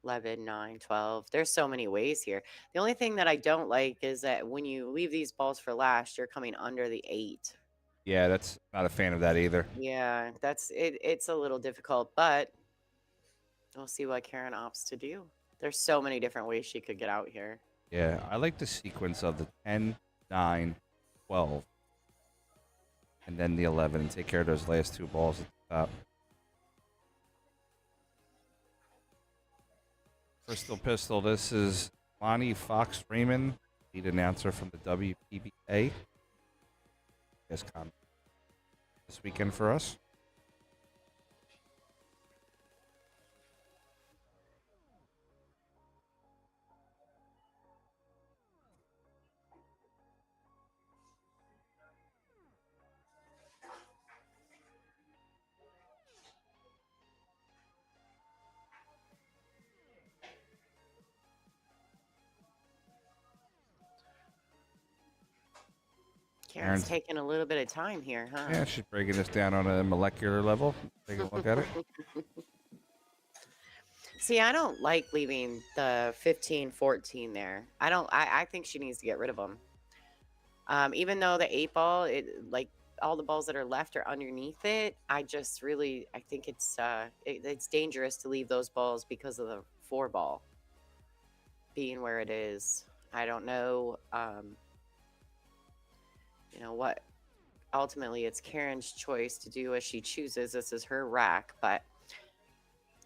11, 9, 12. There's so many ways here. The only thing that I don't like is that when you leave these balls for last, you're coming under the 8. Yeah, that's not a fan of that either. Yeah, that's it. It's a little difficult, but we'll see what Karen opts to do. There's so many different ways she could get out here. Yeah, I like the sequence of the 10, 9, 12, and then the 11, and take care of those last 2 balls at the top. Crystal Pistol, this is Lonnie Fox Freeman, lead announcer from the WPBA. Yes, comment this weekend for us. Karen's taking a little bit of time here, huh? Yeah, she's breaking this down on a molecular level. Take a look at it. See, I don't like leaving the 15, 14 there. I think she needs to get rid of them. Even though the 8 ball, like all the balls that are left are underneath it, I think it's dangerous to leave those balls because of the 4 ball being where it is. I don't know. You know what? Ultimately, it's Karen's choice to do as she chooses. This is her rack, but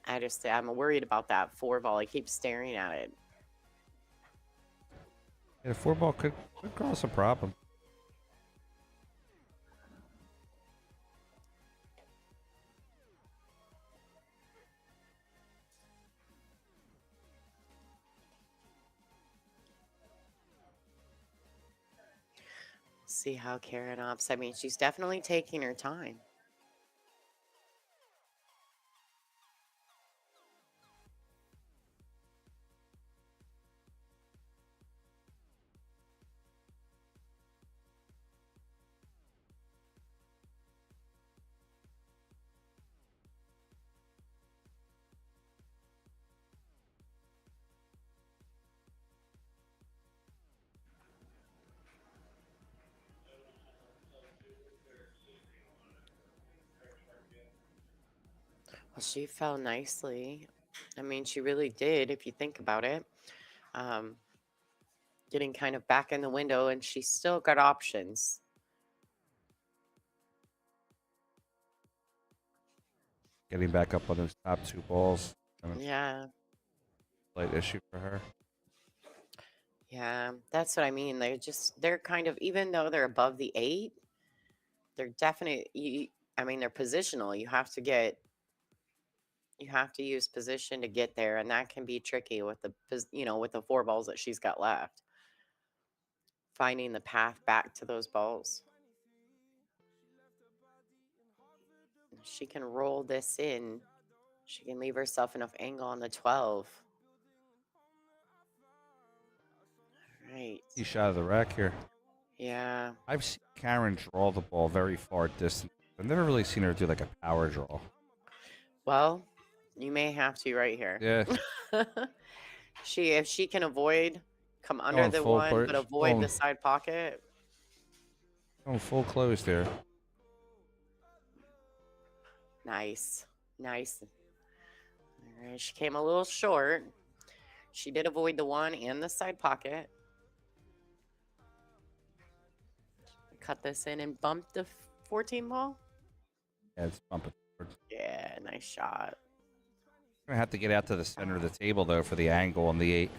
I'm worried about that 4 ball. I keep staring at it. Yeah, the 4 ball could cause a problem. See how Karen opts. I mean, she's definitely taking her time. Well, she fell nicely. I mean, she really did, if you think about it. Getting kind of back in the window, and she's still got options. Getting back up on those top 2 balls. Yeah. Slight issue for her. Yeah, that's what I mean. They're kind of, even though they're above the 8, they're definitely, I mean, they're positional. You have to use position to get there, and that can be tricky with the 4 balls that she's got left. Finding the path back to those balls. She can roll this in. She can leave herself enough angle on the 12. All right. He shot of the rack here. Yeah. I've seen Karen draw the ball very far distance. I've never really seen her do like a power draw. Well, you may have to right here. Yeah. If she can come under the 1, but avoid the side pocket. Going full close there. Nice. Nice. All right, she came a little short. She did avoid the 1 and the side pocket. Cut this in and bump the 14 ball. Yeah, it's bumping forward. Yeah, nice shot. I'm gonna have to get out to the center of the table though for the angle on the 8.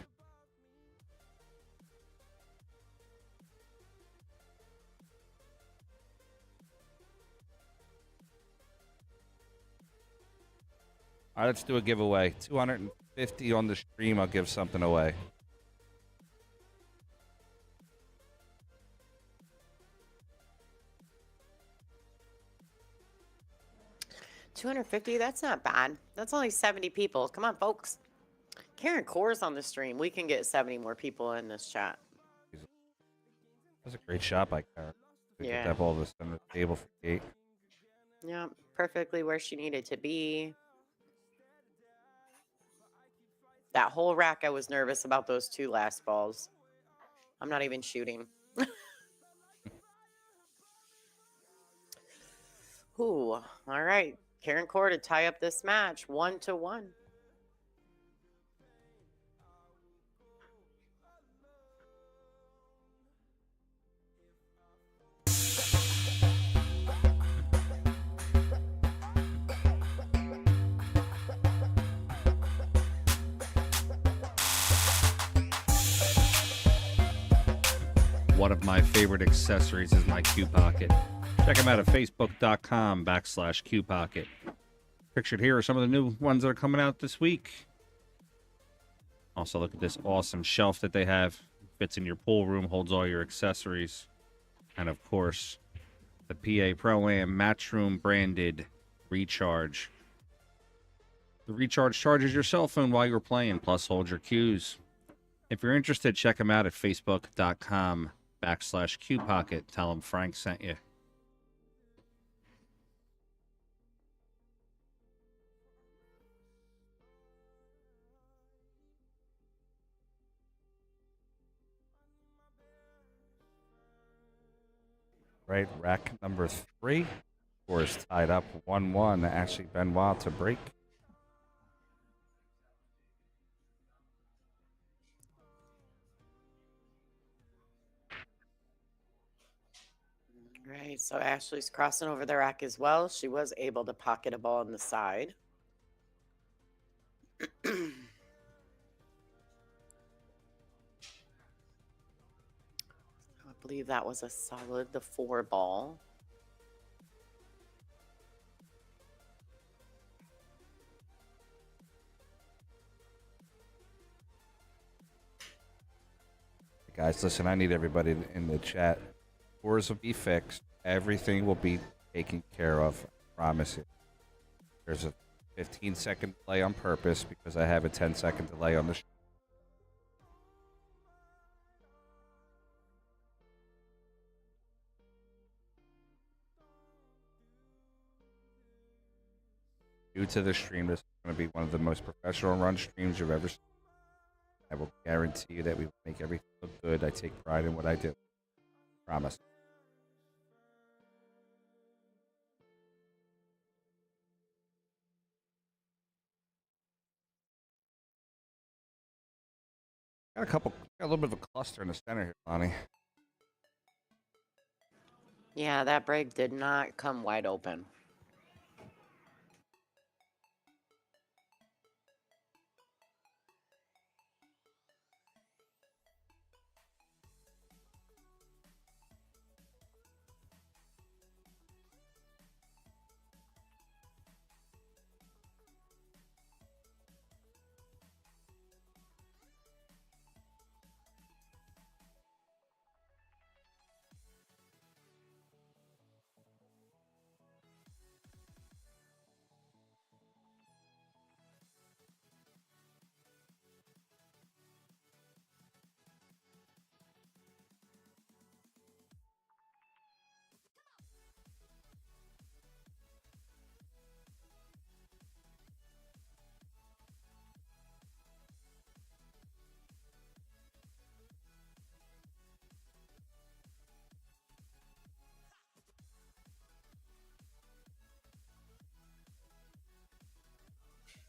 All right, let's do a giveaway. 250 on the stream. I'll give something away. 250, that's not bad. That's only 70 people. Come on, folks. Karen Core's on the stream. We can get 70 more people in this chat. That's a great shot by Karen. Yeah. Get that ball to the center of the table for the 8. Yeah, perfectly where she needed to be. That whole rack, I was nervous about those 2 last balls. I'm not even shooting. Ooh, all right. Karen Core to tie up this match 1-1. One of my favorite accessories is my Q Pocket. Check them out at facebook.com/Q Pocket. Pictured here are some of the new ones that are coming out this week. Also, look at this awesome shelf that they have. Fits in your pool room, holds all your accessories. And of course, the PA Pro-Am Matchroom branded Recharge. The Recharge charges your cell phone while you're playing, plus holds your cues. If you're interested, check them out at facebook.com/Q Pocket. Tell them Frank sent you. Right, rack number 3. Score is tied up 1-1. Ashley Benoit to break. Right, so Ashley's crossing over the rack as well. She was able to pocket a ball on the side. I believe that was a solid, the 4 ball. Guys, listen, I need everybody in the chat. Scores will be fixed. Everything will be taken care of. I promise you. There's a 15-second delay on purpose because I have a 10-second delay on the show. Due to the stream, this is going to be one of the most professional run streams you've ever seen. I will guarantee you that we will make everything look good. I take pride in what I do. Promise. Got a little bit of a cluster in the center here, Lonnie. Yeah, that break did not come wide open.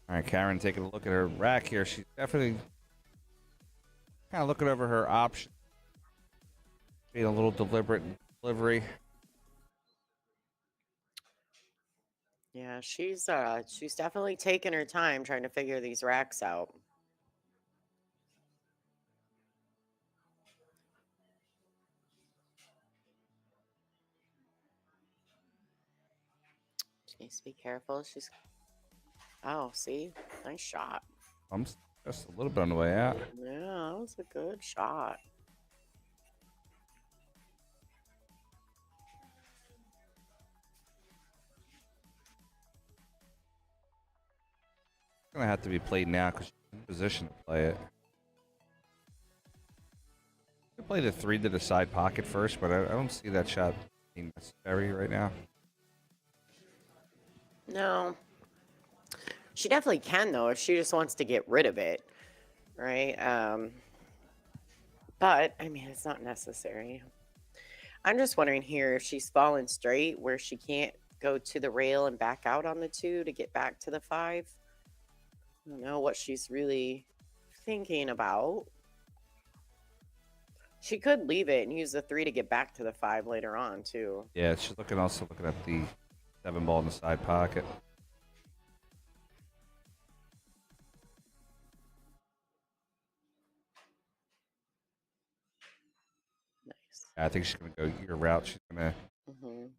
All right, Karen, taking a look at her rack here. She's definitely kind of looking over her options. Being a little deliberate in delivery. Yeah, she's definitely taking her time trying to figure these racks out. She needs to be careful. Oh, see? Nice shot. I'm just a little bit on the way out. Yeah, that was a good shot. gonna have to be played now because she's in position to play it. I could play the 3 to the side pocket first, but I don't see that shot being necessary right now. No. She definitely can, though, if she just wants to get rid of it, right? But, I mean, it's not necessary. I'm just wondering here if she's fallen straight where she can't go to the rail and back out on the 2 to get back to the 5. I don't know what she's really thinking about. She could leave it and use the 3 to get back to the 5 later on, too. Yeah, she's also looking at the 7 ball in the side pocket. Nice. I think she's going to go your route. She's going to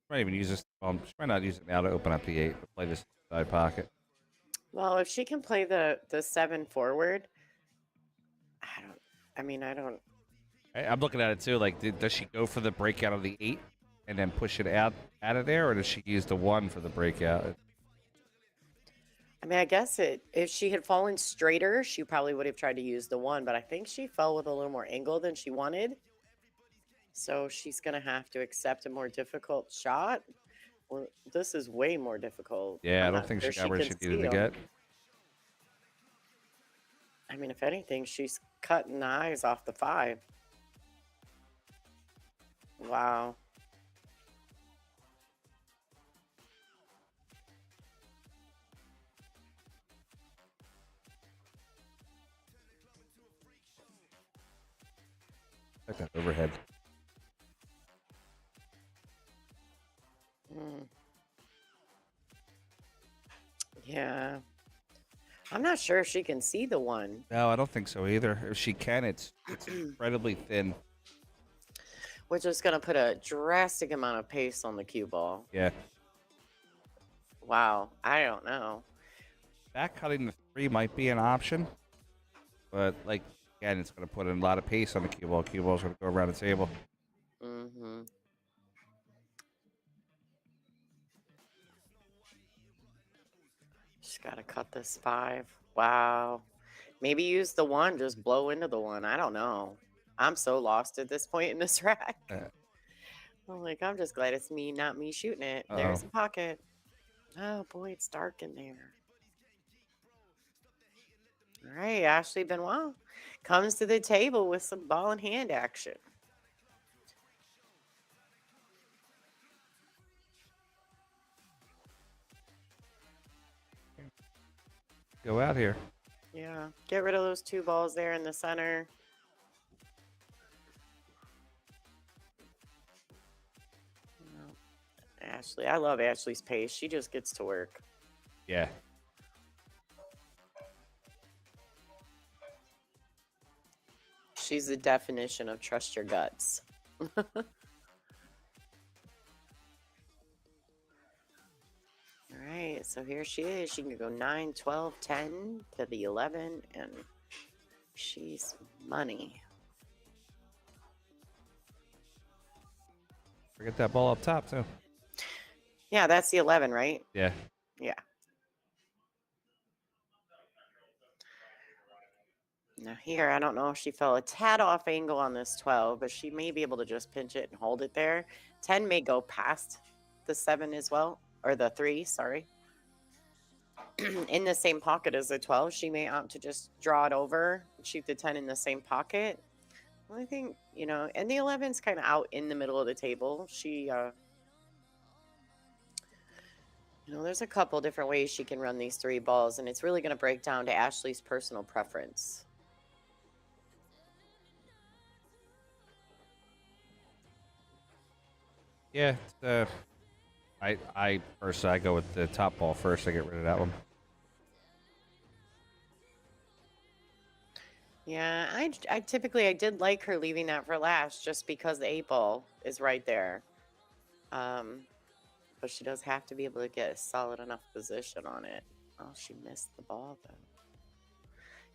might even use this. She might not use it now to open up the 8, but play this side pocket. Well, if she can play the 7 forward, I'm looking at it too. Like, does she go for the breakout of the 8 and then push it out of there, or does she use the 1 for the breakout? I mean, I guess if she had fallen straighter, she probably would have tried to use the 1, but I think she fell with a little more angle than she wanted. So she's going to have to accept a more difficult shot. Well, this is way more difficult. Yeah, I don't think she got where she needed to get. I mean, if anything, she's cutting the eyes off the 5. Wow. Like that overhead. Yeah. I'm not sure if she can see the 1. No, I don't think so either. If she can, it's incredibly thin. Which is going to put a drastic amount of pace on the cue ball. Yeah. Wow. I don't know. Back cutting the 3 might be an option, but like again, it's going to put in a lot of pace on the cue ball. Cue ball's going to go around the table. Mm-hmm. Just got to cut this 5. Wow. Maybe use the 1, just blow into the 1. I don't know. I'm so lost at this point in this rack. I'm like, I'm just glad it's me, not me shooting it. There's a pocket. Oh, boy, it's dark in there. All right, Ashley Benoit comes to the table with some ball in hand action. Go out here. Yeah, get rid of those 2 balls there in the center. Ashley, I love Ashley's pace. She just gets to work. Yeah. She's the definition of trust your guts. All right, so here she is. She can go 9, 12, 10 to the 11, and she's money. Forget that ball up top, too. Yeah, that's the 11, right? Yeah. Yeah. Now here, I don't know if she fell a tad off angle on this 12, but she may be able to just pinch it and hold it there. 10 may go past the 7 as well, or the 3, sorry. In the same pocket as the 12, she may opt to just draw it over, shoot the 10 in the same pocket. Well, I think, you know, and the 11's kind of out in the middle of the table. She, you know, there's a couple different ways she can run these 3 balls, and it's really going to break down to Ashley's personal preference. Yeah, I personally, I go with the top ball first. I get rid of that one. Yeah, I typically, I did like her leaving that for last just because the 8 ball is right there. But she does have to be able to get a solid enough position on it. Oh, she missed the ball, though.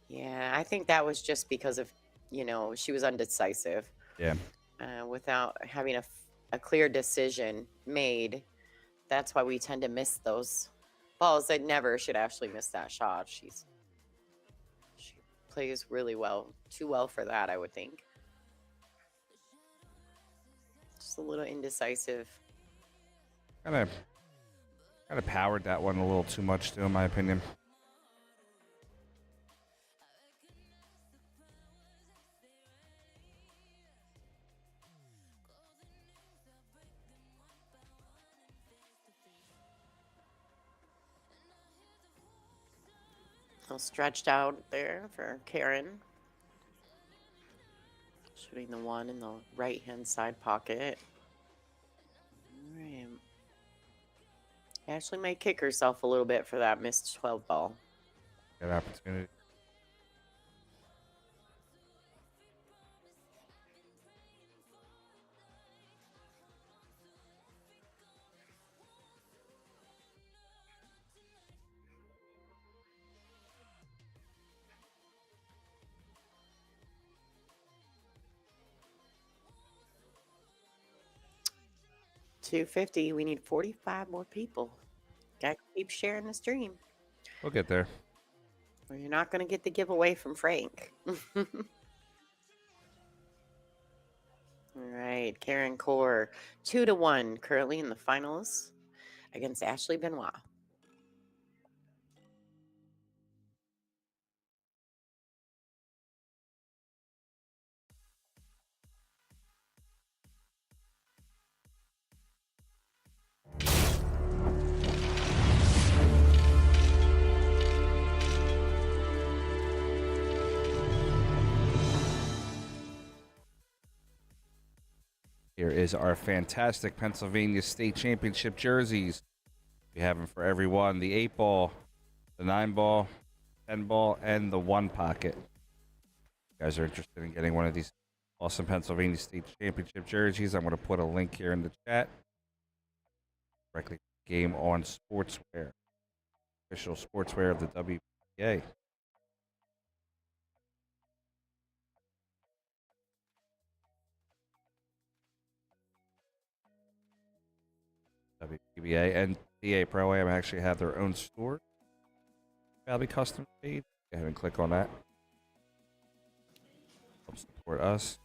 Yeah, I think that was just because of, you know, she was undecisive. Yeah. Without having a clear decision made. That's why we tend to miss those balls. That never should actually miss that shot. She's plays really well. Too well for that, I would think. Just a little indecisive. Kind of powered that one a little too much, too, in my opinion. A little stretched out there for Karen. Shooting the one in the right-hand side pocket. All right. Ashley may kick herself a little bit for that missed 12 ball. Good opportunity. $250. We need 45 more people. Gotta keep sharing the stream. We'll get there. Or you're not gonna get the giveaway from Frank. All right, Karen Core, 2-1, currently in the finals against Ashley Benoit. Here is our fantastic Pennsylvania State Championship jerseys. We have them for everyone. The 8 ball, the 9 ball, 10 ball, and the 1 pocket. If you guys are interested in getting one of these awesome Pennsylvania State Championship jerseys, I'm going to put a link here in the chat. Directly Game On Sportswear. Official sportswear of the WPA. WPBA and PA Pro-Am actually have their own store. Probably custom made. Go ahead and click on that. Help support us.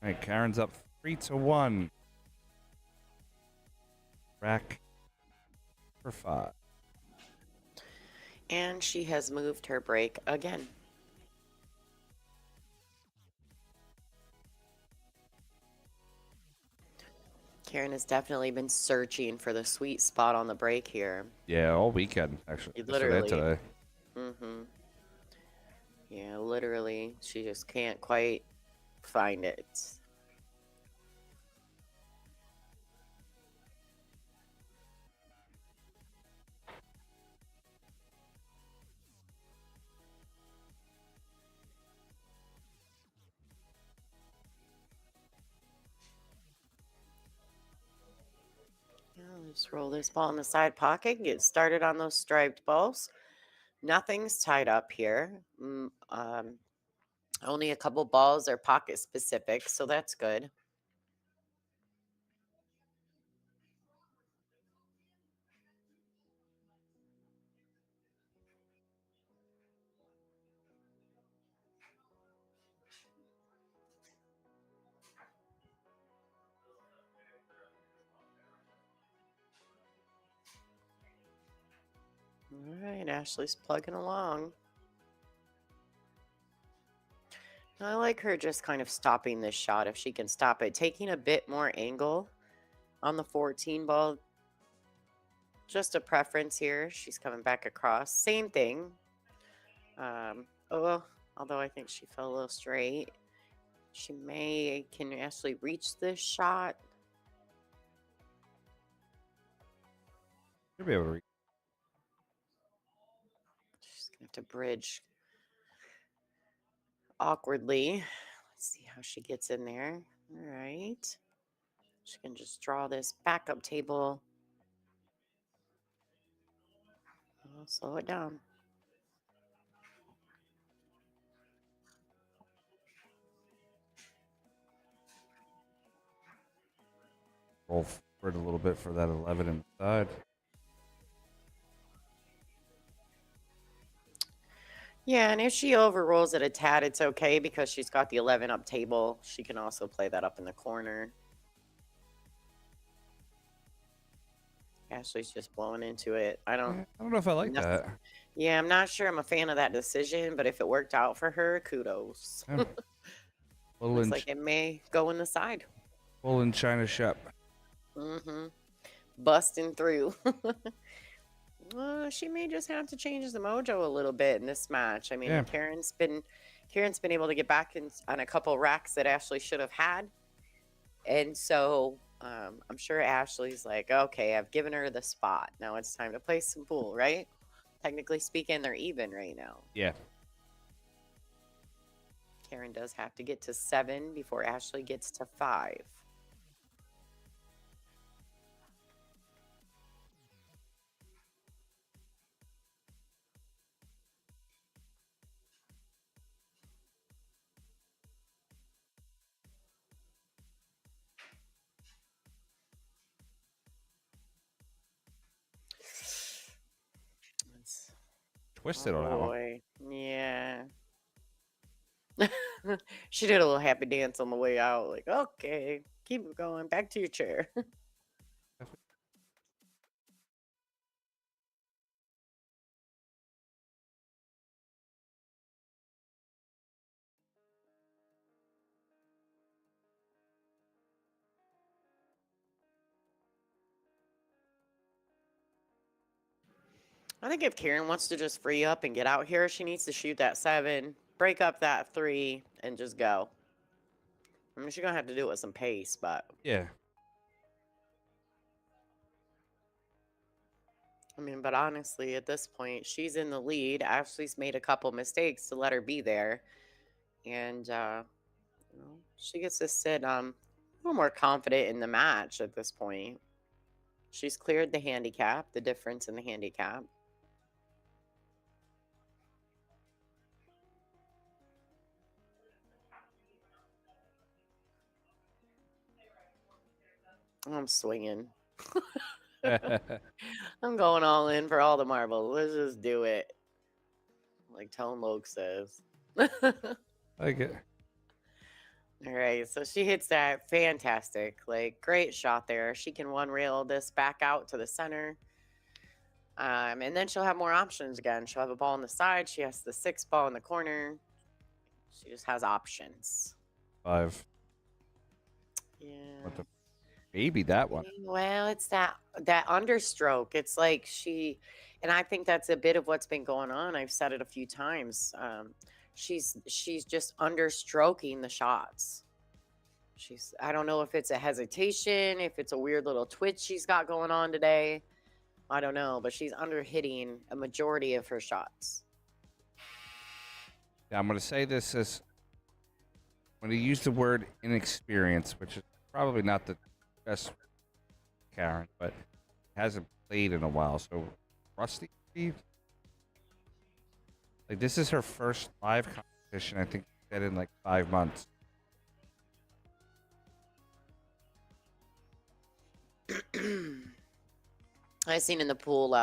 All right, Karen's up 3-1. Rack for 5. And she has moved her break again. Karen has definitely been searching for the sweet spot on the break here. Yeah, all weekend, actually. Literally. Today. Mm-hmm. Yeah, literally. She just can't quite find it. Just roll this ball in the side pocket, get started on those striped balls. Nothing's tied up here. Only a couple balls are pocket specific, so that's good. All right, Ashley's plugging along. I like her just kind of stopping this shot if she can stop it. Taking a bit more angle on the 14 ball. Just a preference here. She's coming back across. Same thing. Although I think she fell a little straight. Can Ashley reach this shot? You'll be able to reach. She's going to have to bridge awkwardly. Let's see how she gets in there. All right. She can just draw this backup table. I'll slow it down. Roll a little bit for that 11 inside. Yeah, and if she overrolls it a tad, it's okay because she's got the 11 up table. She can also play that up in the corner. Ashley's just blowing into it. I don't know if I like that. Yeah, I'm not sure I'm a fan of that decision, but if it worked out for her, kudos. Yeah. Looks like it may go in the side. Full in China shop. Mm-hmm. Busting through. She may just have to change the mojo a little bit in this match. I mean, Yeah. Karen's been able to get back on a couple racks that Ashley should have had. And so I'm sure Ashley's like, okay, I've given her the spot. Now it's time to play some pool, right? Technically speaking, they're even right now. Yeah. Karen does have to get to 7 before Ashley gets to 5. Twisted on that one. Boy, yeah. She did a little happy dance on the way out. Like, okay, keep it going. Back to your chair. I think if Karen wants to just free up and get out here, she needs to shoot that 7, break up that 3, and just go. I mean, she's going to have to do it with some pace, but... Yeah. I mean, but honestly, at this point, she's in the lead. Ashley's made a couple mistakes to let her be there. And, she gets to sit a little more confident in the match at this point. She's cleared the handicap, the difference in the handicap. I'm swinging. I'm going all in for all the marbles. Let's just do it. Like Tone Loke says. Like it. All right, so she hits that. Fantastic. Like, great shot there. She can one rail this back out to the center. And then she'll have more options again. She'll have a ball on the side. She has the 6 ball in the corner. She just has options. 5. Yeah. What the maybe that one. Well, it's that understroke. It's like and I think that's a bit of what's been going on. I've said it a few times. She's just understroking the shots. I don't know if it's a hesitation, if it's a weird little twitch she's got going on today. I don't know, but she's underhitting a majority of her shots. Yeah, I'm going to say this as when you use the word inexperience, which is probably not the best Karen, but hasn't played in a while. So rusty. Like, this is her first live competition, I think she said, in like 5 months. I seen in the pool,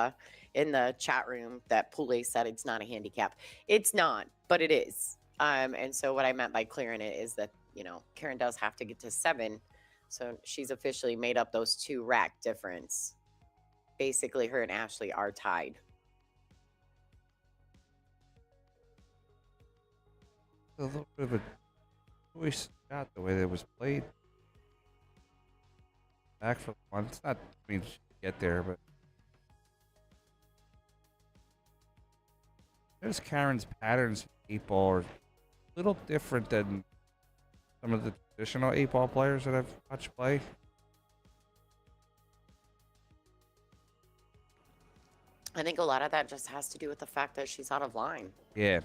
in the chat room, that Poole said it's not a handicap. It's not, but it is. And so what I meant by clearing it is that, Karen does have to get to 7. So she's officially made up those 2 rack difference. Basically, her and Ashley are tied. A little bit of a choice shot the way that it was played. Back for one. It's not, I mean, she can get there, but there's Karen's patterns. 8-ball are a little different than some of the traditional 8-ball players that I've watched play. I think a lot of that just has to do with the fact that she's out of line. Yeah.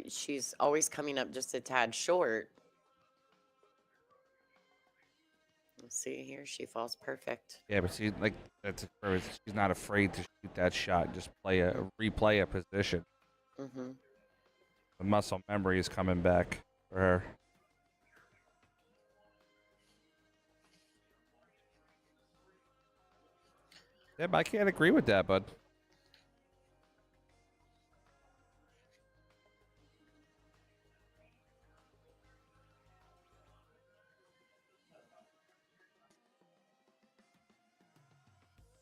She's always coming up just a tad short. Let's see here. She falls perfect. Yeah, but she's not afraid to shoot that shot. Just replay a position. Mm-hmm. The muscle memory is coming back for her. Yeah, but I can't agree with that, bud.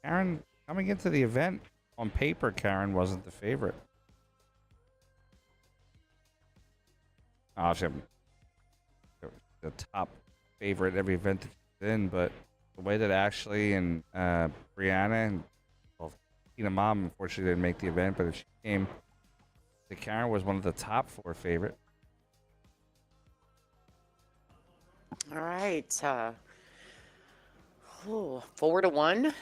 Karen, coming into the event, on paper, Karen wasn't the favorite. Obviously, the top favorite every event that she's in, but the way that Ashley and Brianna and Tina Mom unfortunately didn't make the event, but if she came, the Karen was one of the top 4 favorite. All right. 4-1.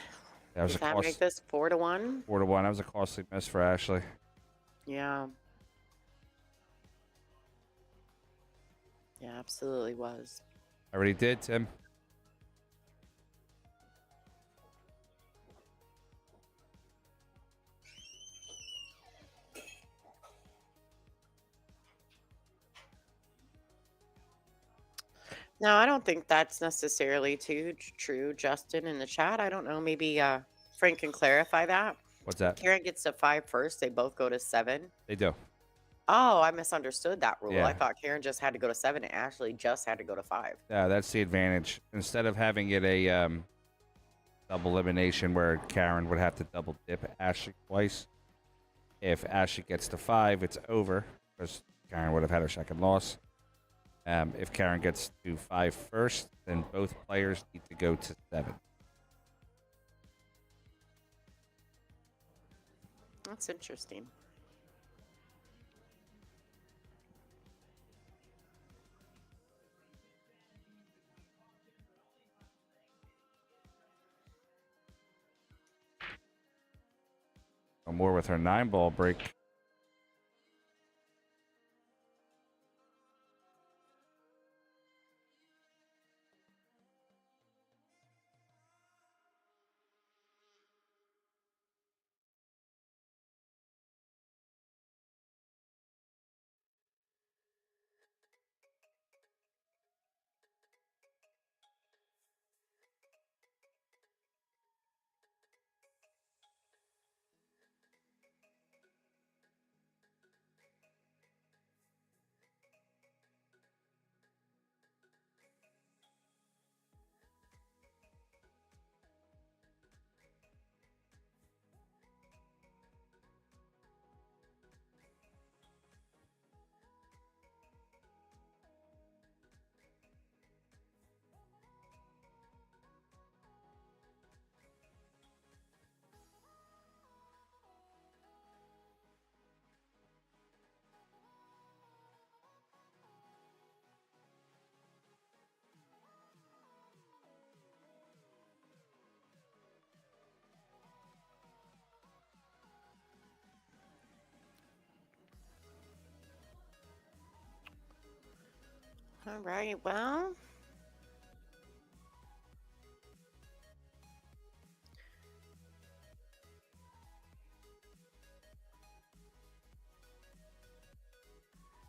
That was Does that make this 4-1? 4-1. That was a costly miss for Ashley. Yeah. Yeah, absolutely was. I already did, Tim. No, I don't think that's necessarily too true, Justin, in the chat. I don't know. Maybe Frank can clarify that. What's that? Karen gets to 5 first. They both go to 7. They do. Oh, I misunderstood that rule. Yeah. I thought Karen just had to go to 7 and Ashley just had to go to 5. Yeah, that's the advantage. Instead of having it a double elimination where Karen would have to double dip Ashley twice, if Ashley gets to 5, it's over because Karen would have had her second loss. If Karen gets to 5 first, then both players need to go to 7. That's interesting. No more with her 9-ball break. All right, well.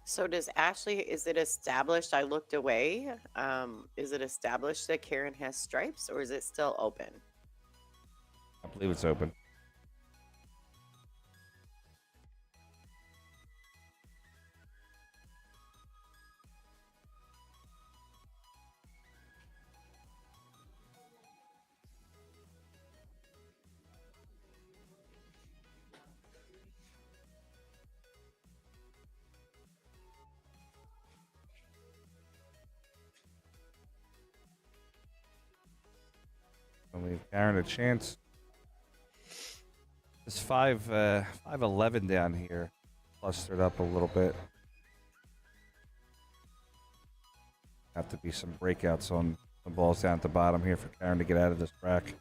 So does Ashley, is it established? I looked away. Is it established that Karen has stripes or is it still open? I believe it's open. I'll leave Karen a chance. This 5'11" down here clustered up a little bit. Have to be some breakouts on the balls down at the bottom here for Karen to get out of this rack.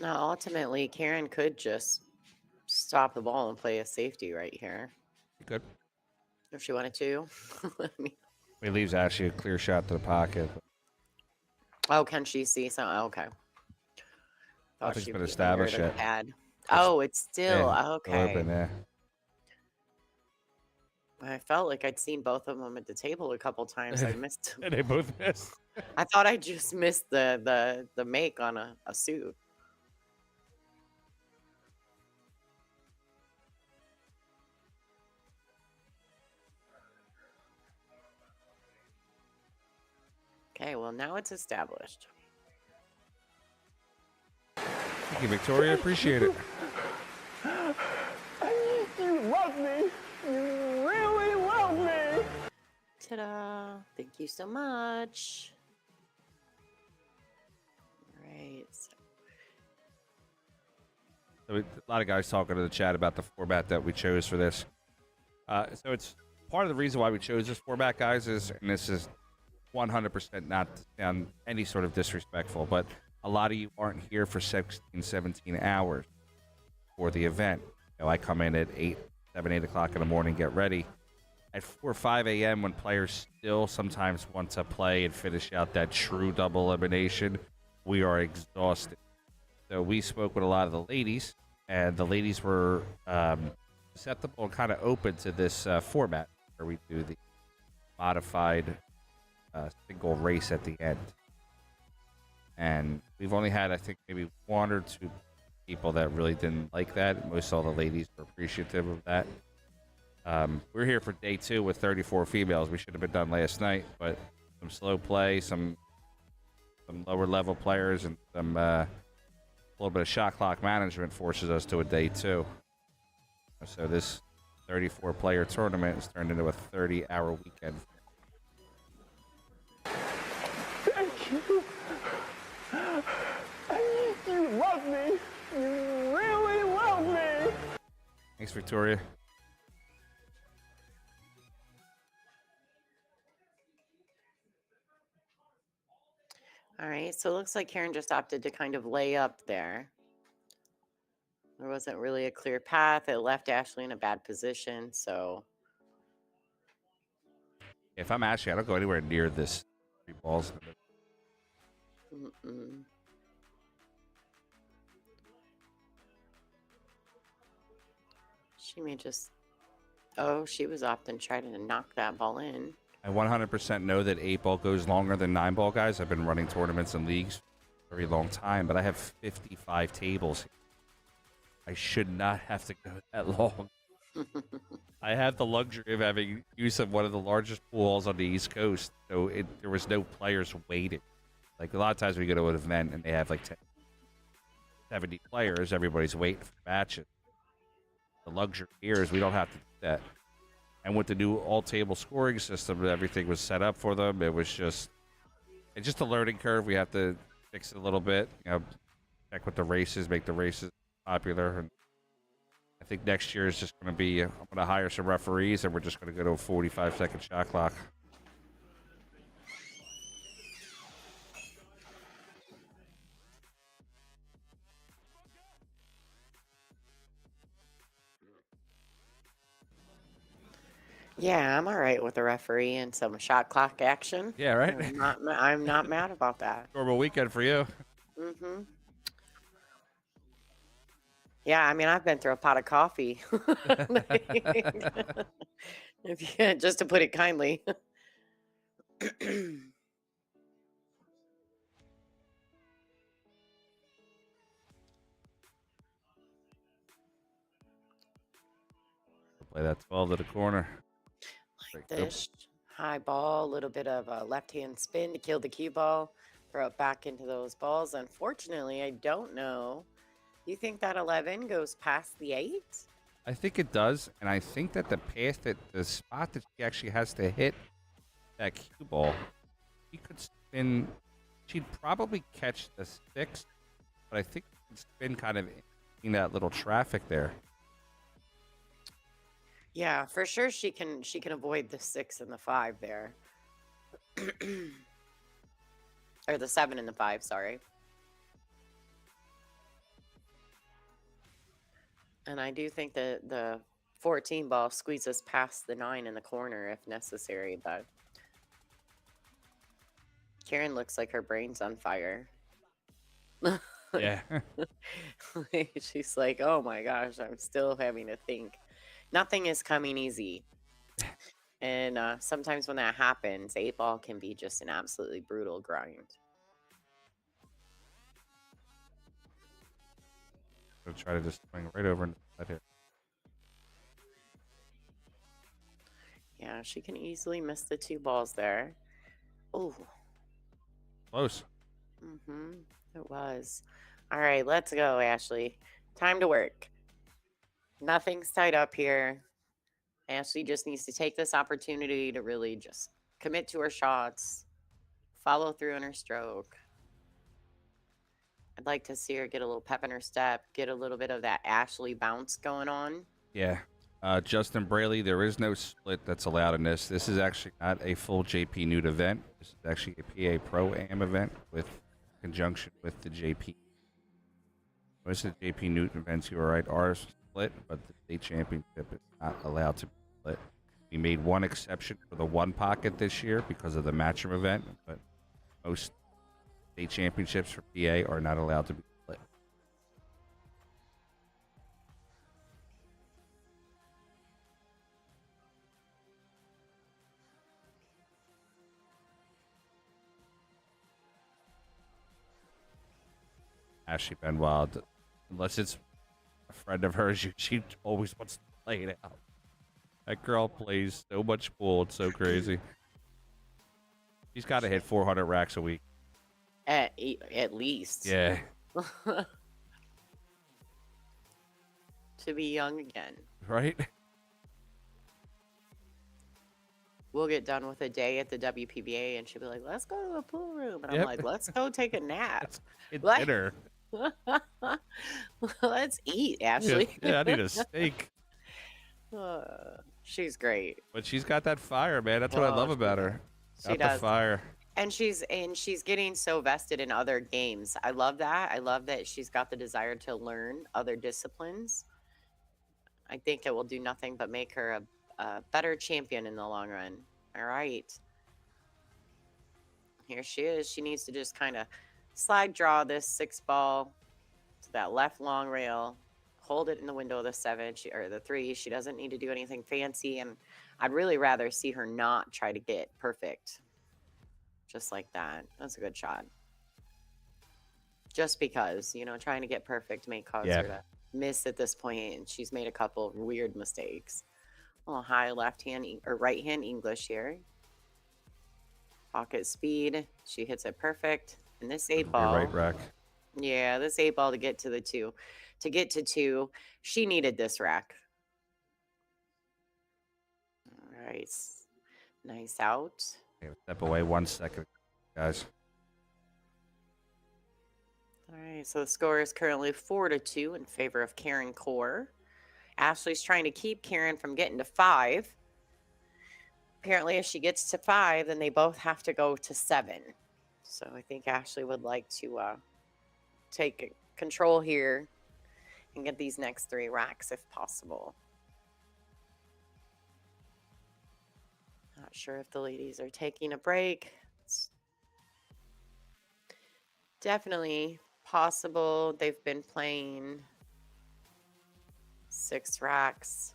Now, ultimately, Karen could just stop the ball and play a safety right here Good. if she wanted to. I mean, It leaves Ashley a clear shot to the pocket. Oh, can she see? So okay. Thought Nothing's she been was established under the yet. pad. Oh, it's still Yeah, okay. still open, yeah. I felt like I'd seen both of them at the table a couple times. I missed. And they both missed. I thought I just missed the make on a suit. Okay, well now it's established. Thank you, Victoria. Appreciate it. You love me. You really love me. Ta-da! Thank you so much. All right. So a lot of guys talking to the chat about the format that we chose for this. So it's part of the reason why we chose this format, guys, is, and this is 100% not to sound any sort of disrespectful, but a lot of you aren't here for 16, 17 hours for the event. You know, I come in at 7, 8 o'clock in the morning, get ready. At 4 or 5 a.m. when players still sometimes want to play and finish out that true double elimination, we are exhausted. So we spoke with a lot of the ladies, and the ladies were acceptable and kind of open to this format where we do the modified single race at the end. And we've only had, I think, maybe 1 or 2 people that really didn't like that. Most all the ladies were appreciative of that. We're here for day 2 with 34 females. We should have been done last night, but some slow play, some lower level players, and some a little bit of shot clock management forces us to a day 2. So this 34 player tournament has turned into a 30-hour weekend. Thank you. You love me. You really love me. Thanks, Victoria. All right, so it looks like Karen just opted to kind of lay up there. There wasn't really a clear path. It left Ashley in a bad position, so. If I'm Ashley, I don't go anywhere near this 3 balls. Mm-mm. She may just. Oh, she was opting trying to knock that ball in. I 100% know that 8 ball goes longer than 9 ball, guys. I've been running tournaments and leagues for a very long time, but I have 55 tables. I should not have to go that long. I have the luxury of having use of one of the largest pools on the East Coast, so there was no players waiting. Like a lot of times we go to an event and they have like 70 players, everybody's waiting for matches. The luxury here is we don't have to do that. And with the new all-table scoring system, everything was set up for them. It's just a learning curve. We have to fix it a little bit. You know, check with the races, make the races popular. And I think next year is just going to be, I'm going to hire some referees, and we're just going to go to a 45-second shot clock. Yeah, I'm all right with the referee and some shot clock action. Yeah, right? I'm not mad about that. Normal weekend for you. Mm-hmm. Yeah, I mean, I've been through a pot of coffee. Just to put it kindly. Play that 12 to the corner. Like this. High ball, a little bit of a left-hand spin to kill the cue ball. Throw it back into those balls. Unfortunately, I don't know. You think that 11 goes past the 8? I think it does, and I think that the spot that she actually has to hit that cue ball, she could spin. She'd probably catch the 6, but I think she could spin kind of in that little traffic there. Yeah, for sure she can avoid the 6 and the 5 there. Or the 7 and the 5, sorry. And I do think that the 14 ball squeezes past the 9 in the corner if necessary, but Karen looks like her brain's on fire. Yeah. She's like, oh my gosh, I'm still having to think. Nothing is coming easy. And sometimes when that happens, 8-ball can be just an absolutely brutal grind. I'll try to just swing right over into that here. Yeah, she can easily miss the 2 balls there. Oh. Close. It was. All right, let's go, Ashley. Time to work. Nothing's tied up here. Ashley just needs to take this opportunity to really just commit to her shots, follow through on her stroke. I'd like to see her get a little pep in her step, get a little bit of that Ashley bounce going on. Yeah. Justin Braley, there is no split that's allowed in this. This is actually not a full JPNEWT event. This is actually a PA Pro-Am event with conjunction with the JP. Most of the JPNEWT events, you are right, are split, but the state championship is not allowed to be split. We made one exception for the 1 pocket this year because of the matchroom event, but most state championships for PA are not allowed to be split. Ashley Benoit, unless it's a friend of hers, she always wants to play it out. That girl plays so much pool. It's so crazy. She's got to hit 400 racks a week. At least. Yeah. To be young again. Right? We'll get done with a day at the WPBA and she'll be like, let's go to the pool room. And I'm like, let's go take a nap. It's Like- dinner. Let's eat, Ashley. Yeah, I need a steak. She's great. But she's got that fire, man. That's what I love about her. She Got does. the fire. And she's getting so vested in other games. I love that. I love that she's got the desire to learn other disciplines. I think it will do nothing but make her a better champion in the long run. All right. Here she is. She needs to just kind of slide draw this 6 ball to that left long rail. Hold it in the window of the 7 or the 3. She doesn't need to do anything fancy. And I'd really rather see her not try to get perfect. Just like that. That's a good shot. Just because, trying to get perfect may cause her to miss at this point, and she's made a couple of weird mistakes. A little high left hand or right hand English here. Pocket speed. She hits it perfect. And this 8 ball. Right rack. Yeah, this 8 ball to get to the 2. To get to 2, she needed this rack. All right. Nice out. Okay, step away 1 second, guys. All right, so the score is currently 4-2 in favor of Karen Core. Ashley's trying to keep Karen from getting to 5. Apparently, if she gets to 5, then they both have to go to 7. So I think Ashley would like to take control here and get these next 3 racks if possible. Not sure if the ladies are taking a break. It's definitely possible. They've been playing 6 racks.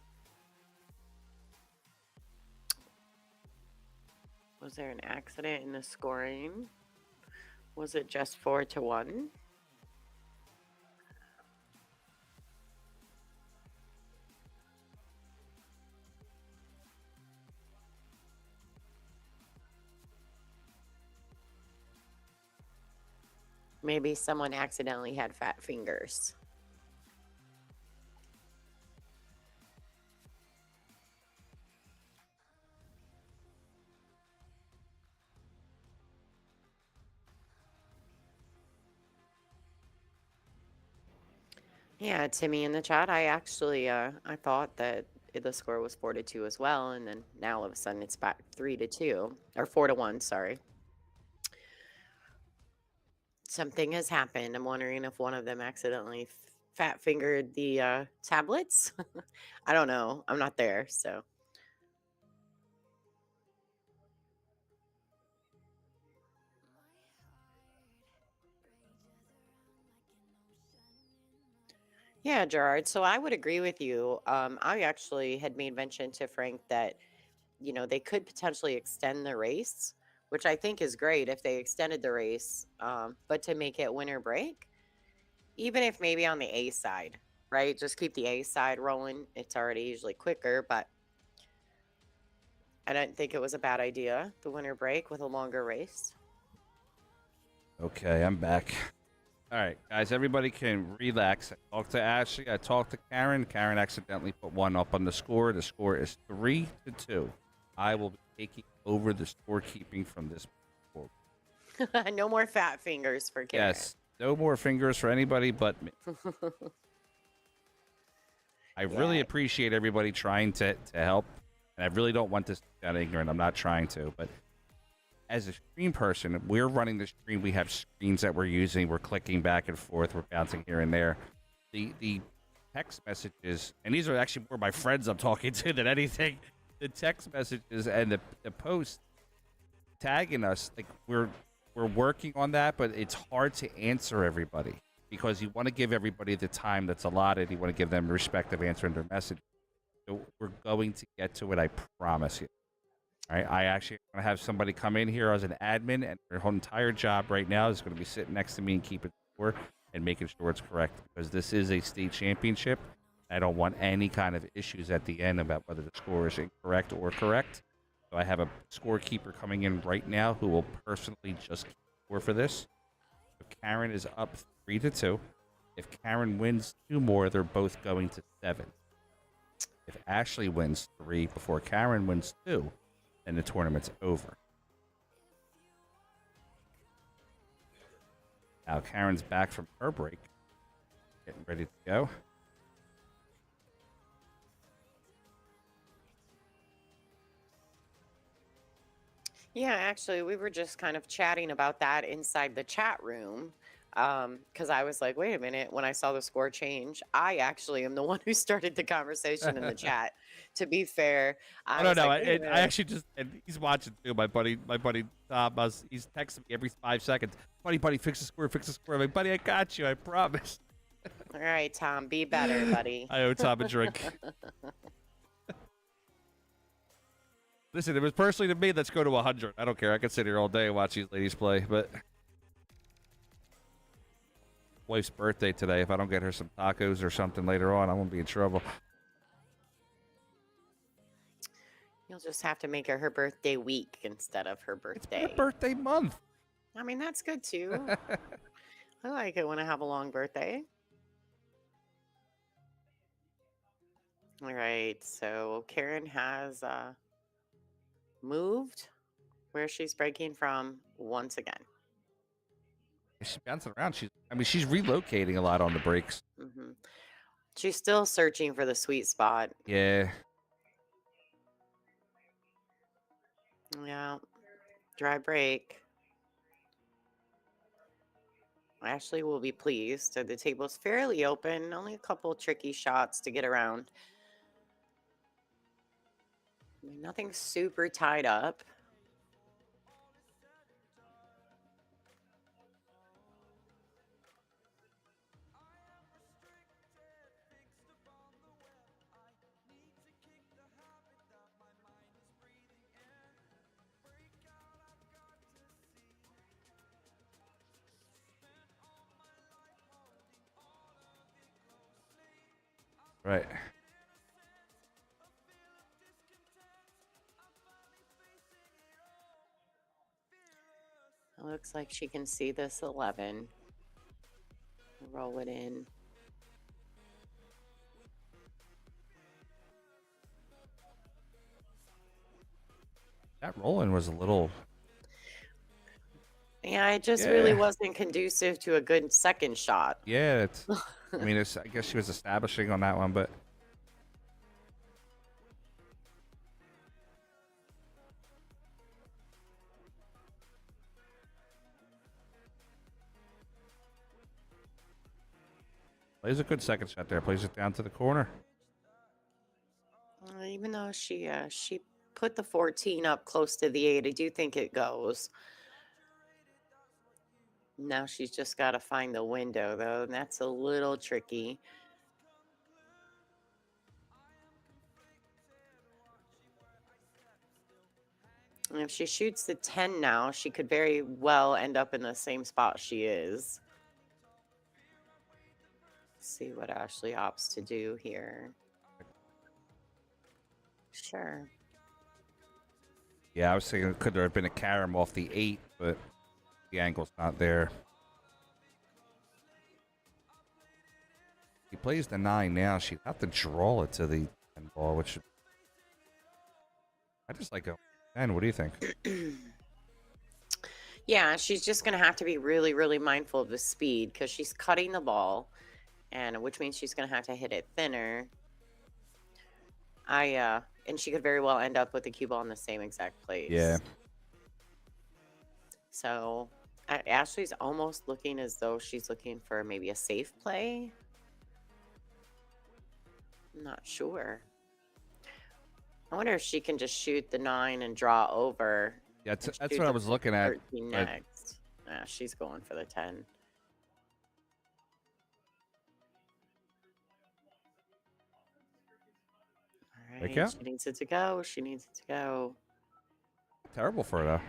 Was there an accident in the scoring? Was it just 4-1? Maybe someone accidentally had fat fingers. Yeah, Timmy in the chat. I actually, I thought that the score was 4-2 as well, and then now all of a sudden it's back 3-2 or 4-1. Sorry. Something has happened. I'm wondering if one of them accidentally fat fingered the tablets. I don't know. I'm not there, so. Yeah, Gerard. So I would agree with you. I actually had made mention to Frank that, they could potentially extend the race, which I think is great if they extended the race, but to make it winter break, even if maybe on the A side, right? Just keep the A side rolling. It's already usually quicker, but I didn't think it was a bad idea, the winter break with a longer race. Okay, I'm back. All right, guys, everybody can relax. I talked to Ashley. I talked to Karen. Karen accidentally put one up on the score. The score is 3-2. I will be taking over the scorekeeping from this point. No more fat fingers for Karen. Yes, no more fingers for anybody but me. I really appreciate everybody trying to help, and I really don't want this to sound ignorant. I'm not trying to, but as a stream person, we're running the stream. We have screens that we're using. We're clicking back and forth. We're bouncing here and there. The text messages, and these are actually more my friends I'm talking to than anything. The text messages and the posts tagging us, like we're working on that, but it's hard to answer everybody because you want to give everybody the time that's allotted. You want to give them respect of answering their message. So we're going to get to it, I promise you. All right, I actually want to have somebody come in here as an admin, and their whole entire job right now is going to be sitting next to me and keeping score and making sure it's correct, because this is a state championship. I don't want any kind of issues at the end about whether the score is incorrect or correct. So I have a scorekeeper coming in right now who will personally just keep score for this. So Karen is up 3-2. If Karen wins 2 more, they're both going to 7. If Ashley wins 3 before Karen wins 2, then the tournament's over. Now Karen's back from her break, getting ready to go. Yeah, actually, we were just kind of chatting about that inside the chat room. Because I was like, wait a minute, when I saw the score change, I actually am the one who started the conversation in the chat. To be fair, I was no. like, wait a I minute. actually just, and he's watching too. My buddy Tom, he's texting me every 5 seconds. Buddy, fix the score. I'm like, buddy, I got you. I promise. All right, Tom, be better, buddy. I owe Tom a drink. Listen, it was personally to me. Let's go to 100. I don't care. I can sit here all day and watch these ladies play, but wife's birthday today. If I don't get her some tacos or something later on, I'm gonna be in trouble. You'll just have to make it her birthday week instead of her birthday. Her birthday month. I mean, that's good too. I like it when I have a long birthday. All right, so Karen has moved where she's breaking from once again. She's bouncing around. She's relocating a lot on the breaks. Mm-hmm. She's still searching for the sweet spot. Yeah. Yeah, dry break. Ashley will be pleased. The table's fairly open. Only a couple tricky shots to get around. I mean, nothing super tied up. Right. It looks like she can see this 11. Roll it in. That rolling was a little. Yeah, it just really wasn't conducive to a good second shot. Yeah, it's. I mean, I guess she was establishing on that one, but. Plays a good second shot there. Plays it down to the corner. Even though she put the 14 up close to the 8, I do think it goes. Now she's just got to find the window, though, and that's a little tricky. And if she shoots the 10 now, she could very well end up in the same spot she is. Let's see what Ashley opts to do here. Sure. Yeah, I was thinking, could there have been a carom off the 8, but the angle's not there. He plays the 9 now. She'd have to draw it to the 10 ball, which I just like a 10. What do you think? Yeah, she's just going to have to be really, really mindful of the speed because she's cutting the ball, and which means she's going to have to hit it thinner. And she could very well end up with the cue ball in the same exact place. Yeah. So Ashley's almost looking as though she's looking for maybe a safe play. I'm not sure. I wonder if she can just shoot the 9 and draw over. Yeah, that's what I was looking at. 13 next. She's going for the 10. All right, Yeah. she needs it to go. She needs it to go. Terrible for her, though.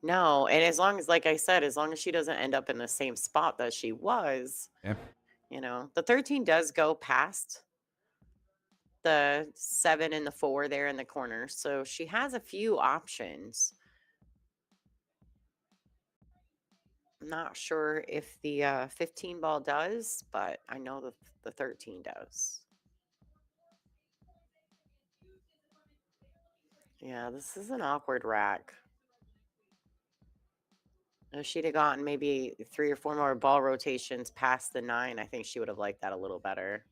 No, and as long as, like I said, as long as she doesn't end up in the same spot that she was, Yeah. you know, the 13 does go past the 7 and the 4 there in the corner. So she has a few options. I'm not sure if the 15 ball does, but I know the 13 does. Yeah, this is an awkward rack. If she'd have gotten maybe 3 or 4 more ball rotations past the 9, I think she would have liked that a little better.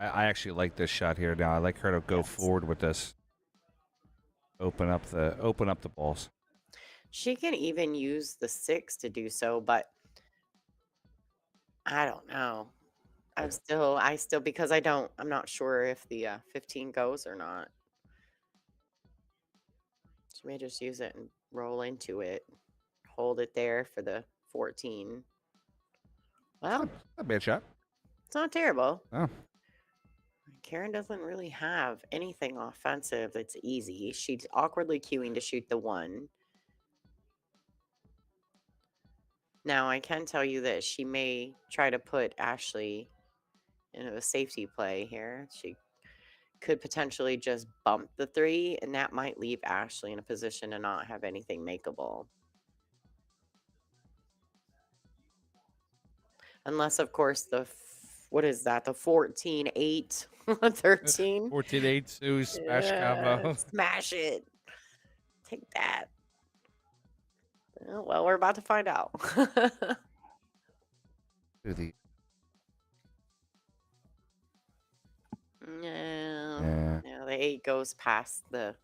I actually like this shot here now. I like her to go forward with this. Open up the balls. She can even use the 6 to do so, but I don't know. I still because I'm not sure if the 15 goes or not. She may just use it and roll into it. Hold it there for the 14. Well, Not a bad shot. it's not terrible. Oh. Karen doesn't really have anything offensive that's easy. She's awkwardly queuing to shoot the 1. Now, I can tell you that she may try to put Ashley into a safety play here. She could potentially just bump the 3, and that might leave Ashley in a position to not have anything makeable. Unless, of course, what is that? The 14-8, 13? 14-8, 2, smash combo. Smash it. Take that. Well, we're about to find out. To the Yeah, the 8 goes past the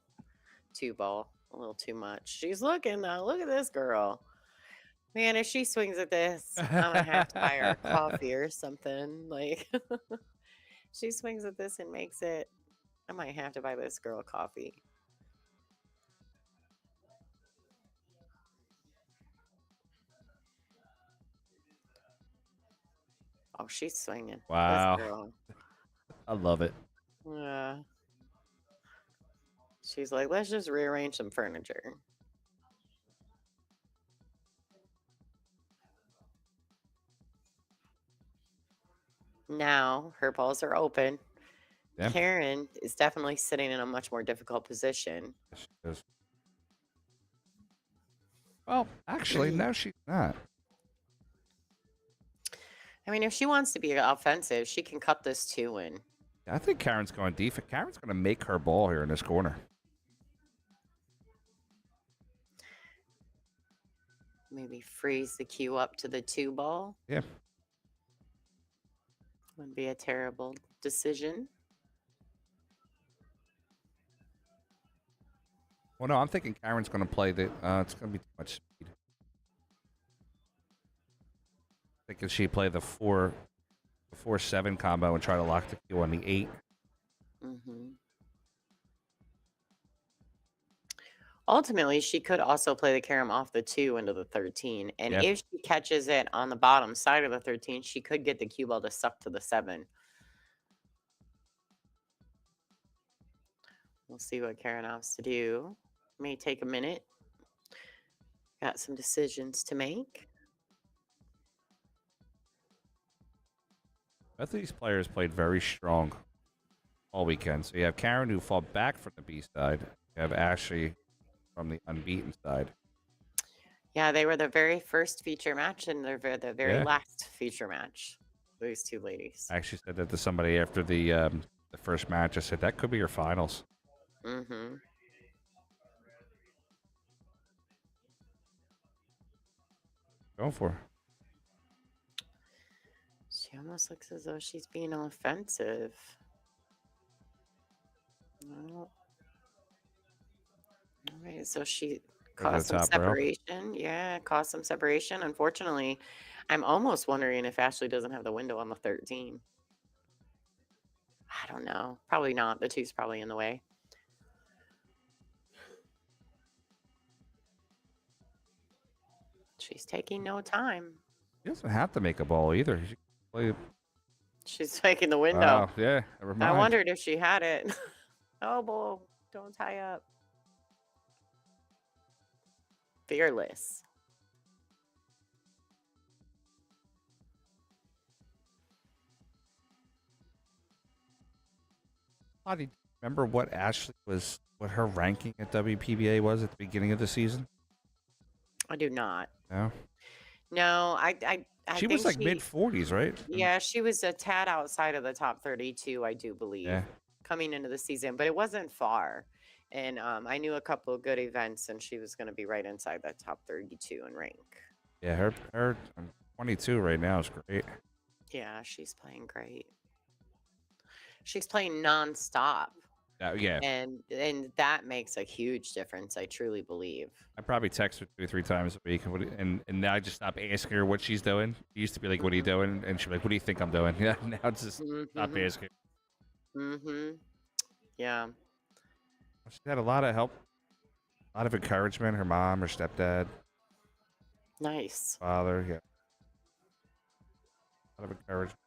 2 ball a little too much. She's looking though. Look at this girl. Man, if she swings at this, I'm gonna have to buy her a coffee or something. Like, she swings at this and makes it, I might have to buy this girl a coffee. Oh, she's swinging. Wow. This girl. I love it. Yeah. She's like, let's just rearrange some furniture. Now her balls are open. Yeah. Karen is definitely sitting in a much more difficult position. Yes, she is. Well, actually, no, she's not. I mean, if she wants to be offensive, she can cut this 2 in. I think Karen's going defense. Karen's going to make her ball here in this corner. Maybe freeze the cue up to the 2 ball. Yeah. Wouldn't be a terrible decision. Well, no, I'm thinking Karen's going to play the. It's going to be too much speed. I think she play the 4-7 combo and try to lock the cue on the 8. Mm-hmm. Ultimately, she could also play the carom off the 2 into the 13. And Yep. if she catches it on the bottom side of the 13, she could get the cue ball to suck to the 7. We'll see what Karen has to do. May take a minute. Got some decisions to make. Both of these players played very strong all weekend. So you have Karen who fought back from the B side. You have Ashley from the unbeaten side. Yeah, they were the very first feature match and they're the very Yeah. last feature match. These two ladies. I actually said that to somebody after the first match. I said, that could be your finals. Mm-hmm. Going for her. She almost looks as though she's being offensive. Well, all right, so she caused some top rail. separation. Yeah, caused some separation. Unfortunately, I'm almost wondering if Ashley doesn't have the window on the 13. I don't know. Probably not. The 2's probably in the way. She's taking no time. She doesn't have to make a ball either. She can play. She's taking the window. Wow, yeah, never I mind. wondered if she had it. Oh, boy. Don't tie up. Fearless. Lottie, remember what her ranking at WPBA was at the beginning of the season? I do not. No. No, I She think was like mid 40s, right? Yeah, she was a tad outside of the top 32, I do believe, Yeah. coming into the season, but it wasn't far. And I knew a couple of good events, and she was going to be right inside that top 32 in rank. Yeah, her 22 right now is great. Yeah, she's playing great. She's playing nonstop, Yeah. and that makes a huge difference. I truly believe. I probably text her 2 or 3 times a week, and now I just stop asking her what she's doing. It used to be like, "What are you doing?" And she'd be like, "What do you think I'm doing?" Yeah, now it's just stop asking. Mm-hmm. Yeah. She had a lot of help, a lot of encouragement. Her mom, her stepdad, Nice. father, yeah, a lot of encouragement.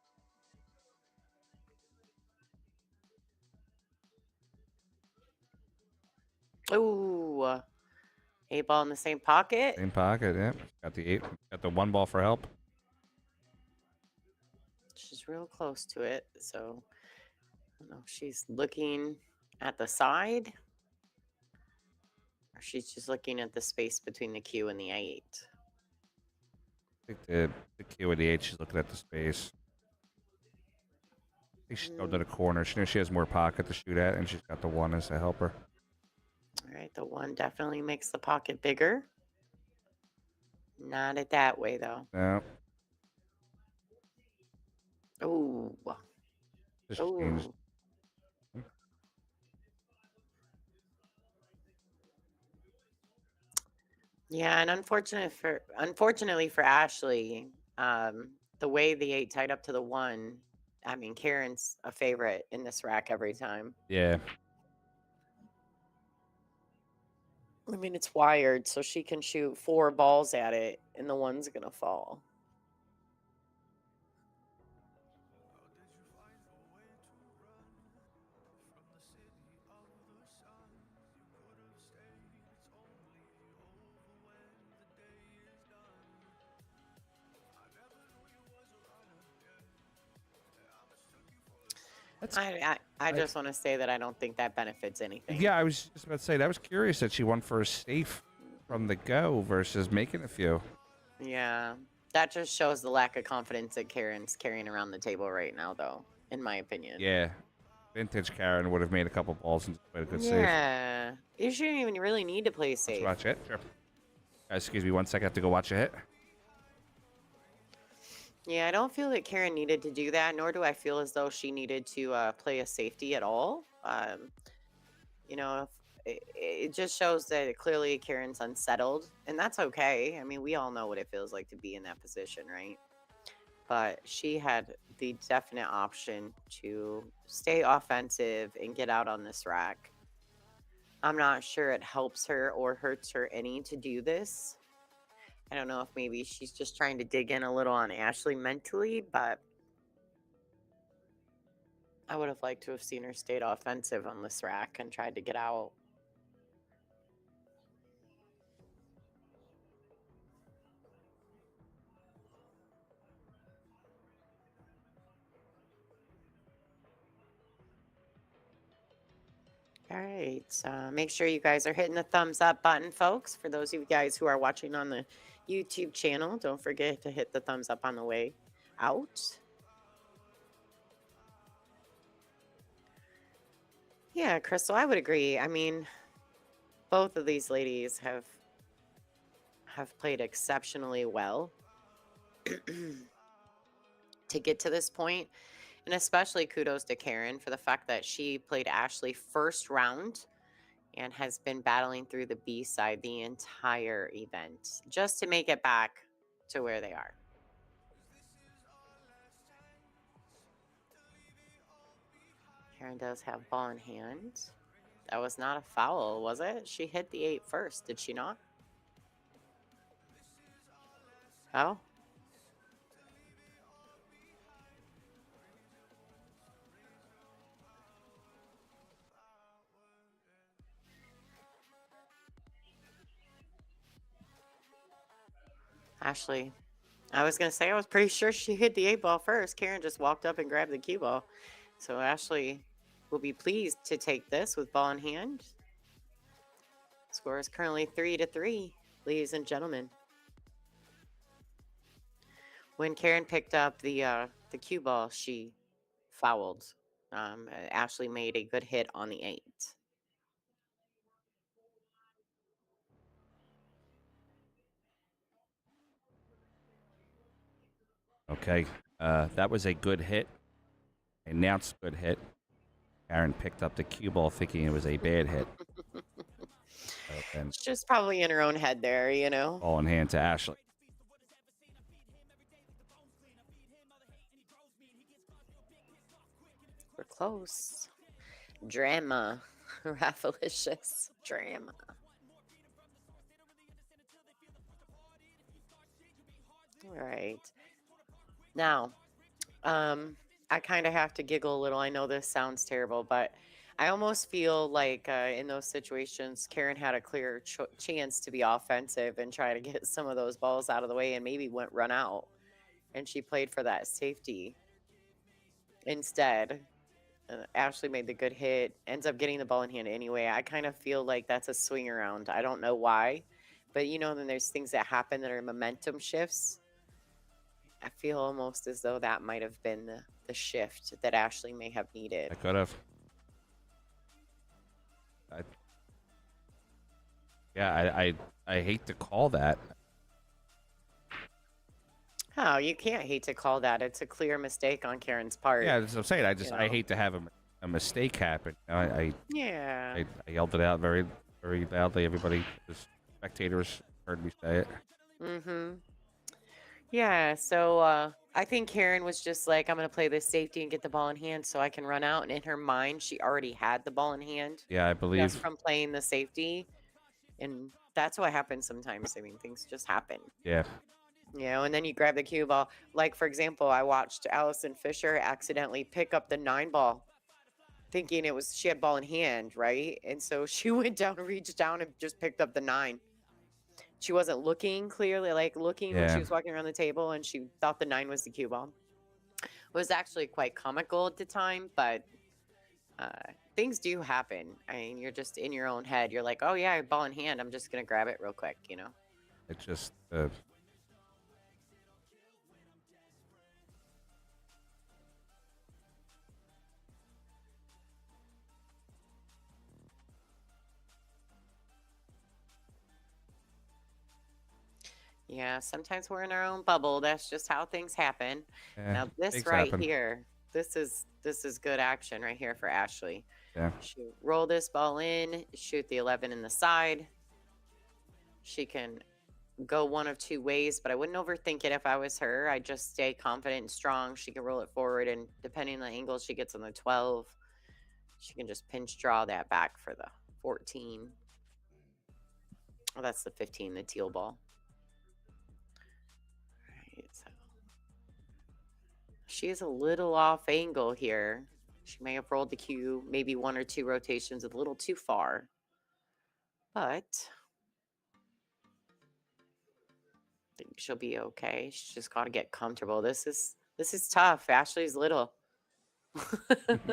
Ooh. 8 ball in the same pocket. Same pocket, yeah. Got the 8, got the 1 ball for help. She's real close to it, so I don't know if she's looking at the side or she's just looking at the space between the Q and the 8. I think the Q and the 8, she's looking at the space. I think she's going to the corner. She knows she has more pocket to shoot at, and she's got the 1 as a helper. All right, the 1 definitely makes the pocket bigger. Not it that way, though. No. Ooh. Just changed. Ooh. Yeah, and unfortunately for Ashley, the way the 8 tied up to the 1, I mean, Karen's a favorite in this rack every time. Yeah. I mean, it's wired, so she can shoot 4 balls at it, and the 1's gonna fall. I just want to say that I don't think that benefits anything. Yeah, I was just about to say, that was curious that she went for a safe from the go versus making a few. Yeah, that just shows the lack of confidence that Karen's carrying around the table right now, though, in my opinion. Yeah. Vintage Karen would have made a couple balls and just played a good save. Yeah, you shouldn't even really need to play safe. Let's watch it. Sure. Excuse me 1 second. I have to go watch a hit. Yeah, I don't feel that Karen needed to do that, nor do I feel as though she needed to play a safety at all. You know, it just shows that clearly Karen's unsettled, and that's okay. I mean, we all know what it feels like to be in that position, right? But she had the definite option to stay offensive and get out on this rack. I'm not sure it helps her or hurts her any to do this. I don't know if maybe she's just trying to dig in a little on Ashley mentally, but I would have liked to have seen her stayed offensive on this rack and tried to get out. All right. Make sure you guys are hitting the thumbs up button, folks. For those of you guys who are watching on the YouTube channel, don't forget to hit the thumbs up on the way out. Yeah, Crystal, I would agree. I mean, both of these ladies have played exceptionally well to get to this point. And especially kudos to Karen for the fact that she played Ashley first round and has been battling through the B side the entire event just to make it back to where they are. Karen does have ball in hand. That was not a foul, was it? She hit the 8 first, did she not? Oh. Ashley, I was going to say, I was pretty sure she hit the 8 ball first. Karen just walked up and grabbed the cue ball. So Ashley will be pleased to take this with ball in hand. Score is currently 3-3, ladies and gentlemen. When Karen picked up the cue ball, she fouled. Ashley made a good hit on the 8. Okay, that was a good hit. Announced good hit. Aaron picked up the cue ball thinking it was a bad hit. And She's probably in her own head there, you know. ball in hand to Ashley. We're close. Drama. Raffalicious drama. All right. Now, I kind of have to giggle a little. I know this sounds terrible, but I almost feel like in those situations, Karen had a clear chance to be offensive and try to get some of those balls out of the way and maybe run out. And she played for that safety instead. Ashley made the good hit, ends up getting the ball in hand anyway. I kind of feel like that's a swing around. I don't know why, but you know, then there's things that happen that are momentum shifts. I feel almost as though that might have been the shift that Ashley may have needed. I could have. I hate to call that. Oh, you can't hate to call that. It's a clear mistake on Karen's part. Yeah, that's what I'm saying. I know. hate to have a mistake happen. Yeah. I yelled it out very, very loudly. Everybody, the spectators heard me say it. Mm-hmm. Yeah, so I think Karen was just like, I'm going to play this safety and get the ball in hand so I can run out. And in her mind, she already had the ball in hand. Yeah, I believe. Just from playing the safety. And that's what happens sometimes. I mean, things just happen. Yeah. You know, and then you grab the cue ball. Like, for example, I watched Allison Fisher accidentally pick up the 9 ball, thinking she had ball in hand, right? And so she went down, reached down, and just picked up the 9. She wasn't looking clearly, like looking when she was walking around the table, and she thought the 9 was the cue ball. It was actually quite comical at the time, but things do happen. I mean, you're just in your own head. You're like, oh, yeah, ball in hand. I'm just going to grab it real quick, you know? It's just... Yeah, sometimes we're in our own bubble. That's just how things happen. Now this right here, this is good action right here for Ashley. Yeah. She roll this ball in, shoot the 11 in the side. She can go one of 2 ways, but I wouldn't overthink it if I was her. I'd just stay confident and strong. She can roll it forward, and depending on the angle she gets on the 12, she can just pinch draw that back for the 14. Oh, that's the 15, the teal ball. She is a little off angle here. She may have rolled the cue maybe 1 or 2 rotations a little too far. But I think she'll be okay. She's just got to get comfortable. This is tough. Ashley's little. You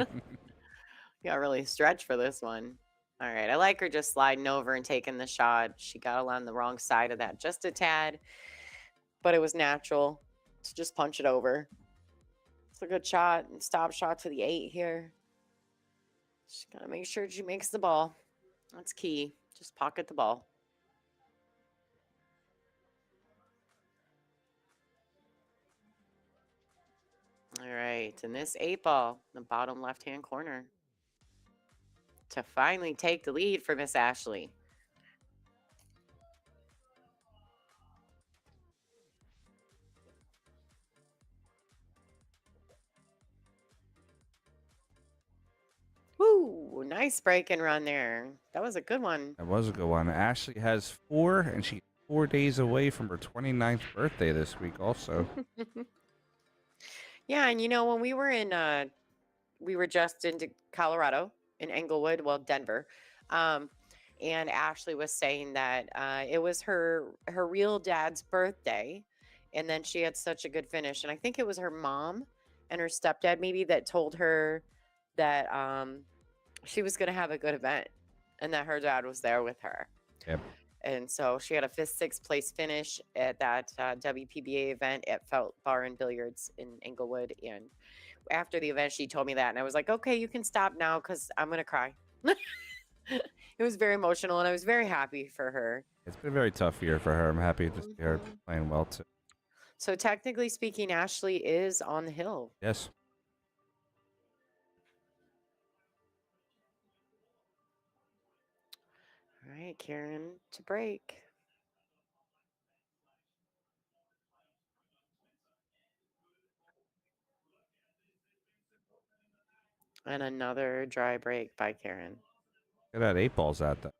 got really stretch for this one. All right. I like her just sliding over and taking the shot. She got on the wrong side of that just a tad, but it was natural to just punch it over. It's a good shot and stop shot to the 8 here. She's got to make sure she makes the ball. That's key. Just pocket the ball. All right. And this 8 ball, the bottom left-hand corner, to finally take the lead for Miss Ashley. Woo! Nice break and run there. That was a good one. That was a good one. Ashley has 4, and she's 4 days away from her 29th birthday this week also. Yeah, and you know, when we were just into Colorado, in Englewood, well, Denver, and Ashley was saying that it was her real dad's birthday, and then she had such a good finish. And I think it was her mom and her stepdad maybe that told her that she was going to have a good event and that her dad was there with her. Yep. And so she had a 5th, 6th place finish at that WPBA event at Felt Bar and Billiards in Englewood. And after the event, she told me that. And I was like, okay, you can stop now because I'm going to cry. It was very emotional, and I was very happy for her. It's been a very tough year for her. I'm happy to see her playing well, too. So technically speaking, Ashley is on the hill. Yes. All right, Karen to break. And another dry break by Karen. Look at that 8 balls out there.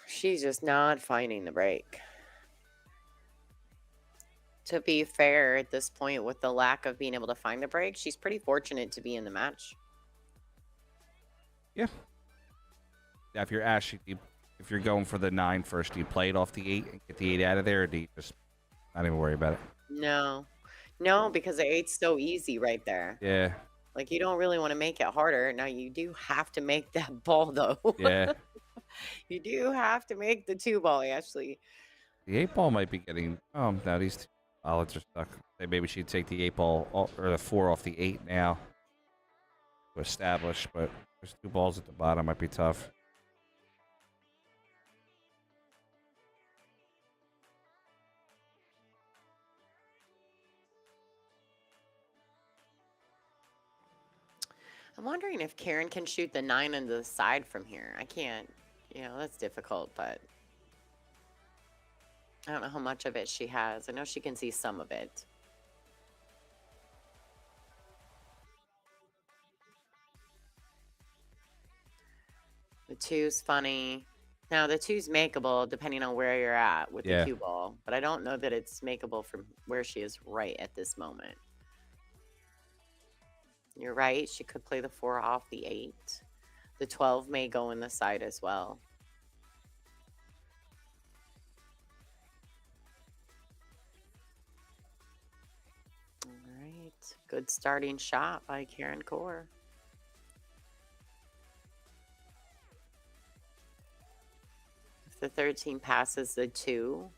She's just not finding the break. To be fair, at this point, with the lack of being able to find the break, she's pretty fortunate to be in the match. Yeah. Now, if you're Ashley, if you're going for the 9 first, do you play it off the 8 and get the 8 out of there, or do you just not even worry about it? No, because the 8's so easy right there. Yeah. Like, you don't really want to make it harder. Now, you do have to make that ball, though. Yeah. You do have to make the 2 ball, Ashley. The 8 ball might be getting. Oh, now these 2 ballots are stuck. Say maybe she'd take the 8 ball or the 4 off the 8 now to establish, but there's 2 balls at the bottom. Might be tough. I'm wondering if Karen can shoot the 9 into the side from here. I can't. You know, that's difficult, but I don't know how much of it she has. I know she can see some of it. The 2's funny. Now, the 2's makeable depending on where you're at with the cue ball, but I don't know that it's makeable from where she is right at this moment. You're right. She could play the 4 off the 8. The 12 may go in the side as well. All right. Good starting shot by Karen Core. If the 13 passes the 2,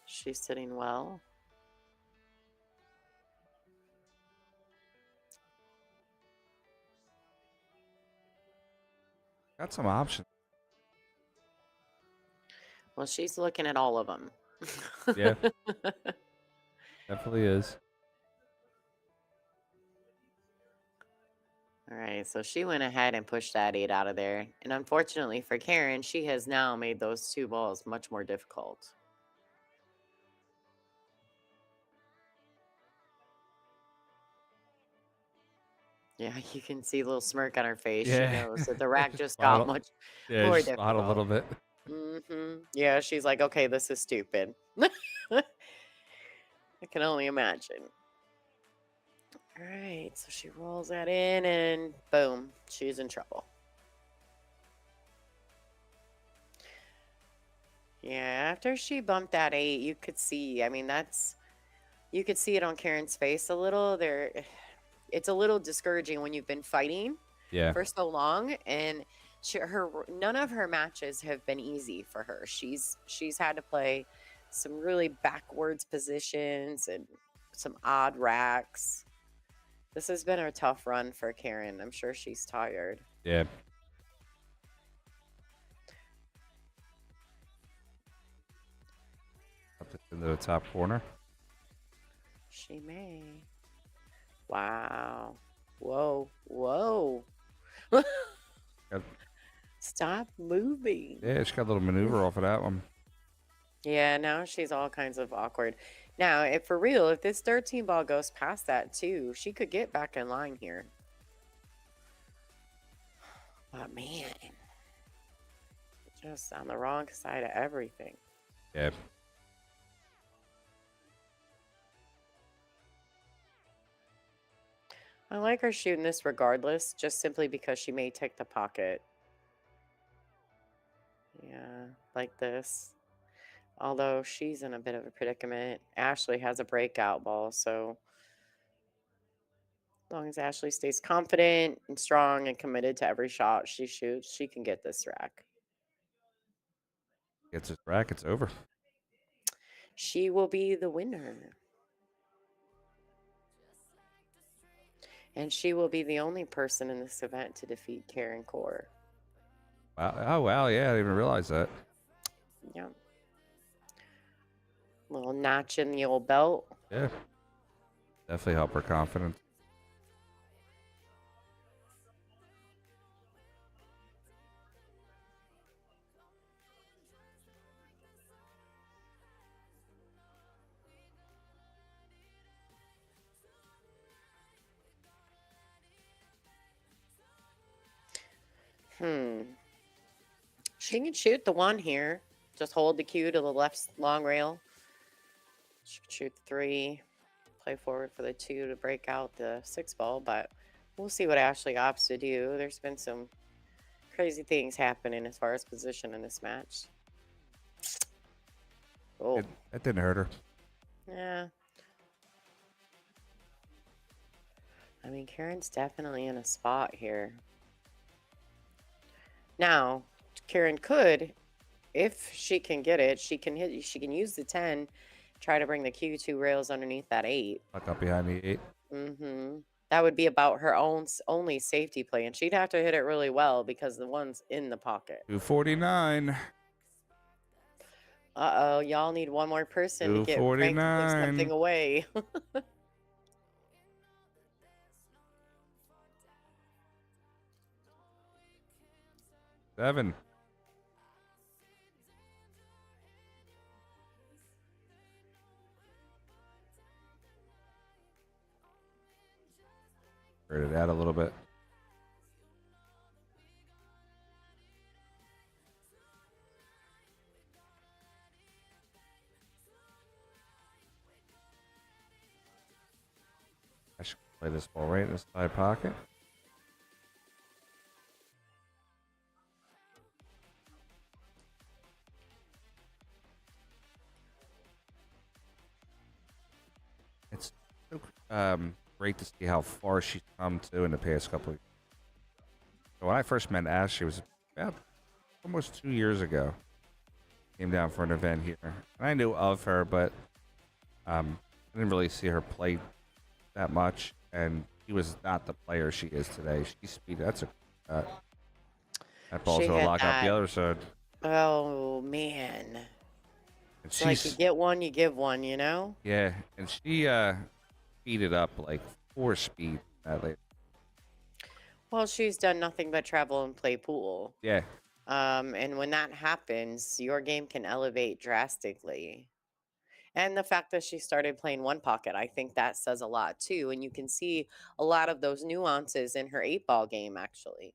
she's sitting well. Got some options. Well, she's looking at all of them. Yeah. Definitely is. All right, so she went ahead and pushed that 8 out of there. And unfortunately for Karen, she has now made those 2 balls much more difficult. Yeah, you can see a little smirk on her face. Yeah. She knows that the rack just got much more just difficult. a little bit. Yeah, she's like, okay, this is stupid. I can only imagine. All right, so she rolls that in and boom, she's in trouble. Yeah, after she bumped that 8, you could see, I mean, you could see it on Karen's face a little. It's a little discouraging when you've been fighting Yeah. for so long, and none of her matches have been easy for her. She's had to play some really backwards positions and some odd racks. This has been a tough run for Karen. I'm sure she's tired. Yeah. Up into the top corner. She may. Wow. Whoa. Whoa. Stop moving. Yeah, she got a little maneuver off of that one. Yeah, now she's all kinds of awkward. Now, if for real, if this 13 ball goes past that too, she could get back in line here. But man, just on the wrong side of everything. Yeah. I like her shooting this regardless, just simply because she may take the pocket. Yeah, like this. Although she's in a bit of a predicament. Ashley has a breakout ball, so as long as Ashley stays confident and strong and committed to every shot she shoots, she can get this rack. Gets his rack, it's over. She will be the winner. And she will be the only person in this event to defeat Karen Core. Wow. Oh, wow. Yeah, I didn't even realize that. Yeah. Little notch in the old belt. Yeah. Definitely help her confidence. She can shoot the 1 here. Just hold the cue to the left long rail. She could shoot the 3. Play forward for the 2 to break out the 6 ball. But we'll see what Ashley opts to do. There's been some crazy things happening as far as position in this match. Oh. That didn't hurt her. Yeah. I mean, Karen's definitely in a spot here. Now, Karen could, if she can get it, she can use the 10, try to bring the Q2 rails underneath that 8. Fuck up behind the 8. That would be about her only safety play, and she'd have to hit it really well because the 1's in the pocket. 249. Uh-oh, y'all need one more person to get Frank to put something away. Seven. Spread it out a little bit. I should play this ball right in the side pocket. It's so great to see how far she's come to in the past couple of years. So when I first met Ashley, it was about almost 2 years ago. Came down for an event here. And I knew of her, but I didn't really see her play that much. And she was not the player she is today. She's speed. That's a that ball's She gonna hit lock up the that. other side. Oh, man. And It's like you get one, you give one, you know? yeah, and she speeded up like 4 speed that late. Well, she's done nothing but travel and play pool. Yeah. And when that happens, your game can elevate drastically. And the fact that she started playing 1 pocket, I think that says a lot too. And you can see a lot of those nuances in her 8-ball game, actually.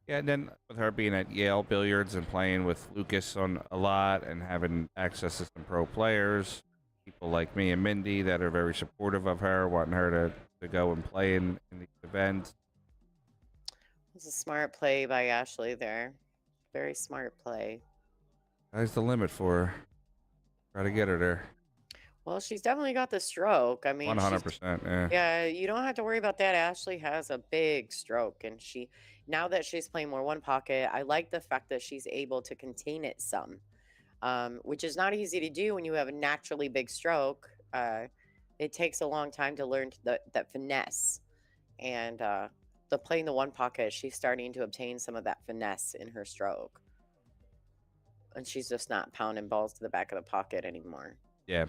Yeah, and then with her being at Yale Billiards and playing with Lucas on a lot and having access to some pro players, people like me and Mindy that are very supportive of her, wanting her to go and play in these events. It's a smart play by Ashley there. Very smart play. Sky's the limit for her. Try to get her there. Well, she's definitely got the stroke. I mean, 100%. Yeah. yeah, you don't have to worry about that. Ashley has a big stroke, and now that she's playing more one pocket, I like the fact that she's able to contain it some, which is not easy to do when you have a naturally big stroke. It takes a long time to learn that finesse, and the playing the one pocket, she's starting to obtain some of that finesse in her stroke, and she's just not pounding balls to the back of the pocket anymore. Yeah.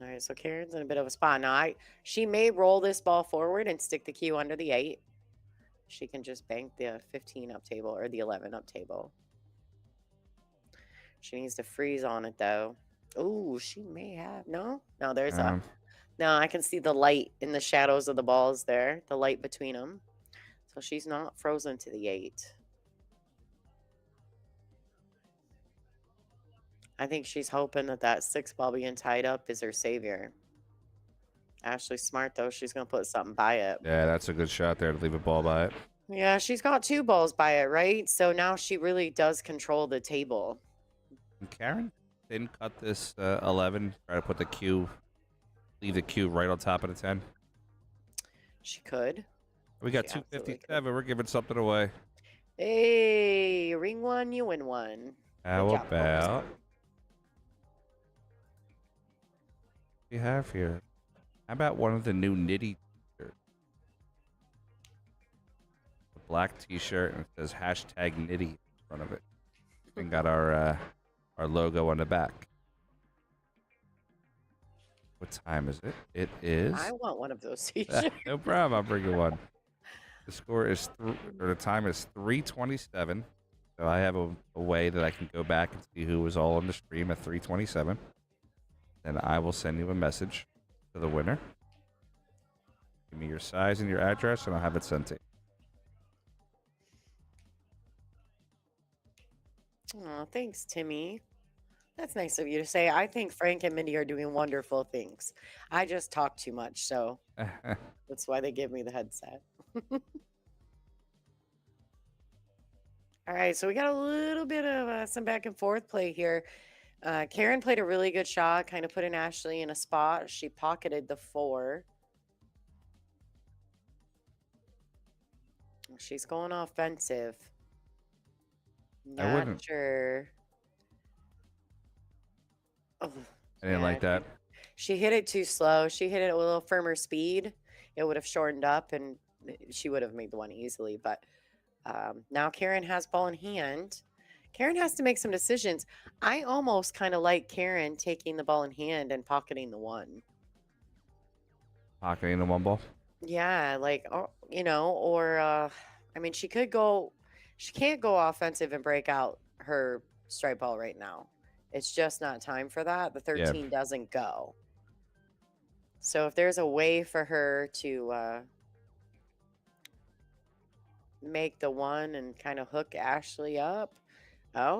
All right, so Karen's in a bit of a spot. Now, she may roll this ball forward and stick the cue under the 8. She can just bank the 15 up table or the 11 up table. She needs to freeze on it, though. Oh, she may have. No, there's no, I can see the light in the shadows of the balls there, the light between them. So she's not frozen to the 8. I think she's hoping that 6 ball being tied up is her savior. Ashley's smart, though. She's going to put something by it. Yeah, that's a good shot there to leave a ball by it. Yeah, she's got 2 balls by it, right? So now she really does control the table. And Karen didn't cut this 11. Try to put the cue, leave the cue right on top of the 10. She could. We got 257. We're giving something away. Hey, ring 1, you win 1. How about... we have here? How about one of the new Nitty t-shirts? A black t-shirt and it says hashtag Nitty in front of it. And got our logo on the back. What time is it? It is... I want one of those t-shirts. No problem. I'll bring you one. The score is... the time is 3:27. So I have a way that I can go back and see who was all on the stream at 3:27. And I will send you a message to the winner. Give me your size and your address, and I'll have it sent to you. Oh, thanks, Timmy. That's nice of you to say. I think Frank and Mindy are doing wonderful things. I just talk too much, so that's why they give me the headset. All right, so we got a little bit of some back and forth play here. Karen played a really good shot, kind of putting Ashley in a spot. She pocketed the 4. She's going offensive. Not sure. Oh, I didn't like that. She hit it too slow. She hit it a little firmer speed. It would have shortened up, and she would have made the 1 easily. But now Karen has ball in hand. Karen has to make some decisions. I almost kind of like Karen taking the ball in hand and pocketing the 1. Pocketing the 1 ball? Yeah, like, or I mean, she can't go offensive and break out her straight ball right now. It's just not time for that. The 13 doesn't go. So if there's a way for her to make the 1 and kind of hook Ashley up,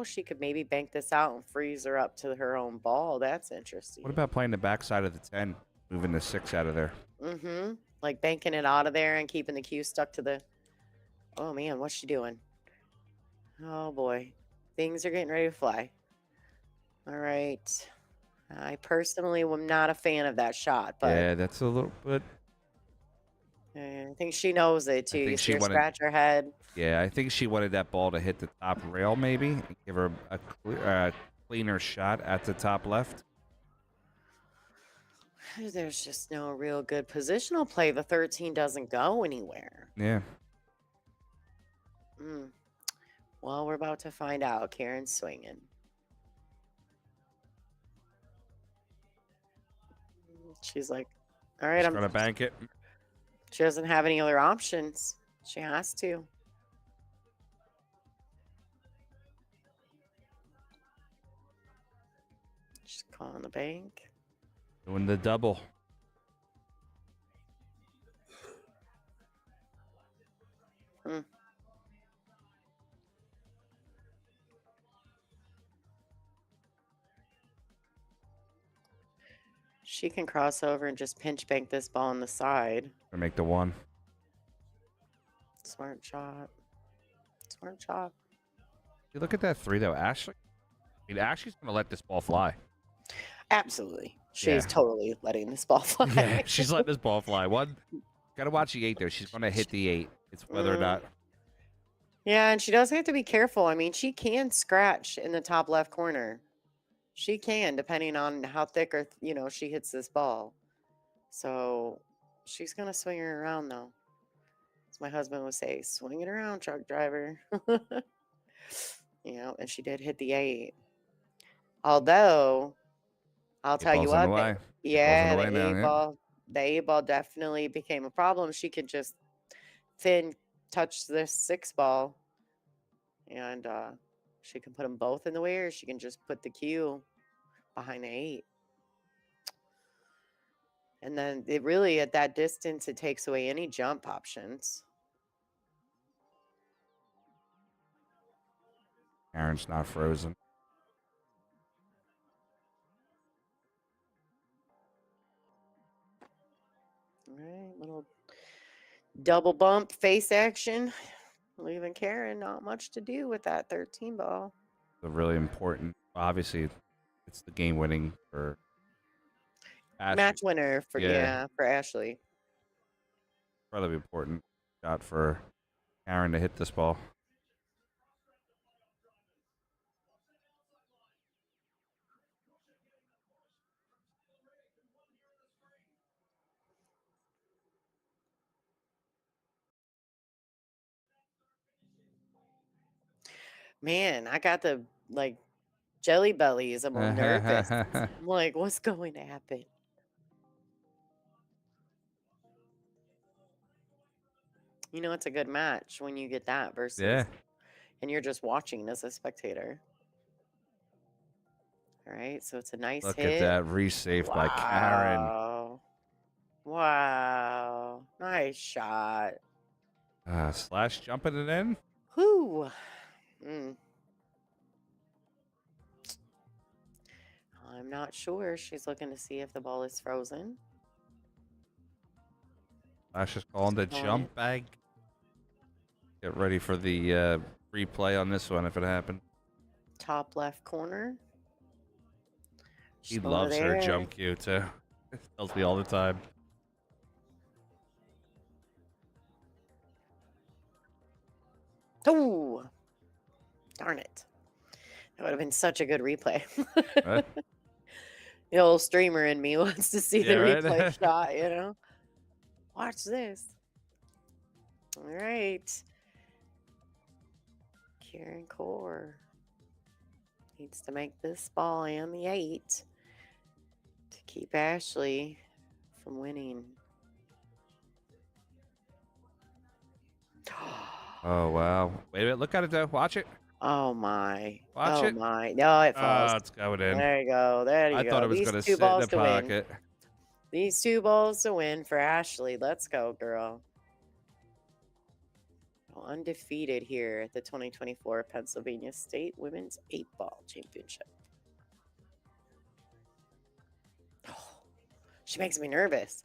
she could maybe bank this out and freeze her up to her own ball. That's interesting. What about playing the backside of the 10, moving the 6 out of there? Mm-hmm. Like banking it out of there and keeping the cue stuck to the... Oh, man, what's she doing? Oh, boy. Things are getting ready to fly. All right. I personally am not a fan of that shot, but... Yeah, that's a little bit... I think she knows it, too. You see her scratch her head. Yeah, I think she wanted that ball to hit the top rail, maybe, and give her a cleaner shot at the top left. There's just no real good positional play. The 13 doesn't go anywhere. Yeah. Well, we're about to find out. Karen's swinging. She's like, all right, I'm going to bank it. She doesn't have any other options. She has to. She's calling the bank. Doing the double. She can cross over and just pinch bank this ball on the side. Or make the one. Smart shot. Smart shot. You look at that 3 though, Ashley. I mean, Ashley's gonna let this ball fly. Absolutely. She is totally letting this ball fly. Yeah, she's letting this ball fly. One, gotta watch the 8 though. She's gonna hit the 8. It's whether or not. Yeah, and she does have to be careful. I mean, she can scratch in the top left corner. She can, depending on how thick or she hits this ball. So she's gonna swing her around though. As my husband would say, swing it around, truck driver. And she did hit the 8. Although, I'll tell you what, the 8 ball definitely became a problem. She could just thin touch this 6 ball, and she can put them both in the way, or she can just put the cue behind the 8. And then it really, at that distance, it takes away any jump options. Aaron's not frozen. All right, little double bump face action, leaving Karen not much to do with that 13 ball. The really important, obviously, it's the game winning for Ashley. Match winner for for Ashley. Probably important shot for Aaron to hit this ball. Man, I got the jelly bellies. I'm all nervous. I'm like, what's going to happen? It's a good match when you get that versus and you're just watching as a spectator. All right, so it's a nice Look hit. at that resave by Karen. Wow. Nice shot. Slash jumping it in. Whoo. I'm not sure. She's looking to see if the ball is frozen. Slash is calling the jump bag. Get ready for the replay on this one if it happened. Top left corner. He loves her jump cue too. Tells me all the time. Oh, darn it. That would have been such a good replay. The old streamer in me wants to see the replay shot, Watch this. All right. Karen Core needs to make this ball and the 8 to keep Ashley from winning. Oh, wow. Wait a minute. Look at it, though. Watch it. Oh, my. Watch it. My. No, it falls. Oh, it's going in. There you go. There you go. I thought it was going to sit in the pocket. These 2 balls to win for Ashley. Let's go, girl. Undefeated here at the 2024 Pennsylvania State Women's 8-Ball Championship. Oh, she makes me nervous.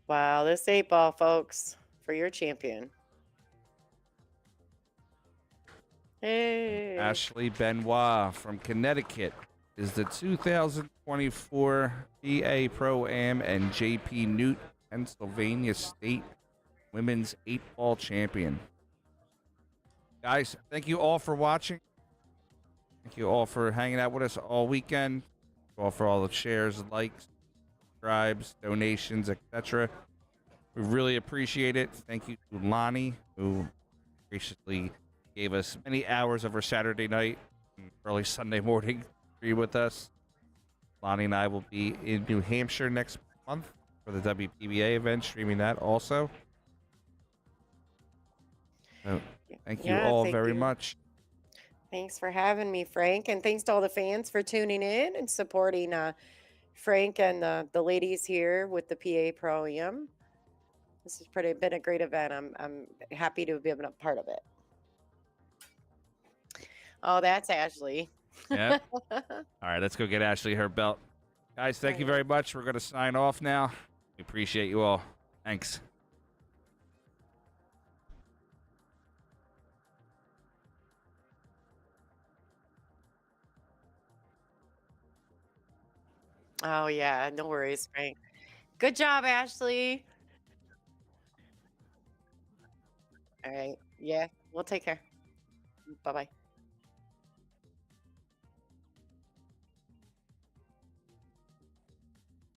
Wow, this 8-ball, folks, for your champion. Hey. Ashley Benoit from Connecticut is the 2024 PA Pro-Am and JPNEWT Pennsylvania State Women's 8-Ball Champion. Guys, thank you all for watching. Thank you all for hanging out with us all weekend. Thank you all for all the shares, likes, subscribes, donations, etc. We really appreciate it. Thank you to Lonnie, who graciously gave us many hours of her Saturday night and early Sunday morning to be with us. Lonnie and I will be in New Hampshire next month for the WPBA event, streaming that also. So, thank you all very much. Thanks for having me, Frank. And thanks to all the fans for tuning in and supporting Frank and the ladies here with the PA Pro-Am. This has been a great event. I'm happy to have been a part of it. Oh, that's Ashley. Yep. All right, let's go get Ashley her belt. Guys, thank you very much. We're going to sign off now. We appreciate you all. Thanks. Oh, yeah. No worries, Frank. Good job, Ashley. All right. Yeah. We'll take care. Bye-bye.